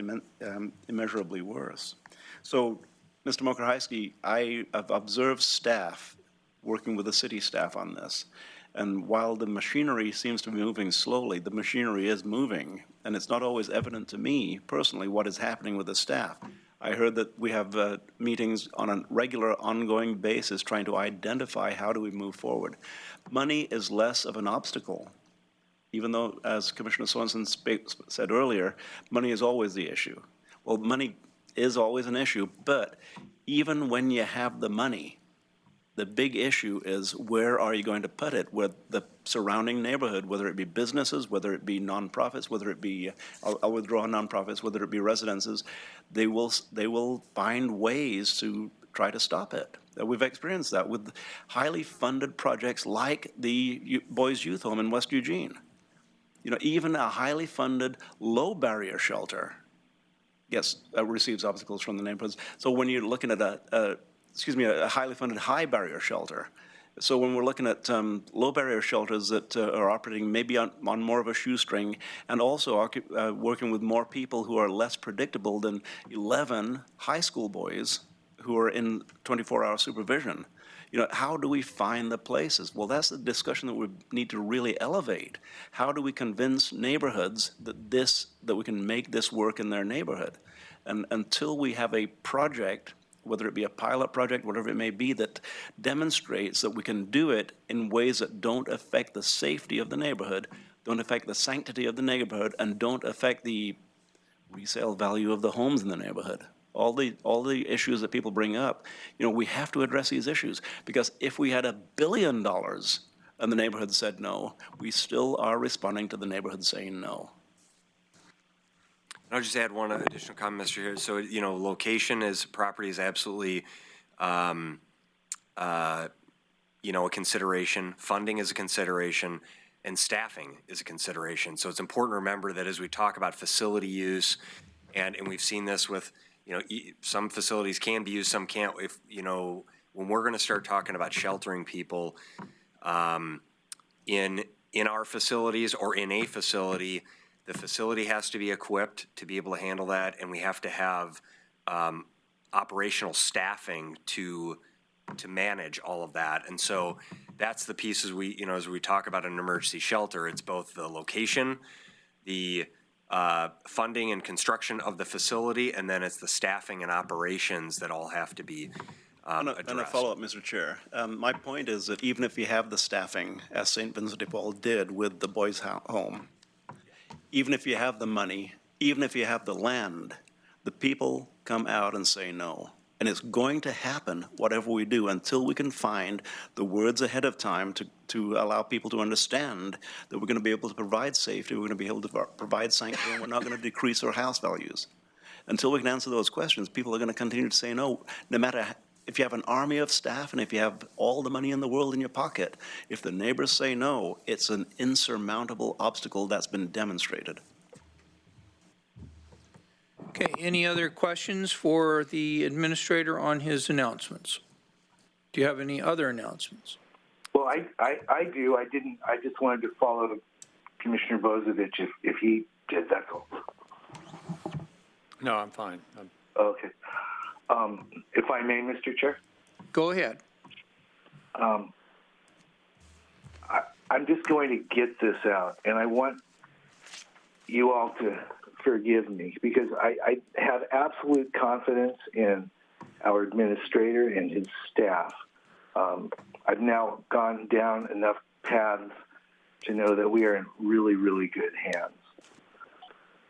immeasurably worse. So, Mr. Mokrzycki, I have observed staff working with the city staff on this. And while the machinery seems to be moving slowly, the machinery is moving. And it's not always evident to me personally what is happening with the staff. I heard that we have meetings on a regular, ongoing basis trying to identify how do we move forward. Money is less of an obstacle, even though, as Commissioner Sorensen said earlier, money is always the issue. Well, money is always an issue, but even when you have the money, the big issue is where are you going to put it with the surrounding neighborhood, whether it be businesses, whether it be nonprofits, whether it be, I'll withdraw nonprofits, whether it be residences, they will find ways to try to stop it. We've experienced that with highly funded projects like the Boys Youth Home in West Eugene. Even a highly funded low barrier shelter receives obstacles from the neighborhoods. So when you're looking at a highly funded high barrier shelter, so when we're looking at low barrier shelters that are operating maybe on more of a shoestring, and also working with more people who are less predictable than 11 high school boys who are in 24-hour supervision, how do we find the places? Well, that's the discussion that we need to really elevate. How do we convince neighborhoods that we can make this work in their neighborhood? And until we have a project, whether it be a pilot project, whatever it may be, that demonstrates that we can do it in ways that don't affect the safety of the neighborhood, don't affect the sanctity of the neighborhood, and don't affect the resale value of the homes in the neighborhood. All the issues that people bring up, we have to address these issues, because if we had $1 billion and the neighborhood said no, we still are responding to the neighborhood saying no. I'll just add one additional comment, Mr. Harris. So, location property is absolutely, a consideration. Funding is a consideration, and staffing is a consideration. So it's important to remember that as we talk about facility use, and we've seen this with, some facilities can be used, some can't. If, when we're going to start talking about sheltering people in our facilities or in a facility, the facility has to be equipped to be able to handle that, and we have to have operational staffing to manage all of that. And so that's the pieces as we talk about an emergency shelter, it's both the location, the funding and construction of the facility, and then it's the staffing and operations that all have to be addressed. And a follow-up, Mr. Chair. My point is that even if you have the staffing, as St. Vincent de Paul did with the Boys Home, even if you have the money, even if you have the land, the people come out and say no. And it's going to happen, whatever we do, until we can find the words ahead of time to allow people to understand that we're going to be able to provide safety, we're going to be able to provide sanctity, and we're not going to decrease our house values. Until we can answer those questions, people are going to continue to say no, no matter if you have an army of staff and if you have all the money in the world in your pocket, if the neighbors say no, it's an insurmountable obstacle that's been demonstrated. Okay, any other questions for the administrator on his announcements? Do you have any other announcements? Well, I do. I just wanted to follow Commissioner Bozovich if he did, that's all. No, I'm fine. Okay. If I may, Mr. Chair? Go ahead. I'm just going to get this out, and I want you all to forgive me because I have absolute confidence in our administrator and his staff. I've now gone down enough paths to know that we are in really, really good hands.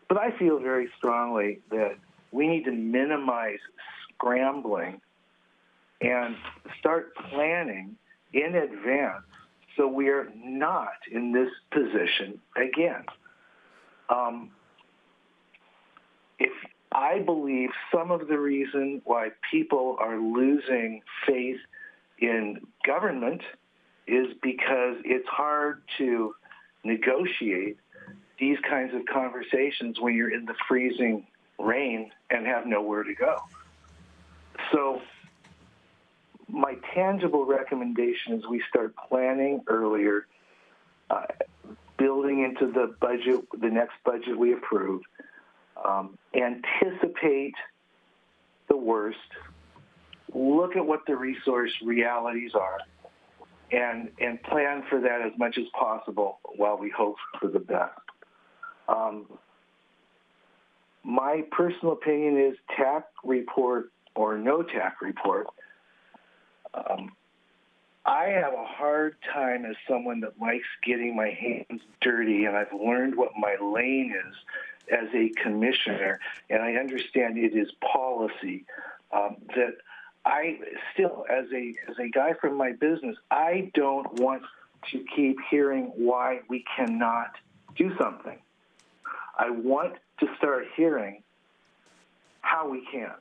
But I feel very strongly that we need to minimize scrambling and start planning in advance so we are not in this position again. If I believe some of the reason why people are losing faith in government is because it's hard to negotiate these kinds of conversations when you're in the freezing rain and have nowhere to go. So my tangible recommendation is we start planning earlier, building into the budget, the next budget we approve, anticipate the worst, look at what the resource realities are, and plan for that as much as possible while we hope for the best. My personal opinion is TAC report or no TAC report. I have a hard time as someone that likes getting my hands dirty, and I've learned what my lane is as a commissioner, and I understand it is policy that I still, as a guy from my business, I don't want to keep hearing why we cannot do something. I want to start hearing how we can.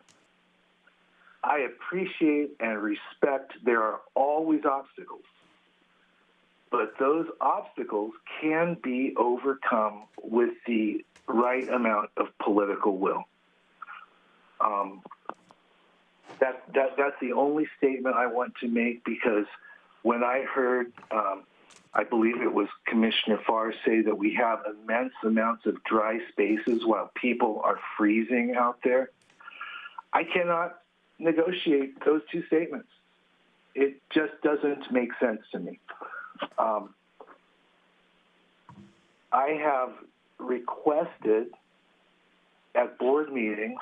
I appreciate and respect there are always obstacles, but those obstacles can be overcome with the right amount of political will. That's the only statement I want to make, because when I heard, I believe it was Commissioner Farr say that we have immense amounts of dry spaces while people are freezing out there, I cannot negotiate those two statements. It just doesn't make sense to me. I have requested at board meetings,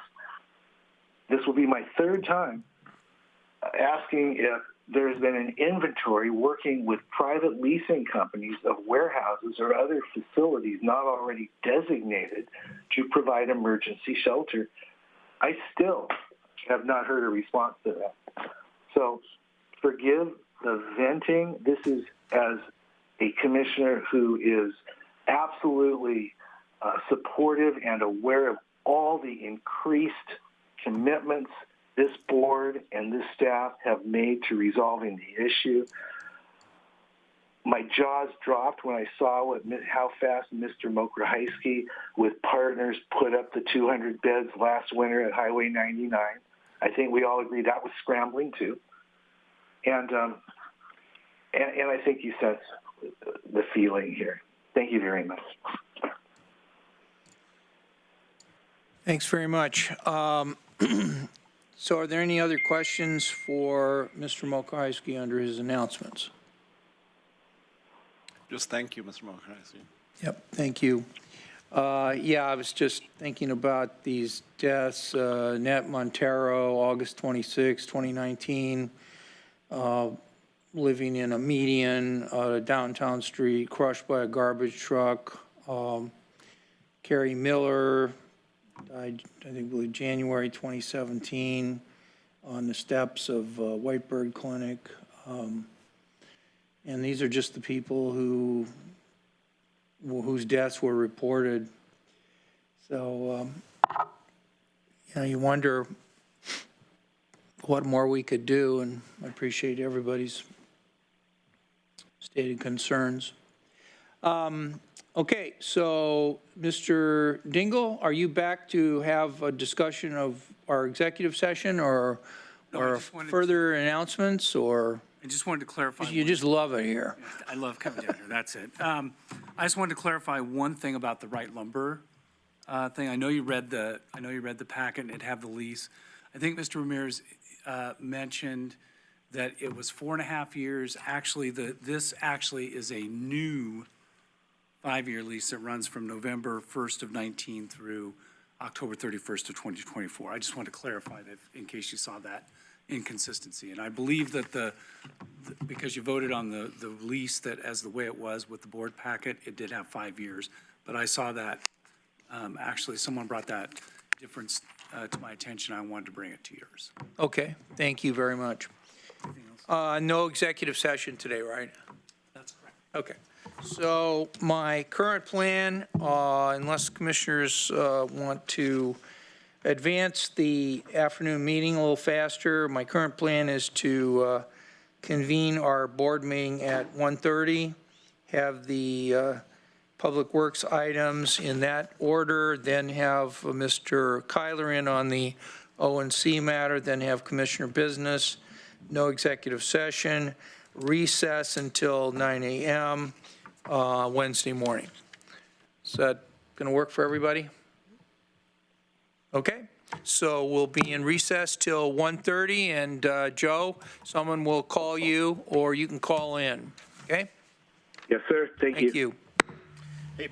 this will be my third time, asking if there's been an inventory working with private leasing companies of warehouses or other facilities not already designated to provide emergency shelter. I still have not heard a response to that. So forgive the venting. This is as a commissioner who is absolutely supportive and aware of all the increased commitments this board and this staff have made to resolving the issue. My jaws dropped when I saw how fast Mr. Mokrahysky with partners put up the 200 beds last winter at Highway 99. I think we all agree that was scrambling too. And I think you sense the feeling here. Thank you very much. Thanks very much. So are there any other questions for Mr. Mokrahysky under his announcements? Just thank you, Mr. Mokrahysky. Yep, thank you. Yeah, I was just thinking about these deaths. Annette Montero, August 26, 2019, living in a median, downtown street, crushed by a garbage truck. Carrie Miller died, I think, January 2017 on the steps of Whitebird Clinic. And these are just the people whose deaths were reported. So, you wonder what more we could do, and I appreciate everybody's stated concerns. Okay, so Mr. Dingle, are you back to have a discussion of our executive session or further announcements, or? I just wanted to clarify. You just love it here. I love coming down here, that's it. I just wanted to clarify one thing about the Wright Lumber thing. I know you read the packet and it had the lease. I think Mr. Ramirez mentioned that it was 4.5 years. Actually, this actually is a new 5-year lease that runs from November 1st of 19 through October 31st of 2024. I just wanted to clarify that in case you saw that inconsistency. And I believe that because you voted on the lease that as the way it was with the board packet, it did have 5 years. But I saw that, actually, someone brought that difference to my attention. I wanted to bring it to yours. Okay, thank you very much. No executive session today, right? That's correct. Okay. So my current plan, unless commissioners want to advance the afternoon meeting a little faster, my current plan is to convene our board meeting at 1:30, have the Public Works items in that order, then have Mr. Kyler in on the O&C matter, then have Commissioner Business, no executive session, recess until 9 a.m. Wednesday morning. Is that going to work for everybody? Okay, so we'll be in recess till 1:30, and Joe, someone will call you, or you can call in, okay? Yes, sir. Thank you. Thank you. Hey,